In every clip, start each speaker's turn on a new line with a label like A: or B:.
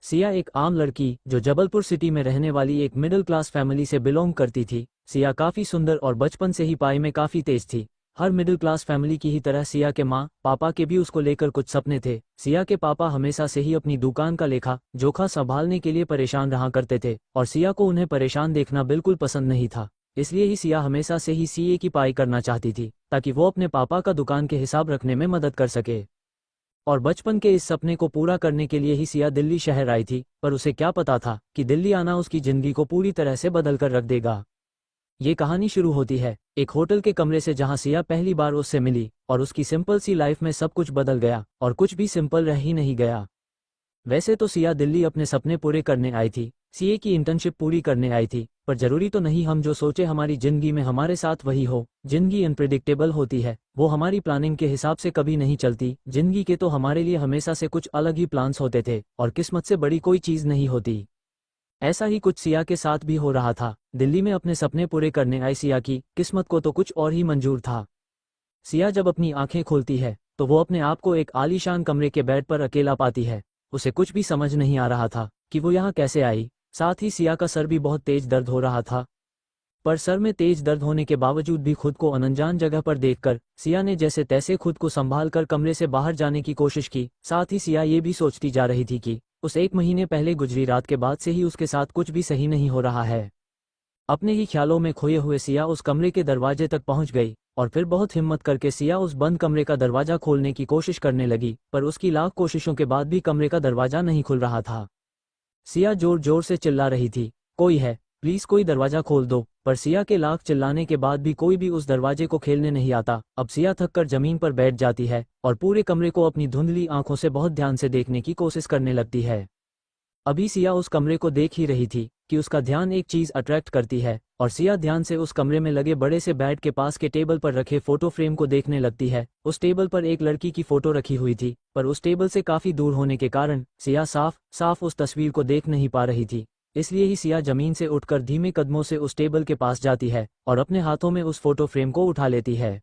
A: सिया एक आम लड़की जो जबलपुर सिटी में रहने वाली एक मिडिल क्लास फैमिली से बिलोंग करती थी। सिया काफ़ी सुंदर और बचपन से ही पढ़ाई में काफ़ी तेज थी। हर मिडिल क्लास फैमिली की ही तरह सिया के माँ पापा के भी उसको लेकर कुछ सपने थे। सिया के पापा हमेशा से ही अपनी दुकान का लेखा जोखा संभालने के लिए परेशान रहा करते थे और सिया को उन्हें परेशान देखना बिल्कुल पसंद नहीं था। इसलिए ही सिया हमेशा से ही सीए की पढ़ाई करना चाहती थी ताकि वो अपने पापा का दुकान के हिसाब रखने में मदद कर सके। और बचपन के इस सपने को पूरा करने के लिए ही सिया दिल्ली शहर आई थी, पर उसे क्या पता था कि दिल्ली आना उसकी जिंदगी को पूरी तरह से बदल कर रख देगा। ये कहानी शुरू होती है एक होटल के कमरे से जहां सिया पहली बार उससे मिली और उसकी सिंपल सी लाइफ में सब कुछ बदल गया और कुछ भी सिंपल रह ही नहीं गया। वैसे तो सिया दिल्ली अपने सपने पूरे करने आई थी, सीए की इंटर्नशिप पूरी करने आई थी, पर जरूरी तो नहीं हम जो सोचे हमारी जिंदगी में हमारे साथ वही हो। जिंदगी अनप्रेडिक्टेबल होती है, वो हमारी प्लानिंग के हिसाब से कभी नहीं चलती। जिंदगी के तो हमारे लिए हमेशा से कुछ अलग ही प्लान्स होते थे और किस्मत से बड़ी कोई चीज नहीं होती। ऐसा ही कुछ सिया के साथ भी हो रहा था। दिल्ली में अपने सपने पूरे करने आई सिया की किस्मत को तो कुछ और ही मंजूर था। सिया जब अपनी आंखें खोलती है तो वो अपने आप को एक आलीशान कमरे के बेड पर अकेला पाती है। उसे कुछ भी समझ नहीं आ रहा था कि वो यहाँ कैसे आई। साथ ही सिया का सर भी बहुत तेज दर्द हो रहा था, पर सर में तेज दर्द होने के बावजूद भी खुद को अनजान जगह पर देखकर सिया ने जैसे तैसे खुद को संभाल कर कमरे से बाहर जाने की कोशिश की। साथ ही सिया ये भी सोचती जा रही थी कि उस एक महीने पहले गुजरी रात के बाद से ही उसके साथ कुछ भी सही नहीं हो रहा है। अपने ही ख्यालों में खोए हुए सिया उस कमरे के दरवाजे तक पहुंच गई और फिर बहुत हिम्मत करके सिया उस बंद कमरे का दरवाजा खोलने की कोशिश करने लगी, पर उसकी लाख कोशिशों के बाद भी कमरे का दरवाजा नहीं खुल रहा था। सिया जोर जोर से चिल्ला रही थी, कोई है, प्लीज कोई दरवाजा खोल दो, पर सिया के लाख चिल्लाने के बाद भी कोई भी उस दरवाजे को खेलने नहीं आता। अब सिया थककर जमीन पर बैठ जाती है और पूरे कमरे को अपनी धुंधली आंखों से बहुत ध्यान से देखने की कोशिश करने लगती है। अभी सिया उस कमरे को देख ही रही थी कि उसका ध्यान एक चीज अट्रैक्ट करती है और सिया ध्यान से उस कमरे में लगे बड़े से बेड के पास के टेबल पर रखे फोटो फ्रेम को देखने लगती है। उस टेबल पर एक लड़की की फोटो रखी हुई थी, पर उस टेबल से काफी दूर होने के कारण सिया साफ साफ उस तस्वीर को देख नहीं पा रही थी। इसलिए ही सिया जमीन से उठकर धीमे कदमों से उस टेबल के पास जाती है और अपने हाथों में उस फोटो फ्रेम को उठा लेती है।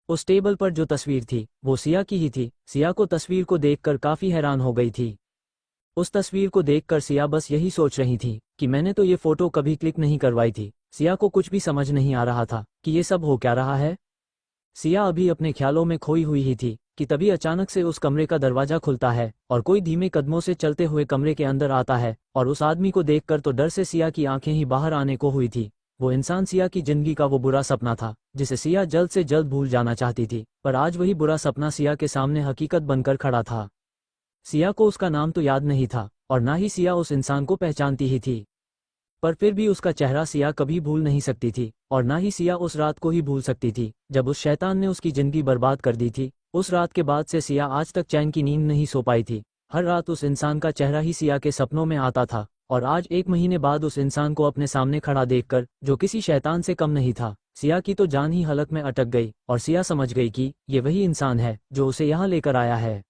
A: उस टेबल पर जो तस्वीर थी वो सिया की ही थी। सिया को तस्वीर को देखकर काफी हैरान हो गई थी। उस तस्वीर को देखकर सिया बस यही सोच रही थी कि मैंने तो ये फोटो कभी क्लिक नहीं करवाई थी। सिया को कुछ भी समझ नहीं आ रहा था कि ये सब हो क्या रहा है। सिया अभी अपने ख्यालों में खोई हुई ही थी कि तभी अचानक से उस कमरे का दरवाजा खुलता है और कोई धीमे कदमों से चलते हुए कमरे के अंदर आता है और उस आदमी को देखकर तो डर से सिया की आंखें ही बाहर आने को हुई थी। वो इंसान सिया की जिंदगी का वो बुरा सपना था जिसे सिया जल्द से जल्द भूल जाना चाहती थी, पर आज वही बुरा सपना सिया के सामने हकीकत बनकर खड़ा था। सिया को उसका नाम तो याद नहीं था और ना ही सिया उस इंसान को पहचानती ही थी, पर फिर भी उसका चेहरा सिया कभी भूल नहीं सकती थी और ना ही सिया उस रात को ही भूल सकती थी जब उस शैतान ने उसकी जिंदगी बर्बाद कर दी थी। उस रात के बाद से सिया आज तक चैन की नींद नहीं सो पाई थी। हर रात उस इंसान का चेहरा ही सिया के सपनों में आता था और आज एक महीने बाद उस इंसान को अपने सामने खड़ा देखकर, जो किसी शैतान से कम नहीं था, सिया की तो जान ही हलक में अटक गई और सिया समझ गई कि ये वही इंसान है जो उसे यहाँ लेकर आया है।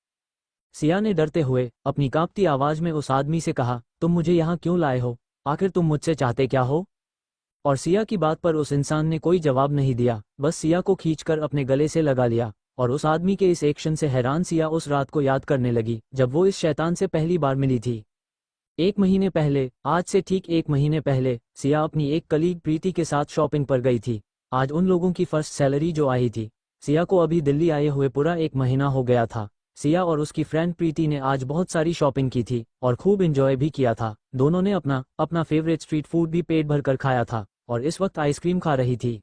A: सिया ने डरते हुए अपनी कांपती आवाज में उस आदमी से कहा, तुम मुझे यहाँ क्यों लाए हो? आखिर तुम मुझसे चाहते क्या हो? और सिया की बात पर उस इंसान ने कोई जवाब नहीं दिया, बस सिया को खींचकर अपने गले से लगा लिया। और उस आदमी के इस एक्शन से हैरान सिया उस रात को याद करने लगी जब वो इस शैतान से पहली बार मिली थी। एक महीने पहले, आज से ठीक एक महीने पहले, सिया अपनी एक कलीग प्रीति के साथ शॉपिंग पर गई थी। आज उन लोगों की फर्स्ट सैलरी जो आई थी। सिया को अभी दिल्ली आए हुए पूरा एक महीना हो गया था। सिया और उसकी फ्रेंड प्रीति ने आज बहुत सारी शॉपिंग की थी और खूब एंजॉय भी किया था। दोनों ने अपना फेवरेट स्ट्रीट फूड भी पेट भर कर खाया था और इस वक्त आइसक्रीम खा रही थी।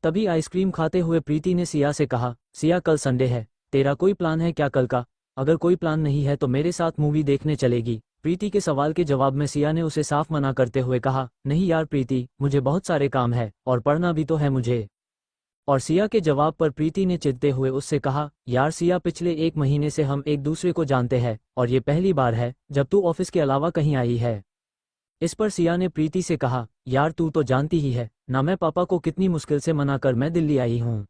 A: तभी आइसक्रीम खाते हुए प्रीति ने सिया से कहा, सिया कल संडे है, तेरा कोई प्लान है क्या कल का? अगर कोई प्लान नहीं है तो मेरे साथ मूवी देखने चलेगी? प्रीति के सवाल के जवाब में सिया ने उसे साफ मना करते हुए कहा, नहीं यार प्रीति, मुझे बहुत सारे काम है और पढ़ना भी तो है मुझे। और सिया के जवाब पर प्रीति ने चिढ़ते हुए उससे कहा, यार सिया, पिछले एक महीने से हम एक दूसरे को जानते हैं और ये पहली बार है जब तू ऑफिस के अलावा कहीं आई है। इस पर सिया ने प्रीति से कहा, यार तू तो जानती ही है ना मैं पापा को कितनी मुश्किल से मना कर मैं दिल्ली आई हूँ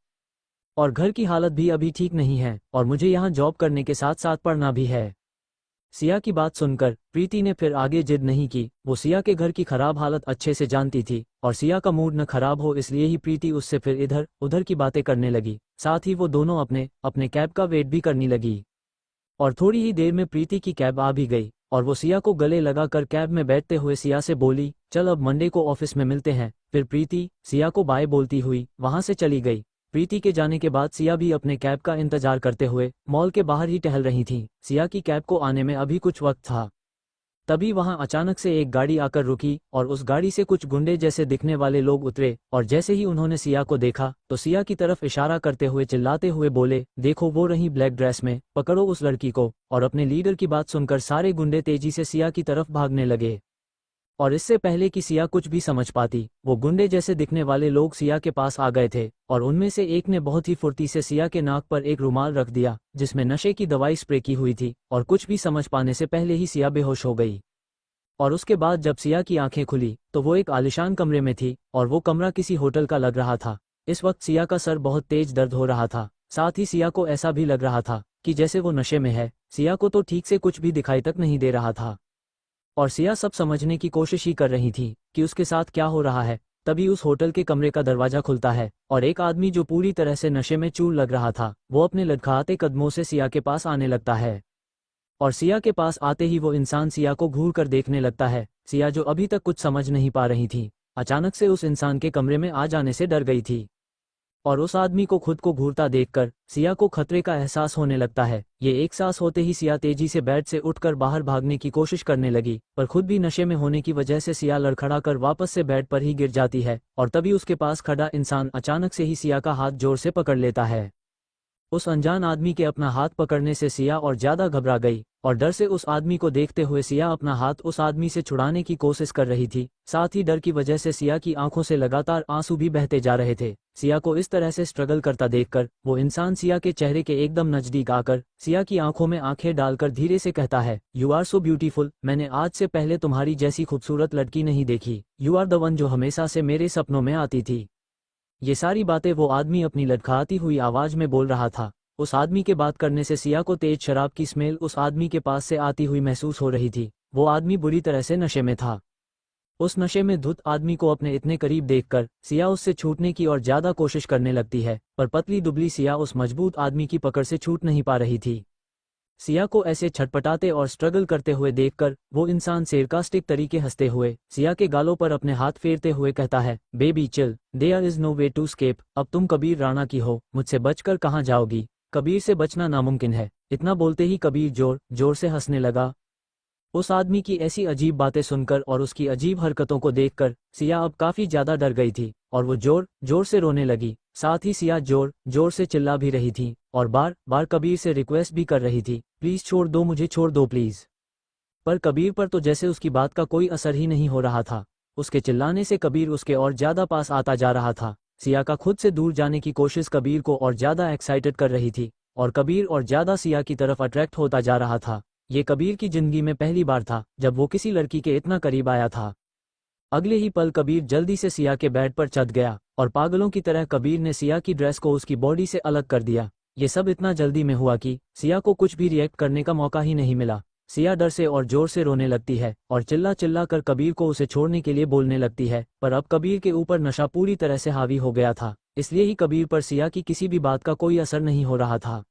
A: और घर की हालत भी अभी ठीक नहीं है और मुझे यहाँ जॉब करने के साथ साथ पढ़ना भी है। सिया की बात सुनकर प्रीति ने फिर आगे जिद नहीं की। वो सिया के घर की खराब हालत अच्छे से जानती थी और सिया का मूड न खराब हो इसलिए ही प्रीति उससे फिर इधर उधर की बातें करने लगी। साथ ही वो दोनों अपने कैब का वेट भी करने लगी और थोड़ी ही देर में प्रीति की कैब आ भी गई और वो सिया को गले लगाकर कैब में बैठते हुए सिया से बोली, चल अब मंडे को ऑफिस में मिलते हैं। फिर प्रीति सिया को बाय बोलती हुई वहां से चली गई। प्रीति के जाने के बाद सिया भी अपने कैब का इंतजार करते हुए मॉल के बाहर ही टहल रही थी। सिया की कैब को आने में अभी कुछ वक्त था, तभी वहां अचानक से एक गाड़ी आकर रुकी और उस गाड़ी से कुछ गुंडे जैसे दिखने वाले लोग उतरे और जैसे ही उन्होंने सिया को देखा तो सिया की तरफ इशारा करते हुए चिल्लाते हुए बोले, देखो वो रही ब्लैक ड्रेस में, पकड़ो उस लड़की को। और अपने लीडर की बात सुनकर सारे गुंडे तेजी से सिया की तरफ भागने लगे। और इससे पहले कि सिया कुछ भी समझ पाती, वो गुंडे जैसे दिखने वाले लोग सिया के पास आ गए थे और उनमें से एक ने बहुत ही फुर्ती से सिया के नाक पर एक रुमाल रख दिया जिसमें नशे की दवाई स्प्रे की हुई थी और कुछ भी समझ पाने से पहले ही सिया बेहोश हो गई। और उसके बाद जब सिया की आंखें खुली तो वो एक आलिशान कमरे में थी और वो कमरा किसी होटल का लग रहा था। इस वक्त सिया का सर बहुत तेज दर्द हो रहा था, साथ ही सिया को ऐसा भी लग रहा था कि जैसे वो नशे में है। सिया को तो ठीक से कुछ भी दिखाई तक नहीं दे रहा था और सिया सब समझने की कोशिश ही कर रही थी कि उसके साथ क्या हो रहा है। तभी उस होटल के कमरे का दरवाजा खुलता है और एक आदमी जो पूरी तरह से नशे में चूर लग रहा था वो अपने लड़खड़ाते कदमों से सिया के पास आने लगता है। और सिया के पास आते ही वो इंसान सिया को घूर कर देखने लगता है। सिया जो अभी तक कुछ समझ नहीं पा रही थी, अचानक से उस इंसान के कमरे में आ जाने से डर गई थी और उस आदमी को खुद को घूरता देखकर सिया को खतरे का एहसास होने लगता है। ये एक सांस होते ही सिया तेजी से बेड से उठकर बाहर भागने की कोशिश करने लगी, पर खुद भी नशे में होने की वजह से सिया लड़खड़ा कर वापस से बेड पर ही गिर जाती है। और तभी उसके पास खड़ा इंसान अचानक से ही सिया का हाथ जोर से पकड़ लेता है। उस अनजान आदमी के अपना हाथ पकड़ने से सिया और ज्यादा घबरा गई और डर से उस आदमी को देखते हुए सिया अपना हाथ उस आदमी से छुड़ाने की कोशिश कर रही थी। साथ ही डर की वजह से सिया की आंखों से लगातार आंसू भी बहते जा रहे थे। सिया को इस तरह से स्ट्रगल करता देखकर वो इंसान सिया के चेहरे के एकदम नजदीक आकर सिया की आंखों में आंखें डालकर धीरे से कहता है, यू आर सो ब्यूटीफुल, मैंने आज से पहले तुम्हारी जैसी खूबसूरत लड़की नहीं देखी। यू आर द वन जो हमेशा से मेरे सपनों में आती थी। ये सारी बातें वो आदमी अपनी लड़खड़ाती हुई आवाज में बोल रहा था। उस आदमी के बात करने से सिया को तेज शराब की स्मेल उस आदमी के पास से आती हुई महसूस हो रही थी। वो आदमी बुरी तरह से नशे में था। उस नशे में धुत आदमी को अपने इतने करीब देखकर सिया उससे छूटने की और ज्यादा कोशिश करने लगती है, पर पतली दुबली सिया उस मजबूत आदमी की पकड़ से छूट नहीं पा रही थी। सिया को ऐसे छटपटाते और स्ट्रगल करते हुए देखकर वो इंसान सेरकास्टिक तरीके हंसते हुए सिया के गालों पर अपने हाथ फेरते हुए कहता है, baby chill, there is no way to escape. अब तुम कबीर राणा की हो, मुझसे बचकर कहाँ जाओगी? कबीर से बचना नामुमकिन है। इतना बोलते ही कबीर जोर जोर से हंसने लगा। उस आदमी की ऐसी अजीब बातें सुनकर और उसकी अजीब हरकतों को देखकर सिया अब काफी ज्यादा डर गई थी और वो जोर जोर से रोने लगी। साथ ही सिया जोर जोर से चिल्ला भी रही थी और बार बार कबीर से रिक्वेस्ट भी कर रही थी, प्लीज छोड़ दो मुझे, छोड़ दो प्लीज। पर कबीर पर तो जैसे उसकी बात का कोई असर ही नहीं हो रहा था। उसके चिल्लाने से कबीर उसके और ज्यादा पास आता जा रहा था। सिया का खुद से दूर जाने की कोशिश कबीर को और ज्यादा एक्साइटेड कर रही थी और कबीर और ज्यादा सिया की तरफ अट्रैक्ट होता जा रहा था। ये कबीर की जिंदगी में पहली बार था जब वो किसी लड़की के इतना करीब आया था। अगले ही पल कबीर जल्दी से सिया के बेड पर चढ़ गया और पागलों की तरह कबीर ने सिया की ड्रेस को उसकी बॉडी से अलग कर दिया। ये सब इतना जल्दी में हुआ कि सिया को कुछ भी रिएक्ट करने का मौका ही नहीं मिला। सिया डर से और जोर से रोने लगती है और चिल्ला चिल्ला कर कबीर को उसे छोड़ने के लिए बोलने लगती है, पर अब कबीर के ऊपर नशा पूरी तरह से हावी हो गया था, इसलिए ही कबीर पर सिया की किसी भी बात का कोई असर नहीं हो रहा था।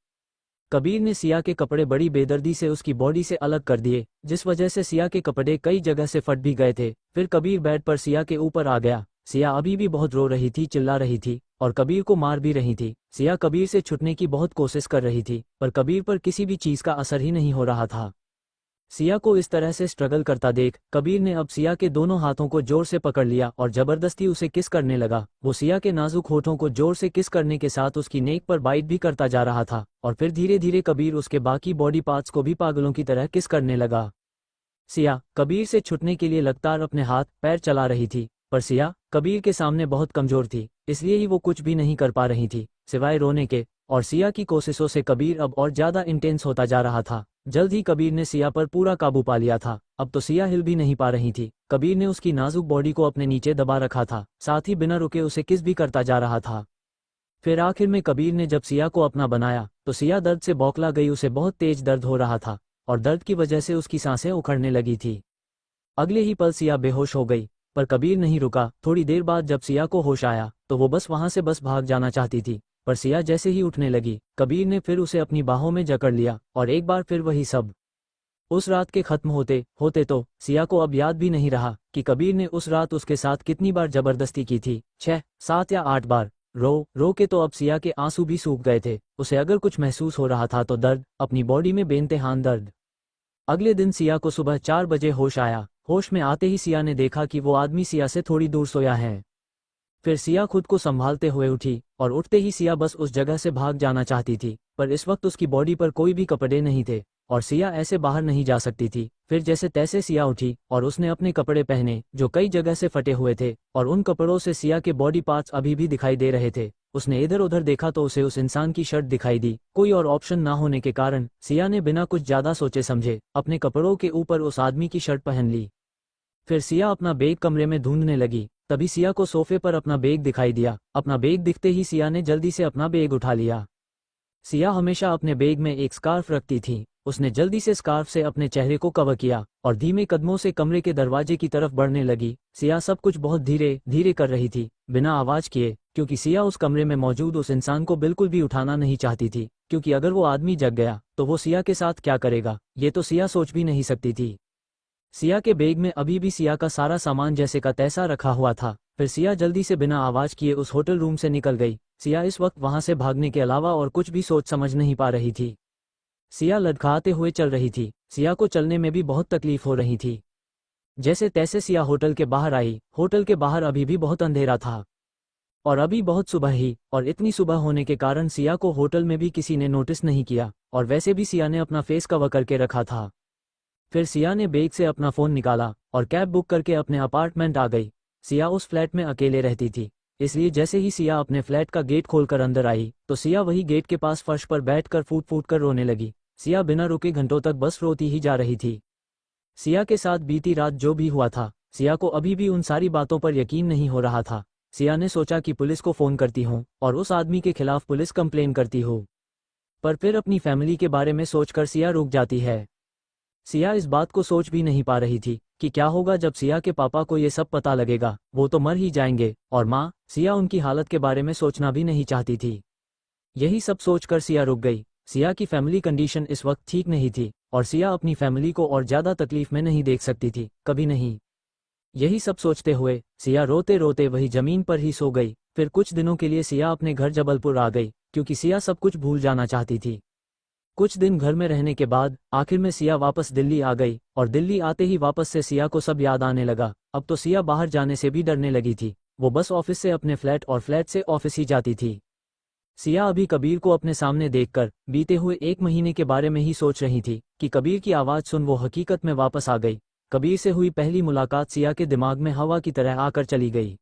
A: कबीर ने सिया के कपड़े बड़ी बेदर्दी से उसकी बॉडी से अलग कर दिए, जिस वजह से सिया के कपड़े कई जगह से फट भी गए थे। फिर कबीर बेड पर सिया के ऊपर आ गया। सिया अभी भी बहुत रो रही थी, चिल्ला रही थी और कबीर को मार भी रही थी। सिया कबीर से छुटने की बहुत कोशिश कर रही थी, पर कबीर पर किसी भी चीज का असर ही नहीं हो रहा था। सिया को इस तरह से स्ट्रगल करता देख कबीर ने अब सिया के दोनों हाथों को जोर से पकड़ लिया और जबरदस्ती उसे किस करने लगा। वो सिया के नाजुक होठों को जोर से किस करने के साथ उसकी नेक पर बाइट भी करता जा रहा था और फिर धीरे धीरे कबीर उसके बाकी बॉडी पार्ट्स को भी पागलों की तरह किस करने लगा। सिया कबीर से छुटने के लिए लगातार अपने हाथ पैर चला रही थी, पर सिया कबीर के सामने बहुत कमजोर थी, इसलिए ही वो कुछ भी नहीं कर पा रही थी सिवाय रोने के। और सिया की कोशिशों से कबीर अब और ज्यादा इंटेंस होता जा रहा था। जल्द ही कबीर ने सिया पर पूरा काबू पा लिया था। अब तो सिया हिल भी नहीं पा रही थी। कबीर ने उसकी नाजुक बॉडी को अपने नीचे दबा रखा था, साथ ही बिना रुके उसे किस भी करता जा रहा था। फिर आखिर में कबीर ने जब सिया को अपना बनाया तो सिया दर्द से बौखला गई। उसे बहुत तेज दर्द हो रहा था और दर्द की वजह से उसकी सांसें उखड़ने लगी थी। अगले ही पल सिया बेहोश हो गई, पर कबीर नहीं रुका। थोड़ी देर बाद जब सिया को होश आया तो वो बस वहां से बस भाग जाना चाहती थी, पर सिया जैसे ही उठने लगी कबीर ने फिर उसे अपनी बाहों में जकड़ लिया और एक बार फिर वही सब। उस रात के खत्म होते होते तो सिया को अब याद भी नहीं रहा कि कबीर ने उस रात उसके साथ कितनी बार जबरदस्ती की थी। 6, 7 या 8 बार। रो रो के तो अब सिया के आंसू भी सूख गए थे। उसे अगर कुछ महसूस हो रहा था तो दर्द, अपनी बॉडी में बेइंतहा दर्द। अगले दिन सिया को सुबह 4 बजे होश आया। होश में आते ही सिया ने देखा कि वो आदमी सिया से थोड़ी दूर सोया है। फिर सिया खुद को संभालते हुए उठी और उठते ही सिया बस उस जगह से भाग जाना चाहती थी, पर इस वक्त उसकी बॉडी पर कोई भी कपड़े नहीं थे और सिया ऐसे बाहर नहीं जा सकती थी। फिर जैसे तैसे सिया उठी और उसने अपने कपड़े पहने जो कई जगह से फटे हुए थे और उन कपड़ों से सिया के बॉडी पार्ट्स अभी भी दिखाई दे रहे थे। उसने इधर उधर देखा तो उसे उस इंसान की शर्ट दिखाई दी। कोई और ऑप्शन ना होने के कारण सिया ने बिना कुछ ज्यादा सोचे समझे अपने कपड़ों के ऊपर उस आदमी की शर्ट पहन ली। फिर सिया अपना बैग कमरे में ढूंढने लगी। तभी सिया को सोफे पर अपना बैग दिखाई दिया। अपना बैग दिखते ही सिया ने जल्दी से अपना बैग उठा लिया। सिया हमेशा अपने बैग में एक स्कार्फ रखती थी। उसने जल्दी से स्कार्फ से अपने चेहरे को कवर किया और धीमे कदमों से कमरे के दरवाजे की तरफ बढ़ने लगी। सिया सब कुछ बहुत धीरे धीरे कर रही थी, बिना आवाज किए, क्योंकि सिया उस कमरे में मौजूद उस इंसान को बिल्कुल भी उठाना नहीं चाहती थी, क्योंकि अगर वो आदमी जग गया तो वो सिया के साथ क्या करेगा ये तो सिया सोच भी नहीं सकती थी। सिया के बैग में अभी भी सिया का सारा सामान जैसे का तैसा रखा हुआ था। फिर सिया जल्दी से बिना आवाज किए उस होटल रूम से निकल गई। सिया इस वक्त वहां से भागने के अलावा और कुछ भी सोच समझ नहीं पा रही थी। सिया लड़खड़ाते हुए चल रही थी। सिया को चलने में भी बहुत तकलीफ हो रही थी। जैसे तैसे सिया होटल के बाहर आई। होटल के बाहर अभी भी बहुत अंधेरा था और अभी बहुत सुबह ही, और इतनी सुबह होने के कारण सिया को होटल में भी किसी ने नोटिस नहीं किया और वैसे भी सिया ने अपना फेस कवर करके रखा था। फिर सिया ने बैग से अपना फ़ोन निकाला और कैब बुक करके अपने अपार्टमेंट आ गई। सिया उस फ्लैट में अकेले रहती थी, इसलिए जैसे ही सिया अपने फ्लैट का गेट खोलकर अंदर आई तो सिया वही गेट के पास फर्श पर बैठकर फूट फूट कर रोने लगी। सिया बिना रुके घंटों तक बस रोती ही जा रही थी। सिया के साथ बीती रात जो भी हुआ था, सिया को अभी भी उन सारी बातों पर यकीन नहीं हो रहा था। सिया ने सोचा कि पुलिस को फ़ोन करती हूँ और उस आदमी के खिलाफ पुलिस कंप्लेन करती हूँ, पर फिर अपनी फैमिली के बारे में सोचकर सिया रुक जाती है। सिया इस बात को सोच भी नहीं पा रही थी कि क्या होगा जब सिया के पापा को ये सब पता लगेगा। वो तो मर ही जाएंगे, और माँ, सिया उनकी हालत के बारे में सोचना भी नहीं चाहती थी। यही सब सोचकर सिया रुक गई। सिया की फैमिली कंडीशन इस वक्त ठीक नहीं थी और सिया अपनी फैमिली को और ज़्यादा तकलीफ में नहीं देख सकती थी, कभी नहीं। यही सब सोचते हुए सिया रोते रोते वही जमीन पर ही सो गई। फिर कुछ दिनों के लिए सिया अपने घर जबलपुर आ गई, क्योंकि सिया सब कुछ भूल जाना चाहती थी। कुछ दिन घर में रहने के बाद आखिर में सिया वापस दिल्ली आ गई और दिल्ली आते ही वापस से सिया को सब याद आने लगा। अब तो सिया बाहर जाने से भी डरने लगी थी। वो बस ऑफिस से अपने फ्लैट और फ्लैट से ऑफिस ही जाती थी। सिया अभी कबीर को अपने सामने देखकर बीते हुए 1 महीने के बारे में ही सोच रही थी कि कबीर की आवाज़ सुन वो हकीकत में वापस आ गई। कबीर से हुई पहली मुलाकात सिया के दिमाग में हवा की तरह आकर चली गई।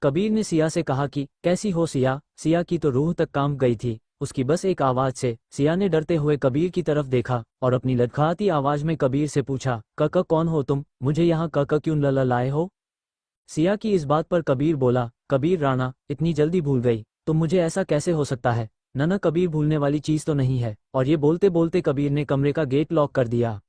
A: कबीर ने सिया से कहा कि कैसी हो सिया। सिया की तो रूह तक कांप गई थी उसकी बस एक आवाज़ से। सिया ने डरते हुए कबीर की तरफ देखा और अपनी लड़खड़ाती आवाज़ में कबीर से पूछा, काका कौन हो तुम, मुझे यहाँ काका क्यों लाए हो। सिया की इस बात पर कबीर बोला, कबीर राणा, इतनी जल्दी भूल गई तुम मुझे, ऐसा कैसे हो सकता है। ना कबीर, भूलने वाली चीज़ तो नहीं है। और ये बोलते बोलते कबीर ने कमरे का गेट लॉक कर दिया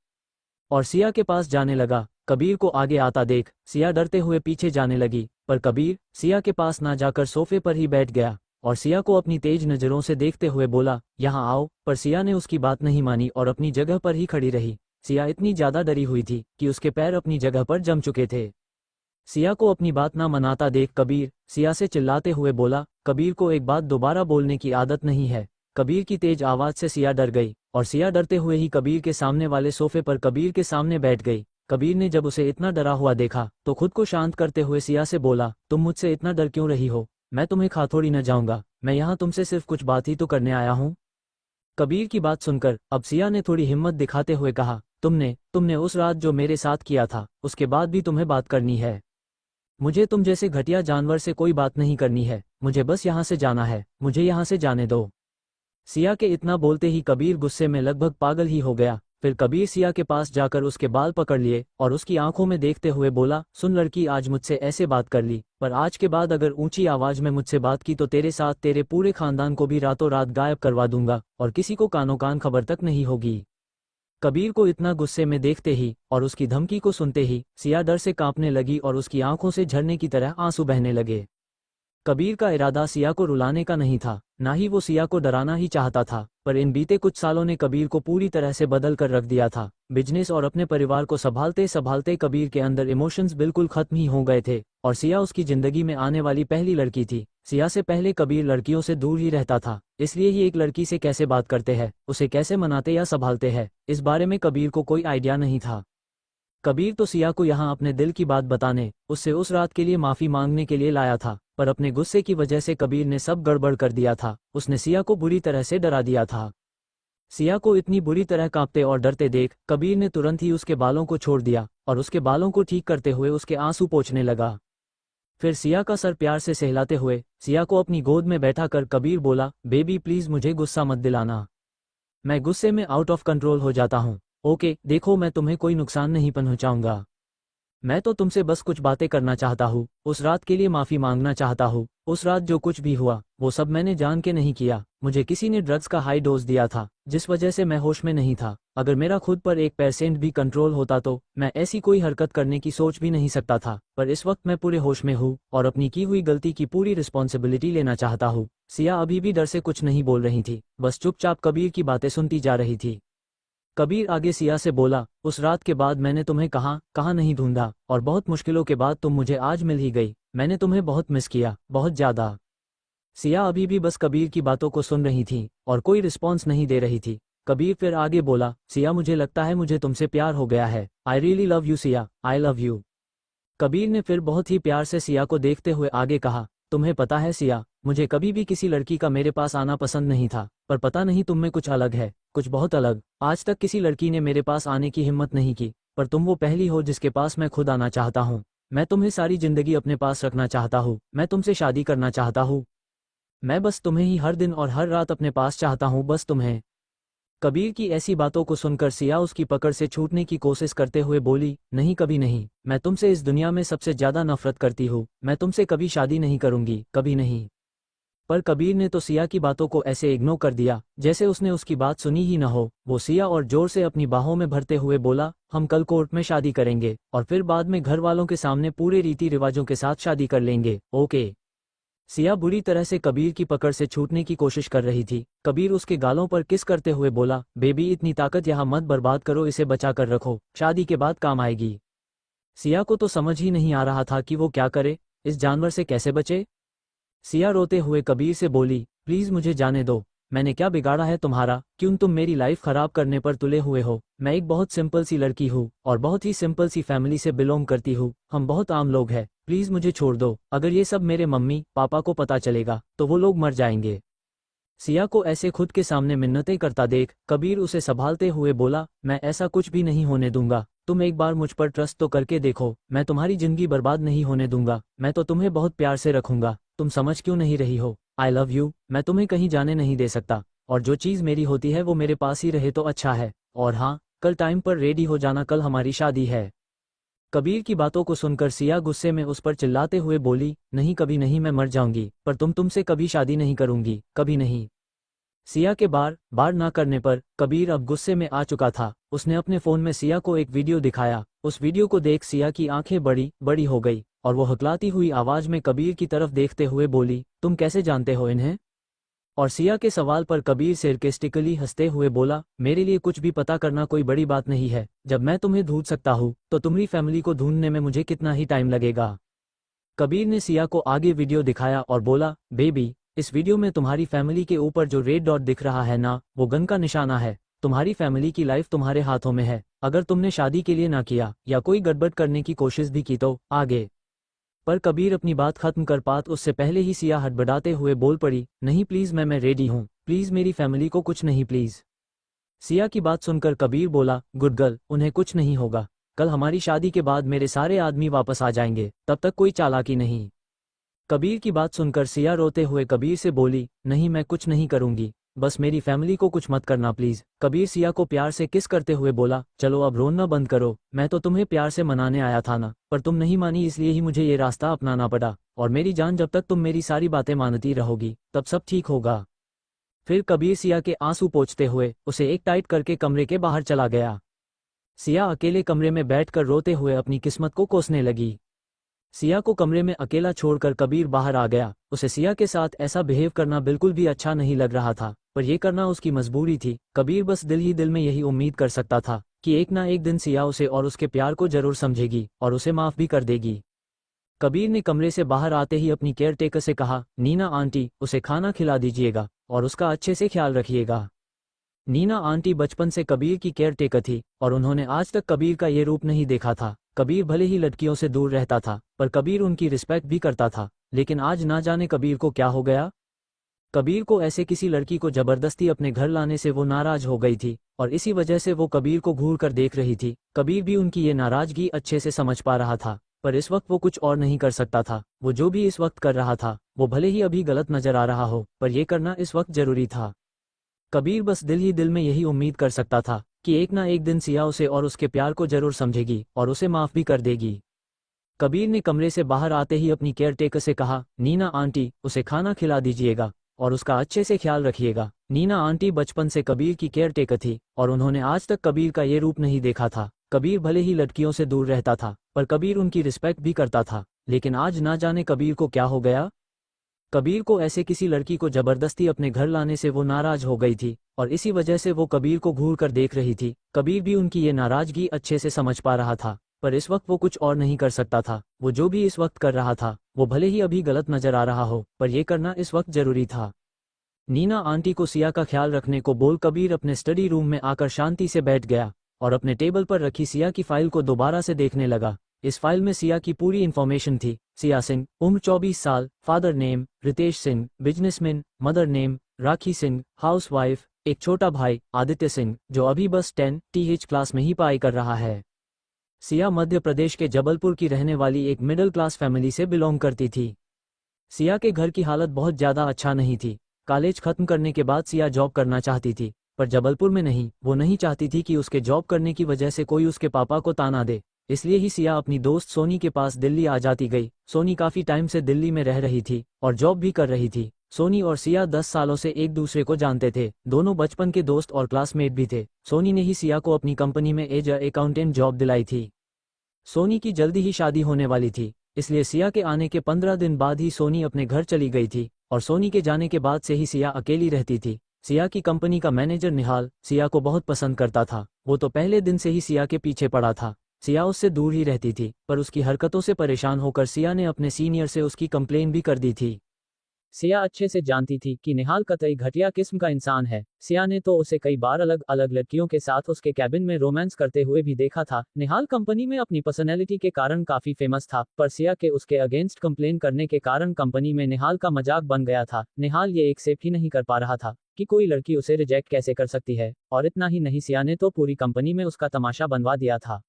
A: और सिया के पास जाने लगा। कबीर को आगे आता देख सिया डरते हुए पीछे जाने लगी, पर कबीर सिया के पास ना जाकर सोफे पर ही बैठ गया और सिया को अपनी तेज नज़रों से देखते हुए बोला, यहाँ आओ। पर सिया ने उसकी बात नहीं मानी और अपनी जगह पर ही खड़ी रही। सिया इतनी ज़्यादा डरी हुई थी कि उसके पैर अपनी जगह पर जम चुके थे। सिया को अपनी बात ना मनाता देख कबीर सिया से चिल्लाते हुए बोला, कबीर को एक बात दोबारा बोलने की आदत नहीं है। कबीर की तेज आवाज़ से सिया डर गई और सिया डरते हुए ही कबीर के सामने वाले सोफे पर कबीर के सामने बैठ गई। कबीर ने जब उसे इतना डरा हुआ देखा तो खुद को शांत करते हुए सिया से बोला, तुम मुझसे इतना डर क्यों रही हो, मैं तुम्हें खा थोड़ी न जाऊंगा, मैं यहाँ तुमसे सिर्फ कुछ बात ही तो करने आया हूँ। कबीर की बात सुनकर अब सिया ने थोड़ी हिम्मत दिखाते हुए कहा, तुमने उस रात जो मेरे साथ किया था उसके बाद भी तुम्हें बात करनी है। मुझे तुम जैसे घटिया जानवर से कोई बात नहीं करनी है, मुझे बस यहाँ से जाना है, मुझे यहाँ से जाने दो। सिया के इतना बोलते ही कबीर गुस्से में लगभग पागल ही हो गया। फिर कबीर सिया के पास जाकर उसके बाल पकड़ लिए और उसकी आंखों में देखते हुए बोला, सुन लड़की, आज मुझसे ऐसे बात कर ली, पर आज के बाद अगर ऊंची आवाज में मुझसे बात की तो तेरे साथ तेरे पूरे खानदान को भी रातों रात गायब करवा दूंगा और किसी को कानो कान खबर तक नहीं होगी। कबीर को इतना गुस्से में देखते ही और उसकी धमकी को सुनते ही सिया डर से कांपने लगी और उसकी आंखों से झरने की तरह आंसू बहने लगे। कबीर का इरादा सिया को रुलाने का नहीं था, ना ही वो सिया को डराना ही चाहता था, पर इन बीते कुछ सालों ने कबीर को पूरी तरह से बदल कर रख दिया था। बिजनेस और अपने परिवार को संभालते संभालते कबीर के अंदर इमोशंस बिल्कुल खत्म ही हो गए थे, और सिया उसकी जिंदगी में आने वाली पहली लड़की थी। सिया से पहले कबीर लड़कियों से दूर ही रहता था, इसलिए ही एक लड़की से कैसे बात करते हैं, उसे कैसे मनाते या संभालते हैं, इस बारे में कबीर को कोई आइडिया नहीं था। कबीर तो सिया को यहाँ अपने दिल की बात बताने, उससे उस रात के लिए माफी मांगने के लिए लाया था, पर अपने गुस्से की वजह से कबीर ने सब गड़बड़ कर दिया था। उसने सिया को बुरी तरह से डरा दिया था। सिया को इतनी बुरी तरह कांपते और डरते देख कबीर ने तुरंत ही उसके बालों को छोड़ दिया और उसके बालों को ठीक करते हुए उसके आंसू पोंछने लगा। फिर सिया का सर प्यार से सहलाते हुए सिया को अपनी गोद में बैठा कर कबीर बोला, बेबी प्लीज मुझे गुस्सा मत दिलाना, मैं गुस्से में आउट ऑफ कंट्रोल हो जाता हूँ। ओके देखो, मैं तुम्हें कोई नुकसान नहीं पहुंचाऊंगा, मैं तो तुमसे बस कुछ बातें करना चाहता हूँ, उस रात के लिए माफी मांगना चाहता हूँ। उस रात जो कुछ भी हुआ वो सब मैंने जान के नहीं किया, मुझे किसी ने ड्रग्स का हाई डोज दिया था जिस वजह से मैं होश में नहीं था। अगर मेरा खुद पर 1% भी कंट्रोल होता तो मैं ऐसी कोई हरकत करने की सोच भी नहीं सकता था, पर इस वक्त मैं पूरे होश में हूँ और अपनी की हुई गलती की पूरी रिस्पॉन्सिबिलिटी लेना चाहता हूँ। सिया अभी भी डर से कुछ नहीं बोल रही थी, बस चुपचाप कबीर की बातें सुनती जा रही थी। कबीर आगे सिया से बोला, उस रात के बाद मैंने तुम्हें कहाँ नहीं ढूंढा, और बहुत मुश्किलों के बाद तुम मुझे आज मिल ही गई। मैंने तुम्हें बहुत मिस किया, बहुत ज्यादा। सिया अभी भी बस कबीर की बातों को सुन रही थी और कोई रिस्पॉन्स नहीं दे रही थी। कबीर फिर आगे बोला, सिया मुझे लगता है मुझे तुमसे प्यार हो गया है। I really love you Siya, I love you. Kabir ने फिर बहुत ही प्यार से सिया को देखते हुए आगे कहा, तुम्हें पता है सिया, मुझे कभी भी किसी लड़की का मेरे पास आना पसंद नहीं था, पर पता नहीं तुम में कुछ अलग है, कुछ बहुत अलग। आज तक किसी लड़की ने मेरे पास आने की हिम्मत नहीं की, पर तुम वो पहली हो जिसके पास मैं खुद आना चाहता हूँ। मैं तुम्हें सारी जिंदगी अपने पास रखना चाहता हूँ, मैं तुमसे शादी करना चाहता हूँ। मैं बस तुम्हें ही हर दिन और हर रात अपने पास चाहता हूँ, बस तुम्हें। कबीर की ऐसी बातों को सुनकर सिया उसकी पकड़ से छूटने की कोशिश करते हुए बोली, नहीं कभी नहीं, मैं तुमसे इस दुनिया में सबसे ज्यादा नफरत करती हूँ, मैं तुमसे कभी शादी नहीं करूंगी, कभी नहीं। पर कबीर ने तो सिया की बातों को ऐसे इग्नोर कर दिया जैसे उसने उसकी बात सुनी ही न हो। वो सिया और जोर से अपनी बाहों में भरते हुए बोला, हम कल कोर्ट में शादी करेंगे और फिर बाद में घर वालों के सामने पूरे रीति रिवाजों के साथ शादी कर लेंगे, ओके। सिया बुरी तरह से कबीर की पकड़ से छूटने की कोशिश कर रही थी। कबीर उसके गालों पर किस करते हुए बोला, बेबी इतनी ताकत यहाँ मत बर्बाद करो, इसे बचा कर रखो, शादी के बाद काम आएगी। सिया को तो समझ ही नहीं आ रहा था कि वो क्या करे, इस जानवर से कैसे बचे। सिया रोते हुए कबीर से बोली, प्लीज मुझे जाने दो, मैंने क्या बिगाड़ा है तुम्हारा, क्यों तुम मेरी लाइफ खराब करने पर तुले हुए हो। मैं एक बहुत सिंपल सी लड़की हूँ और बहुत ही सिंपल सी फैमिली से बिलोंग करती हूँ, हम बहुत आम लोग हैं, प्लीज मुझे छोड़ दो। अगर ये सब मेरे मम्मी पापा को पता चलेगा तो वो लोग मर जाएंगे। सिया को ऐसे खुद के सामने मिन्नतें करता देख कबीर उसे संभालते हुए बोला, मैं ऐसा कुछ भी नहीं होने दूंगा, तुम एक बार मुझ पर ट्रस्ट तो करके देखो, मैं तुम्हारी जिंदगी बर्बाद नहीं होने दूंगा, मैं तो तुम्हें बहुत प्यार से रखूंगा, तुम समझ क्यों नहीं रही हो। आई लव यू, मैं तुम्हें कहीं जाने नहीं दे सकता, और जो चीज़ मेरी होती है वो मेरे पास ही रहे तो अच्छा है। और हाँ, कल टाइम पर रेडी हो जाना, कल हमारी शादी है। कबीर की बातों को सुनकर सिया गुस्से में उस पर चिल्लाते हुए बोली, नहीं कभी नहीं, मैं मर जाऊंगी पर तुमसे कभी शादी नहीं करूंगी, कभी नहीं। सिया के बार बार ना करने पर कबीर अब गुस्से में आ चुका था। उसने अपने फोन में सिया को एक वीडियो दिखाया। उस वीडियो को देख सिया की आंखें बड़ी बड़ी हो गई और वो हकलाती हुई आवाज में कबीर की तरफ देखते हुए बोली, तुम कैसे जानते हो इन्हें। और सिया के सवाल पर कबीर सार्कास्टिकली हंसते हुए बोला, मेरे लिए कुछ भी पता करना कोई बड़ी बात नहीं है, जब मैं तुम्हें ढूंढ सकता हूँ तो तुम्हारी फैमिली को ढूंढने में मुझे कितना ही टाइम लगेगा। कबीर ने सिया को आगे वीडियो दिखाया और बोला, बेबी इस वीडियो में तुम्हारी फैमिली के ऊपर जो रेड डॉट दिख रहा है ना, वो गन का निशाना है। तुम्हारी फैमिली की लाइफ तुम्हारे हाथों में है, अगर तुमने शादी के लिए ना किया या कोई गड़बड़ करने की कोशिश भी की तो आगे। पर कबीर अपनी बात खत्म कर पात उससे पहले ही सिया हड़बड़ाते हुए बोल पड़ी, नहीं प्लीज, मैं रेडी हूँ, प्लीज मेरी फैमिली को कुछ नहीं प्लीज। सिया की बात सुनकर कबीर बोला, गुड गर्ल, उन्हें कुछ नहीं होगा, कल हमारी शादी के बाद मेरे सारे आदमी वापस आ जाएंगे, तब तक कोई चालाकी नहीं। कबीर की बात सुनकर सिया रोते हुए कबीर से बोली, नहीं मैं कुछ नहीं करूंगी, बस मेरी फैमिली को कुछ मत करना प्लीज। कबीर सिया को प्यार से किस करते हुए बोला, चलो अब रोना बंद करो, मैं तो तुम्हें प्यार से मनाने आया था ना, पर तुम नहीं मानी, इसलिए ही मुझे ये रास्ता अपनाना पड़ा। और मेरी जान, जब तक तुम मेरी सारी बातें मानती रहोगी तब सब ठीक होगा। फिर कबीर सिया के आंसू पोंछते हुए उसे एक टाइट करके कमरे के बाहर चला गया। सिया अकेले कमरे में बैठकर रोते हुए अपनी किस्मत को कोसने लगी। सिया को कमरे में अकेला छोड़कर कबीर बाहर आ गया। उसे सिया के साथ ऐसा बिहेव करना बिल्कुल भी अच्छा नहीं लग रहा था, पर यह करना उसकी मजबूरी थी। कबीर बस दिल ही दिल में यही उम्मीद कर सकता था कि एक ना एक दिन सिया उसे और उसके प्यार को जरूर समझेगी और उसे माफ भी कर देगी। कबीर ने कमरे से बाहर आते ही अपनी केयर टेकर से कहा, नीना आंटी, उसे खाना खिला दीजिएगा और उसका अच्छे से ख्याल रखिएगा। नीना आंटी बचपन से कबीर की केयर टेकर थी और उन्होंने आज तक कबीर का ये रूप नहीं देखा था। कबीर भले ही लड़कियों से दूर रहता था, पर कबीर उनकी रिस्पेक्ट भी करता था। लेकिन आज ना जाने कबीर को क्या हो गया। कबीर को ऐसे किसी लड़की को जबरदस्ती अपने घर लाने से वो नाराज हो गई थी और इसी वजह से वो कबीर को घूर कर देख रही थी। कबीर भी उनकी ये नाराजगी अच्छे से समझ पा रहा था, पर इस वक्त वो कुछ और नहीं कर सकता था। वो जो भी इस वक्त कर रहा था वो भले ही अभी गलत नजर आ रहा हो, पर यह करना इस वक्त जरूरी था। कबीर बस दिल ही दिल में यही उम्मीद कर सकता था कि एक ना एक दिन सिया उसे और उसके प्यार को जरूर समझेगी और उसे माफ भी कर देगी। कबीर ने कमरे से बाहर आते ही अपनी केयर टेकर से कहा, नीना आंटी, उसे खाना खिला दीजिएगा और उसका अच्छे से ख्याल रखिएगा। नीना आंटी बचपन से कबीर की केयर टेकर थी और उन्होंने आज तक कबीर का ये रूप नहीं देखा था। कबीर भले ही लड़कियों से दूर रहता था, पर कबीर उनकी रिस्पेक्ट भी करता था। लेकिन आज ना जाने कबीर को क्या हो गया। कबीर को ऐसे किसी लड़की को जबरदस्ती अपने घर लाने से वो नाराज हो गई थी और इसी वजह से वो कबीर को घूर कर देख रही थी। कबीर भी उनकी ये नाराजगी अच्छे से समझ पा रहा था, पर इस वक्त वो कुछ और नहीं कर सकता था। वो जो भी इस वक्त कर रहा था वो भले ही अभी गलत नजर आ रहा हो, पर यह करना इस वक्त जरूरी था। नीना आंटी को सिया का ख्याल रखने को बोल कबीर अपने स्टडी रूम में आकर शांति से बैठ गया और अपने टेबल पर रखी सिया की फाइल को दोबारा से देखने लगा। इस फाइल में सिया की पूरी इन्फॉर्मेशन थी। सिया सिंह, उम्र 24 साल, father name Ritesh Singh, businessman, mother name Rakhi Singh, housewife, एक छोटा भाई आदित्य सिंह जो अभी बस 10th क्लास में ही पढ़ाई कर रहा है। सिया मध्य प्रदेश के जबलपुर की रहने वाली एक मिडिल क्लास फैमिली से बिलोंग करती थी। सिया के घर की हालत बहुत ज़्यादा अच्छा नहीं थी। कॉलेज खत्म करने के बाद सिया जॉब करना चाहती थी, पर जबलपुर में नहीं। वो नहीं चाहती थी कि उसके जॉब करने की वजह से कोई उसके पापा को ताना दे, इसलिए ही सिया अपनी दोस्त सोनी के पास दिल्ली आ जाती गई। सोनी काफ़ी टाइम से दिल्ली में रह रही थी और जॉब भी कर रही थी। सोनी और सिया 10 सालों से एक दूसरे को जानते थे। दोनों बचपन के दोस्त और क्लासमेट भी थे। सोनी ने ही सिया को अपनी कंपनी में एज अकाउंटेंट जॉब दिलाई थी। सोनी की जल्दी ही शादी होने वाली थी, इसलिए सिया के आने के 15 दिन बाद ही सोनी अपने घर चली गई थी और सोनी के जाने के बाद से ही सिया अकेली रहती थी। सिया की कंपनी का मैनेजर निहाल सिया को बहुत पसंद करता था। वो तो पहले दिन से ही सिया के पीछे पड़ा था। सिया उससे दूर ही रहती थी, पर उसकी हरकतों से परेशान होकर सिया ने अपने सीनियर से उसकी कंप्लेन भी कर दी थी। सिया अच्छे से जानती थी कि निहाल कतई घटिया किस्म का इंसान है। सिया ने तो उसे कई बार अलग अलग लड़कियों के साथ उसके कैबिन में रोमांस करते हुए भी देखा था। निहाल कंपनी में अपनी पर्सनैलिटी के कारण काफी फेमस था, पर सिया के उसके अगेंस्ट कंप्लेन करने के कारण कंपनी में निहाल का मजाक बन गया था। निहाल ये एक्सेप्ट ही नहीं कर पा रहा था कि कोई लड़की उसे रिजेक्ट कैसे कर सकती है, और इतना ही नहीं, सिया ने तो पूरी कंपनी में उसका तमाशा बनवा दिया था।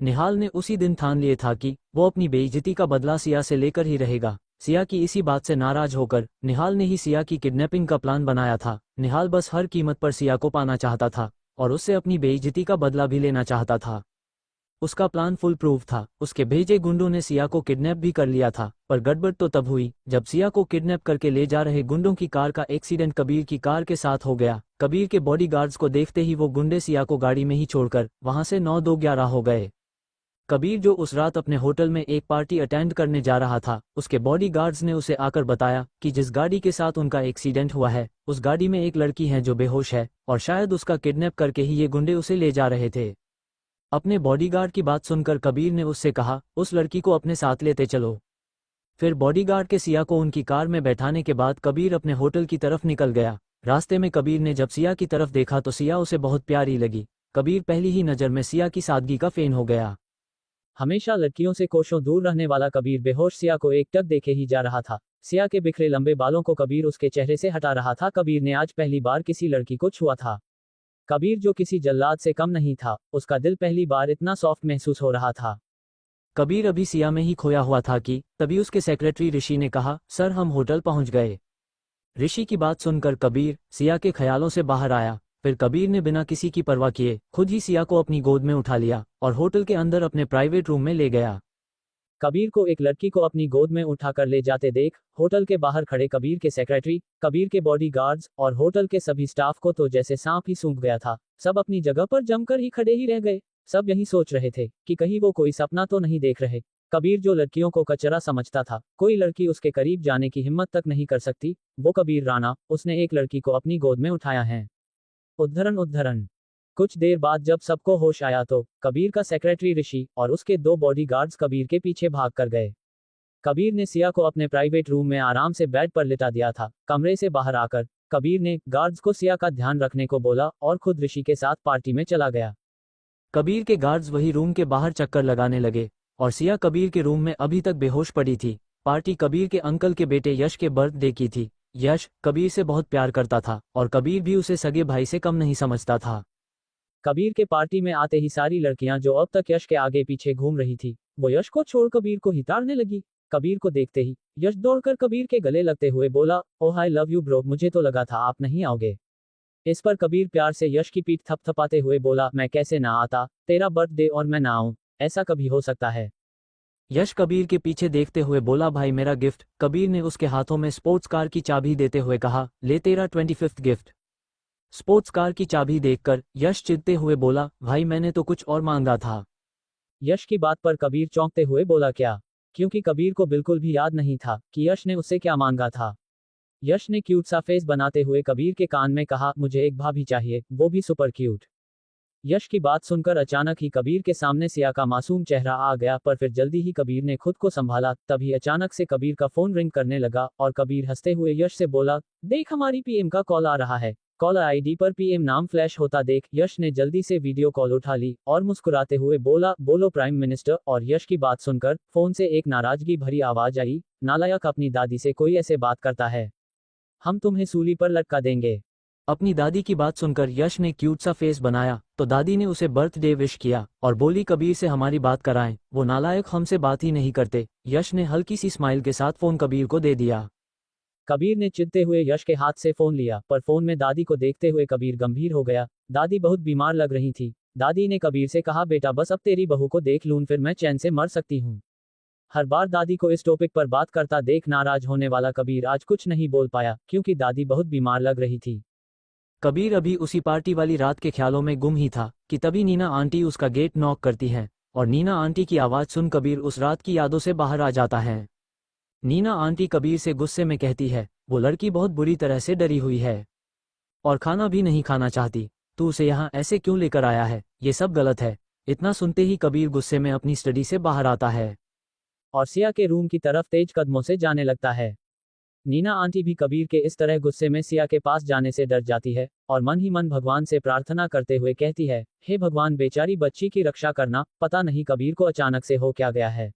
A: निहाल ने उसी दिन ठान लिया था कि वो अपनी बेइज्जती का बदला सिया से लेकर ही रहेगा। सिया की इसी बात से नाराज होकर निहाल ने ही सिया की किडनैपिंग का प्लान बनाया था। निहाल बस हर कीमत पर सिया को पाना चाहता था और उससे अपनी बेइज्जती का बदला भी लेना चाहता था। उसका प्लान फुल प्रूफ था। उसके भेजे गुंडों ने सिया को किडनैप भी कर लिया था, पर गड़बड़ तो तब हुई जब सिया को किडनैप करके ले जा रहे गुंडों की कार का एक्सीडेंट कबीर की कार के साथ हो गया। कबीर के बॉडीगार्ड्स को देखते ही वो गुंडे सिया को गाड़ी में ही छोड़कर वहां से 9-2-11 हो गए। कबीर जो उस रात अपने होटल में एक पार्टी अटेंड करने जा रहा था, उसके बॉडीगार्ड्स ने उसे आकर बताया कि जिस गाड़ी के साथ उनका एक्सीडेंट हुआ है उस गाड़ी में एक लड़की है जो बेहोश है और शायद उसका किडनैप करके ही ये गुंडे उसे ले जा रहे थे। अपने बॉडीगार्ड की बात सुनकर कबीर ने उससे कहा, उस लड़की को अपने साथ लेते चलो। फिर बॉडीगार्ड के सिया को उनकी कार में बैठाने के बाद कबीर अपने होटल की तरफ निकल गया। रास्ते में कबीर ने जब सिया की तरफ देखा तो सिया उसे बहुत प्यारी लगी। कबीर पहली ही नज़र में सिया की सादगी का फैन हो गया। हमेशा लड़कियों से कोसों दूर रहने वाला कबीर बेहोश सिया को एकटक देखे ही जा रहा था। सिया के बिखरे लंबे बालों को कबीर उसके चेहरे से हटा रहा था। कबीर ने आज पहली बार किसी लड़की को छुआ था। कबीर जो किसी जल्लाद से कम नहीं था, उसका दिल पहली बार इतना सॉफ्ट महसूस हो रहा था। कबीर अभी सिया में ही खोया हुआ था कि तभी उसके सेक्रेटरी ऋषि ने कहा, सर हम होटल पहुंच गए। ऋषि की बात सुनकर कबीर सिया के ख्यालों से बाहर आया। फिर कबीर ने बिना किसी की परवाह किए खुद ही सिया को अपनी गोद में उठा लिया और होटल के अंदर अपने प्राइवेट रूम में ले गया। कबीर को एक लड़की को अपनी गोद में उठाकर ले जाते देख होटल के बाहर खड़े कबीर के सेक्रेटरी, कबीर के बॉडीगार्ड्स और होटल के सभी स्टाफ को तो जैसे सांप ही सूंघ गया था। सब अपनी जगह पर जमकर ही खड़े ही रह गए। सब यही सोच रहे थे कि कहीं वो कोई सपना तो नहीं देख रहे।
B: कबीर जो लड़कियों को कचरा समझता था, कोई लड़की उसके करीब जाने की हिम्मत तक नहीं कर सकती, वो कबीर राणा, उसने एक लड़की को अपनी गोद में उठाया है। उद्धरण उद्धरण। कुछ देर बाद जब सबको होश आया तो कबीर का सेक्रेटरी ऋषि और उसके 2 बॉडीगार्ड्स कबीर के पीछे भाग कर गए। कबीर ने सिया को अपने प्राइवेट रूम में आराम से बेड पर लिटा दिया था। कमरे से बाहर आकर कबीर ने गार्ड्स को सिया का ध्यान रखने को बोला और खुद ऋषि के साथ पार्टी में चला गया।
A: कबीर के गार्ड्स वही रूम के बाहर चक्कर लगाने लगे और सिया कबीर के रूम में अभी तक बेहोश पड़ी थी। पार्टी कबीर के अंकल के बेटे यश के बर्थडे की थी। यश कबीर से बहुत प्यार करता था और कबीर भी उसे सगे भाई से कम नहीं समझता था।
B: कबीर के पार्टी में आते ही सारी लड़कियां जो अब तक यश के आगे पीछे घूम रही थी, वो यश को छोड़ कबीर को ही ताड़ने लगी। कबीर को देखते ही यश दौड़कर कबीर के गले लगते हुए बोला, ओह आई लव यू ब्रो, मुझे तो लगा था आप नहीं आओगे। इस पर कबीर प्यार से यश की पीठ थपथपाते हुए बोला, मैं कैसे ना आता, तेरा बर्थडे और मैं ना आऊं, ऐसा कभी हो सकता है।
A: यश कबीर के पीछे देखते हुए बोला, भाई मेरा गिफ्ट। कबीर ने उसके हाथों में स्पोर्ट्स कार की चाबी देते हुए कहा, ले तेरा 25th गिफ्ट। स्पोर्ट्स कार की चाबी देखकर यश चिढ़ते हुए बोला, भाई मैंने तो कुछ और मांगा था।
B: यश की बात पर कबीर चौंकते हुए बोला, क्या? क्योंकि कबीर को बिल्कुल भी याद नहीं था कि यश ने उससे क्या मांगा था। यश ने क्यूट सा फेस बनाते हुए कबीर के कान में कहा, मुझे एक भाभी चाहिए, वो भी सुपर क्यूट। यश की बात सुनकर अचानक ही कबीर के सामने सिया का मासूम चेहरा आ गया, पर फिर जल्दी ही कबीर ने खुद को संभाला। तभी अचानक से कबीर का फोन रिंग करने लगा और कबीर हंसते हुए यश से बोला, देख हमारी पीएम का कॉल आ रहा है। कॉलर आईडी पर पीएम नाम फ्लैश होता देख यश ने जल्दी से वीडियो कॉल उठा ली और मुस्कुराते हुए बोला, बोलो प्राइम मिनिस्टर। और यश की बात सुनकर फोन से एक नाराजगी भरी आवाज आई, नालायक, अपनी दादी से कोई ऐसे बात करता है, हम तुम्हें सूली पर लटका देंगे।
A: अपनी दादी की बात सुनकर यश ने क्यूट सा फेस बनाया तो दादी ने उसे बर्थडे विश किया और बोली, कबीर से हमारी बात कराएं, वो नालायक हमसे बात ही नहीं करते। यश ने हल्की सी स्माइल के साथ फोन कबीर को दे दिया।
B: कबीर ने चिढ़ते हुए यश के हाथ से फोन लिया, पर फोन में दादी को देखते हुए कबीर गंभीर हो गया। दादी बहुत बीमार लग रही थी। दादी ने कबीर से कहा, बेटा बस अब तेरी बहू को देख लूं, फिर मैं चैन से मर सकती हूँ। हर बार दादी को इस टॉपिक पर बात करता देख नाराज होने वाला कबीर आज कुछ नहीं बोल पाया, क्योंकि दादी बहुत बीमार लग रही थी।
A: कबीर अभी उसी पार्टी वाली रात के ख्यालों में गुम ही था कि तभी नीना आंटी उसका गेट नॉक करती है और नीना आंटी की आवाज सुन कबीर उस रात की यादों से बाहर आ जाता है। नीना आंटी कबीर से गुस्से में कहती है, वो लड़की बहुत बुरी तरह से डरी हुई है और खाना भी नहीं खाना चाहती, तू उसे यहाँ ऐसे क्यों लेकर आया है, ये सब गलत है। इतना सुनते ही कबीर गुस्से में अपनी स्टडी से बाहर आता है
B: और सिया के रूम की तरफ तेज कदमों से जाने लगता है। नीना आंटी भी कबीर के इस तरह गुस्से में सिया के पास जाने से डर जाती है और मन ही मन भगवान से प्रार्थना करते हुए कहती है, हे भगवान, बेचारी बच्ची की रक्षा करना, पता नहीं कबीर को अचानक से हो क्या गया है।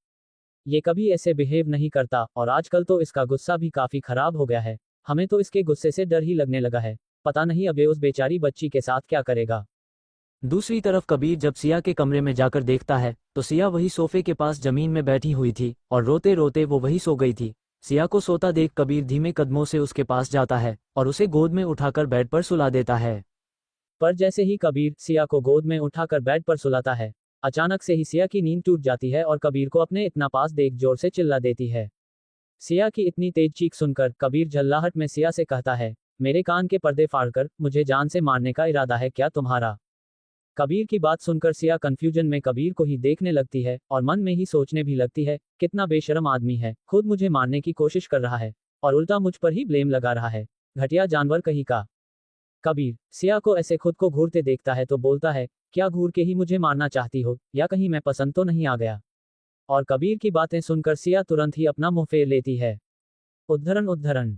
B: ये कभी ऐसे बिहेव नहीं करता और आजकल तो इसका गुस्सा भी काफी खराब हो गया है। हमें तो इसके गुस्से से डर ही लगने लगा है। पता नहीं अब ये उस बेचारी बच्ची के साथ क्या करेगा।
A: दूसरी तरफ कबीर जब सिया के कमरे में जाकर देखता है तो सिया वही सोफे के पास जमीन में बैठी हुई थी और रोते रोते वो वही सो गई थी। सिया को सोता देख कबीर धीमे कदमों से उसके पास जाता है और उसे गोद में उठाकर बेड पर सुला देता है।
B: पर जैसे ही कबीर सिया को गोद में उठाकर बेड पर सुलाता है, अचानक से ही सिया की नींद टूट जाती है और कबीर को अपने इतना पास देख जोर से चिल्ला देती है। सिया की इतनी तेज चीख सुनकर कबीर झल्लाहट में सिया से कहता है, मेरे कान के पर्दे फाड़कर मुझे जान से मारने का इरादा है क्या तुम्हारा? कबीर की बात सुनकर सिया कंफ्यूजन में कबीर को ही देखने लगती है और मन में ही सोचने भी लगती है, कितना बेशरम आदमी है, खुद मुझे मारने की कोशिश कर रहा है और उल्टा मुझ पर ही ब्लेम लगा रहा है, घटिया जानवर कहीं का। कबीर सिया को ऐसे खुद को घूरते देखता है तो बोलता है, क्या घूर के ही मुझे मारना चाहती हो, या कहीं मैं पसंद तो नहीं आ गया? और कबीर की बातें सुनकर सिया तुरंत ही अपना मुंह फेर लेती है। उद्धरण उद्धरण।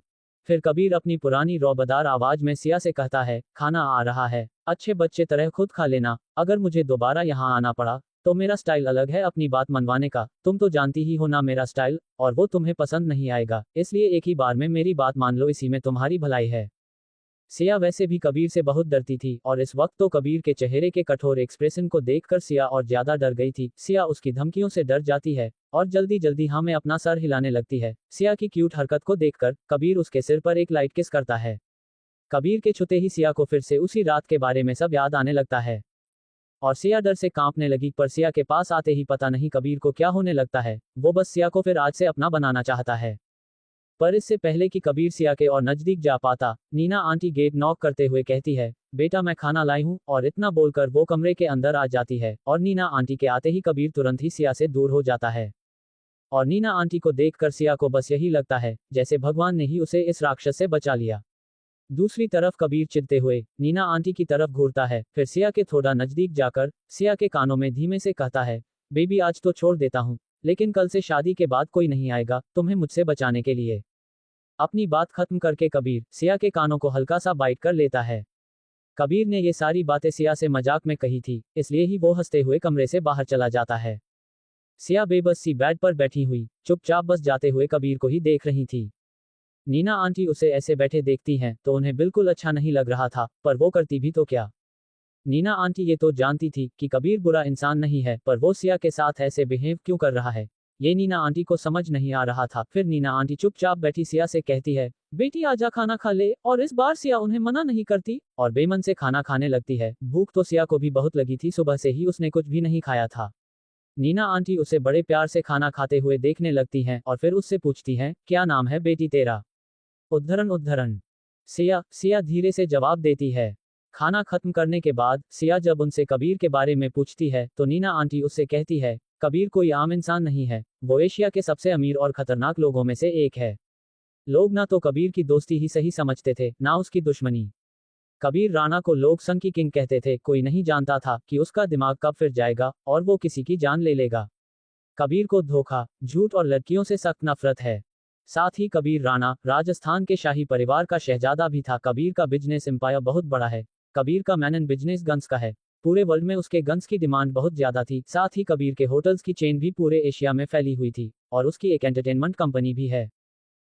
B: फिर कबीर अपनी पुरानी रौबदार आवाज में सिया से कहता है, खाना आ रहा है, अच्छे बच्चे तरह खुद खा लेना, अगर मुझे दोबारा यहाँ आना पड़ा तो मेरा स्टाइल अलग है अपनी बात मनवाने का, तुम तो जानती ही हो ना मेरा स्टाइल, और वो तुम्हें पसंद नहीं आएगा, इसलिए एक ही बार में मेरी बात मान लो, इसी में तुम्हारी भलाई है। सिया वैसे भी कबीर से बहुत डरती थी और इस वक्त तो कबीर के चेहरे के कठोर एक्सप्रेशन को देखकर सिया और ज्यादा डर गई थी। सिया उसकी धमकियों से डर जाती है और जल्दी जल्दी हाँ में अपना सर हिलाने लगती है। सिया की क्यूट हरकत को देखकर कबीर उसके सिर पर एक लाइट किस करता है। कबीर के छूते ही सिया को फिर से उसी रात के बारे में सब याद आने लगता है और सिया डर से कांपने लगी। पर सिया के पास आते ही पता नहीं कबीर को क्या होने लगता है, वो बस सिया को फिर आज से अपना बनाना चाहता है। पर इससे पहले कि कबीर सिया के और नजदीक जा पाता, नीना आंटी गेट नॉक करते हुए कहती है, बेटा मैं खाना लाई हूँ, और इतना बोलकर वो कमरे के अंदर आ जाती है और नीना आंटी के आते ही कबीर तुरंत ही सिया से दूर हो जाता है। और नीना आंटी को देखकर सिया को बस यही लगता है जैसे भगवान ने ही उसे इस राक्षस से बचा लिया। दूसरी तरफ कबीर चिढ़ते हुए नीना आंटी की तरफ घूरता है, फिर सिया के थोड़ा नजदीक जाकर सिया के कानों में धीमे से कहता है, बेबी आज तो छोड़ देता हूँ, लेकिन कल से शादी के बाद कोई नहीं आएगा तुम्हें मुझसे बचाने के लिए। अपनी बात खत्म करके कबीर सिया के कानों को हल्का सा बाइट कर लेता है। कबीर ने ये सारी बातें सिया से मजाक में कही थी, इसलिए ही वो हंसते हुए कमरे से बाहर चला जाता है। सिया बेबस सी बेड पर बैठी हुई चुपचाप बस जाते हुए कबीर को ही देख रही थी। नीना आंटी उसे ऐसे बैठे देखती हैं तो उन्हें बिल्कुल अच्छा नहीं लग रहा था, पर वो करती भी तो क्या। नीना आंटी ये तो जानती थी कि कबीर बुरा इंसान नहीं है, पर वो सिया के साथ ऐसे बिहेव क्यों कर रहा है ये नीना आंटी को समझ नहीं आ रहा था। फिर नीना आंटी चुपचाप बैठी सिया से कहती है, बेटी आजा खाना खा ले, और इस बार सिया उन्हें मना नहीं करती और बेमन से खाना खाने लगती है। भूख तो सिया को भी बहुत लगी थी, सुबह से ही उसने कुछ भी नहीं खाया था। नीना आंटी उसे बड़े प्यार से खाना खाते हुए देखने लगती हैं और फिर उससे पूछती हैं, क्या नाम है बेटी तेरा? उद्धरण उद्धरण सिया धीरे से जवाब देती है। खाना खत्म करने के बाद सिया जब उनसे कबीर के बारे में पूछती है तो नीना आंटी उससे कहती है, कबीर कोई आम इंसान नहीं है, वो एशिया के सबसे अमीर और खतरनाक लोगों में से एक है। लोग ना तो कबीर की दोस्ती ही सही समझते थे, ना उसकी दुश्मनी। कबीर राणा को लोग सन की किंग कहते थे, कोई नहीं जानता था कि उसका दिमाग कब फिर जाएगा और वो किसी की जान ले लेगा। कबीर को धोखा, झूठ और लड़कियों से सख्त नफरत है। साथ ही कबीर राणा राजस्थान के शाही परिवार का शहजादा भी था। कबीर का बिजनेस एम्पायर बहुत बड़ा है। कबीर का मैनन बिजनेस गन्स का है। पूरे वर्ल्ड में उसके गन्स की डिमांड बहुत ज्यादा थी। साथ ही कबीर के होटल्स की चेन भी पूरे एशिया में फैली हुई थी और उसकी एक एंटरटेनमेंट कंपनी भी है।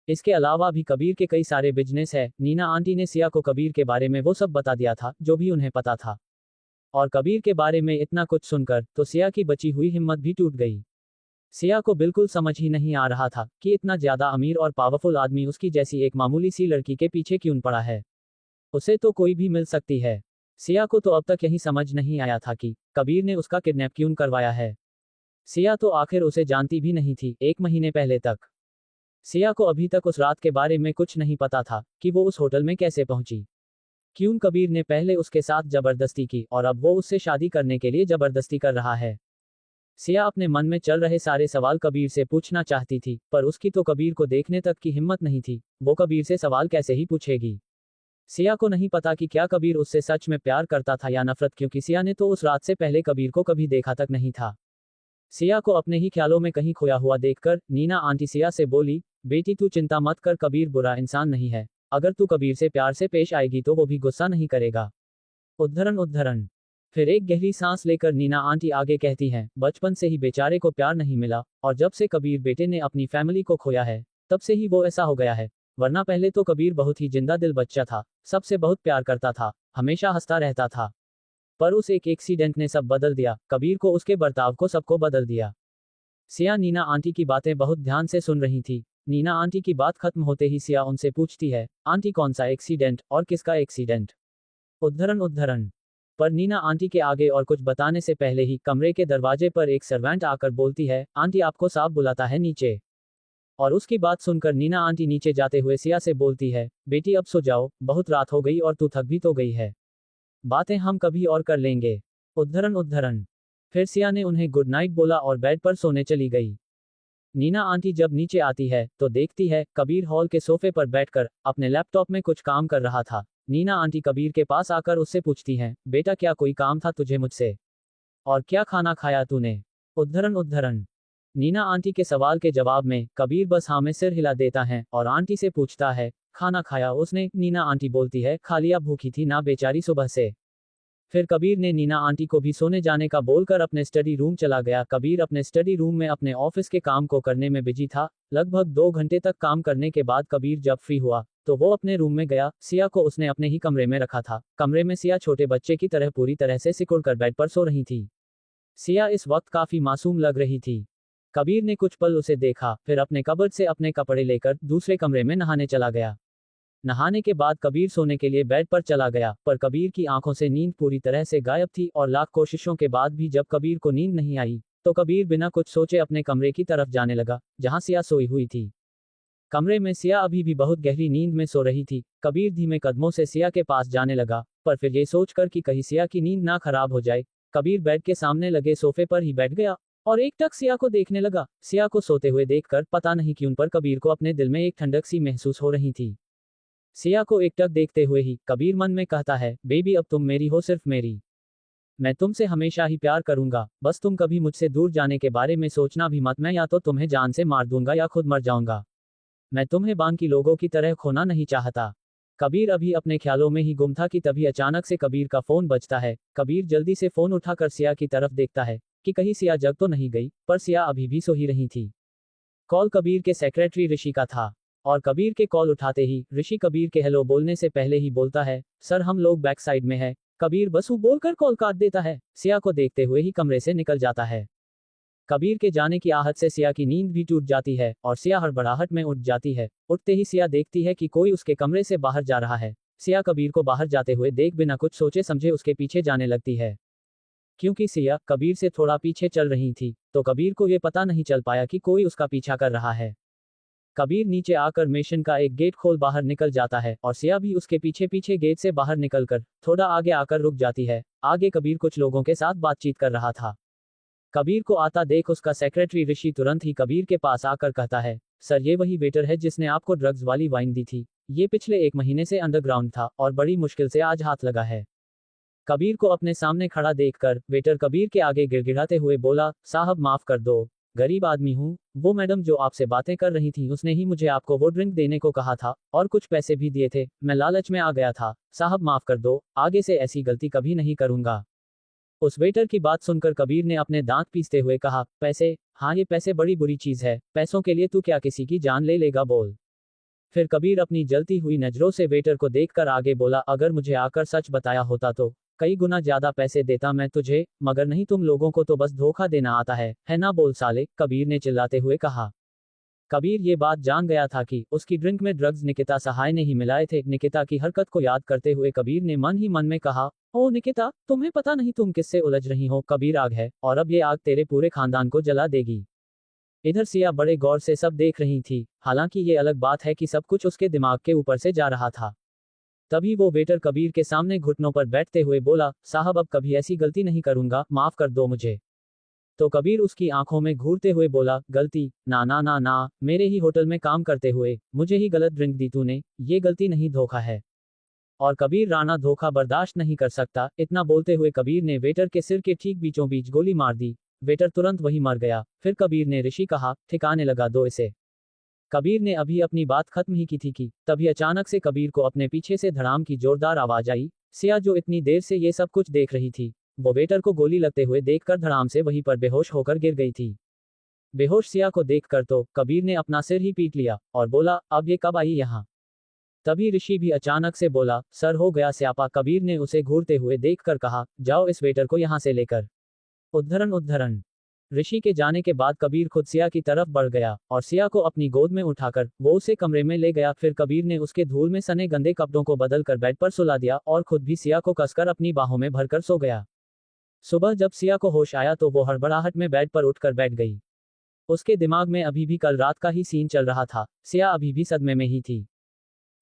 B: इसके अलावा भी कबीर के कई सारे बिजनेस है। नीना आंटी ने सिया को कबीर के बारे में वो सब बता दिया था जो भी उन्हें पता था। और कबीर के बारे में इतना कुछ सुनकर तो सिया की बची हुई हिम्मत भी टूट गई। सिया को बिल्कुल समझ ही नहीं आ रहा था कि इतना ज्यादा अमीर और पावरफुल आदमी उसकी जैसी एक मामूली सी लड़की के पीछे क्यों पड़ा है। उसे तो कोई भी मिल सकती है। सिया को तो अब तक यही समझ नहीं आया था कि कबीर ने उसका किडनैप क्यों करवाया है। सिया तो आखिर उसे जानती भी नहीं थी 1 महीने पहले तक। सिया को अभी तक उस रात के बारे में कुछ नहीं पता था कि वो उस होटल में कैसे पहुंची। क्यों कबीर ने पहले उसके साथ जबरदस्ती की और अब वो उससे शादी करने के लिए जबरदस्ती कर रहा है। सिया अपने मन में चल रहे सारे सवाल कबीर से पूछना चाहती थी, पर उसकी तो कबीर को देखने तक की हिम्मत नहीं थी। वो कबीर से सवाल कैसे ही पूछेगी। सिया को नहीं पता कि क्या कबीर उससे सच में प्यार करता था या नफरत, क्योंकि सिया ने तो उस रात से पहले कबीर को कभी देखा तक नहीं था। सिया को अपने ही ख्यालों में कहीं खोया हुआ देखकर नीना आंटी सिया से बोली, बेटी तू चिंता मत कर, कबीर बुरा इंसान नहीं है। अगर तू कबीर से प्यार से पेश आएगी तो वो भी गुस्सा नहीं करेगा। उद्धरण फिर एक गहरी सांस लेकर नीना आंटी आगे कहती हैं, बचपन से ही बेचारे को प्यार नहीं मिला और जब से कबीर बेटे ने अपनी फैमिली को खोया है तब से ही वो ऐसा हो गया है। वरना पहले तो कबीर बहुत ही जिंदा दिल बच्चा था, सबसे बहुत प्यार करता था, हमेशा हंसता रहता था। पर उस एक एक्सीडेंट ने सब बदल दिया। कबीर को, उसके बर्ताव को, सबको बदल दिया। सिया नीना आंटी की बातें बहुत ध्यान से सुन रही थी। नीना आंटी की बात खत्म होते ही सिया उनसे पूछती है, आंटी कौन सा एक्सीडेंट और किसका एक्सीडेंट? उद्धरण पर नीना आंटी के आगे और कुछ बताने से पहले ही कमरे के दरवाजे पर एक सर्वेंट आकर बोलती है, आंटी आपको साहब बुलाता है नीचे। और उसकी बात सुनकर नीना आंटी नीचे जाते हुए सिया से बोलती है, बेटी अब सो जाओ, बहुत रात हो गई और तू थक भी तो गई है, बातें हम कभी और कर लेंगे। उद्धरण फिर सिया ने उन्हें गुड नाइट बोला और बेड पर सोने चली गई। नीना आंटी जब नीचे आती है तो देखती है कबीर हॉल के सोफे पर बैठकर अपने लैपटॉप में कुछ काम कर रहा था। नीना आंटी कबीर के पास आकर उससे पूछती हैं, बेटा क्या कोई काम था तुझे मुझसे? और क्या खाना खाया तूने? उद्धरण नीना आंटी के सवाल के जवाब में कबीर बस हाँ में सिर हिला देता है और आंटी से पूछता है, खाना खाया उसने? नीना आंटी बोलती है, खा लिया, भूखी थी ना बेचारी सुबह से। फिर कबीर ने नीना आंटी को भी सोने जाने का बोलकर अपने स्टडी रूम चला गया। कबीर अपने स्टडी रूम में अपने ऑफिस के काम को करने में बिजी था। लगभग 2 घंटे तक काम करने के बाद कबीर जब फ्री हुआ तो वो अपने रूम में गया। सिया को उसने अपने ही कमरे में रखा था। कमरे में सिया छोटे बच्चे की तरह पूरी तरह से सिकुड़कर बेड पर सो रही थी। सिया इस वक्त काफी मासूम लग रही थी। कबीर ने कुछ पल उसे देखा, फिर अपने कबर्ड से अपने कपड़े लेकर दूसरे कमरे में नहाने चला गया। नहाने के बाद कबीर सोने के लिए बेड पर चला गया, पर कबीर की आंखों से नींद पूरी तरह से गायब थी और लाख कोशिशों के बाद भी जब कबीर को नींद नहीं आई तो कबीर बिना कुछ सोचे अपने कमरे की तरफ जाने लगा जहां सिया सोई हुई थी। कमरे में सिया अभी भी बहुत गहरी नींद में सो रही थी। कबीर धीमे कदमों से सिया के पास जाने लगा, पर फिर ये सोचकर कि कहीं सिया की नींद ना खराब हो जाए, कबीर बेड के सामने लगे सोफे पर ही बैठ गया और एकटक सिया को देखने लगा। सिया को सोते हुए देखकर पता नहीं क्यों पर कबीर को अपने दिल में एक ठंडक सी महसूस हो रही थी। सिया को एकटक देखते हुए ही कबीर मन में कहता है, बेबी अब तुम मेरी हो, सिर्फ मेरी। मैं तुमसे हमेशा ही प्यार करूंगा, बस तुम कभी मुझसे दूर जाने के बारे में सोचना भी मत। मैं या तो तुम्हें जान से मार दूंगा या खुद मर जाऊंगा। मैं तुम्हें बाकी लोगों की तरह खोना नहीं चाहता। कबीर अभी अपने ख्यालों में ही गुम था कि तभी अचानक से कबीर का फोन बजता है। कबीर जल्दी से फोन उठाकर सिया की तरफ देखता है कि कहीं सिया जग तो नहीं गई, पर सिया अभी भी सो ही रही थी। कॉल कबीर के सेक्रेटरी ऋषि का था और कबीर के कॉल उठाते ही ऋषि कबीर के हेलो बोलने से पहले ही बोलता है, सर हम लोग बैक साइड में है। कबीर बसू बोलकर कॉल काट देता है। सिया को देखते हुए ही कमरे से निकल जाता है। कबीर के जाने की आहट से सिया की नींद भी टूट जाती है और सिया हड़बड़ाहट में उठ जाती है। उठते ही सिया देखती है कि कोई उसके कमरे से बाहर जा रहा है। सिया कबीर को बाहर जाते हुए देख बिना कुछ सोचे समझे उसके पीछे जाने लगती है। क्योंकि सिया कबीर से थोड़ा पीछे चल रही थी, तो कबीर को ये पता नहीं चल पाया कि कोई उसका पीछा कर रहा है। कबीर नीचे आकर मेशन का एक गेट खोल बाहर निकल जाता है और सिया भी उसके पीछे पीछे गेट से बाहर निकलकर थोड़ा आगे आकर रुक जाती है। आगे कबीर कुछ लोगों के साथ बातचीत कर रहा था। कबीर को आता देख उसका सेक्रेटरी ऋषि तुरंत ही कबीर के पास आकर कहता है, सर ये वही वेटर है जिसने आपको ड्रग्स वाली वाइन दी थी। ये पिछले 1 महीने से अंडरग्राउंड था और बड़ी मुश्किल से आज हाथ लगा है। कबीर को अपने सामने खड़ा देखकर वेटर कबीर के आगे गिड़गिड़ाते हुए बोला, साहब माफ कर दो, गरीब आदमी हूँ। वो मैडम जो आपसे बातें कर रही थी उसने ही मुझे आपको वो ड्रिंक देने को कहा था और कुछ पैसे भी दिए थे। मैं लालच में आ गया था। साहब माफ कर दो, आगे से ऐसी गलती कभी नहीं करूंगा। उस वेटर की बात सुनकर कबीर ने अपने दांत पीसते हुए कहा, पैसे? हाँ ये पैसे बड़ी बुरी चीज है। पैसों के लिए तू क्या किसी की जान ले लेगा, बोल। फिर कबीर अपनी जलती हुई नजरों से वेटर को देखकर आगे बोला, अगर मुझे आकर सच बताया होता तो कई गुना ज्यादा पैसे देता मैं तुझे, मगर नहीं, तुम लोगों को तो बस धोखा देना आता है ना, बोल साले, कबीर ने चिल्लाते हुए कहा। कबीर ये बात जान गया था कि उसकी ड्रिंक में ड्रग्स निकिता सहाय ने ही मिलाए थे। निकिता की हरकत को याद करते हुए कबीर ने मन ही मन में कहा, ओ निकिता, तुम्हें पता नहीं तुम किससे उलझ रही हो। कबीर आग है और अब ये आग तेरे पूरे खानदान को जला देगी। इधर सिया बड़े गौर से सब देख रही थी। हालांकि ये अलग बात है कि सब कुछ उसके दिमाग के ऊपर से जा रहा था। तभी वो वेटर कबीर के सामने घुटनों पर बैठते हुए बोला, साहब अब कभी ऐसी गलती नहीं करूंगा, माफ कर दो मुझे। तो कबीर उसकी आंखों में घूरते हुए बोला, गलती? ना ना ना ना, मेरे ही होटल में काम करते हुए मुझे ही गलत ड्रिंक दी तूने, ये गलती नहीं, धोखा है। और कबीर राणा धोखा बर्दाश्त नहीं कर सकता। इतना बोलते हुए कबीर ने वेटर के सिर के ठीक बीचों बीच गोली मार दी। वेटर तुरंत वही मर गया। फिर कबीर ने ऋषि कहा, ठिकाने लगा दो इसे। कबीर ने अभी अपनी बात खत्म ही की थी कि तभी अचानक से कबीर को अपने पीछे से धड़ाम की जोरदार आवाज आई। सिया जो इतनी देर से ये सब कुछ देख रही थी, वो वेटर को गोली लगते हुए देखकर धड़ाम से वहीं पर बेहोश होकर गिर गई थी। बेहोश सिया को देखकर तो कबीर ने अपना सिर ही पीट लिया और बोला, अब ये कब आई यहाँ? तभी ऋषि भी अचानक से बोला, सर हो गया स्यापा। कबीर ने उसे घूरते हुए देखकर कहा, जाओ इस वेटर को यहाँ से लेकर। उद्धरण उद्धरण। ऋषि के जाने के बाद कबीर खुद सिया की तरफ बढ़ गया और सिया को अपनी गोद में उठाकर वो उसे कमरे में ले गया। फिर कबीर ने उसके धूल में सने गंदे कपड़ों को बदलकर बेड पर सुला दिया और खुद भी सिया को कसकर अपनी बाहों में भरकर सो गया। सुबह जब सिया को होश आया तो वो हड़बड़ाहट में बेड पर उठकर बैठ गई। उसके दिमाग में अभी भी कल रात का ही सीन चल रहा था। सिया अभी भी सदमे में ही थी।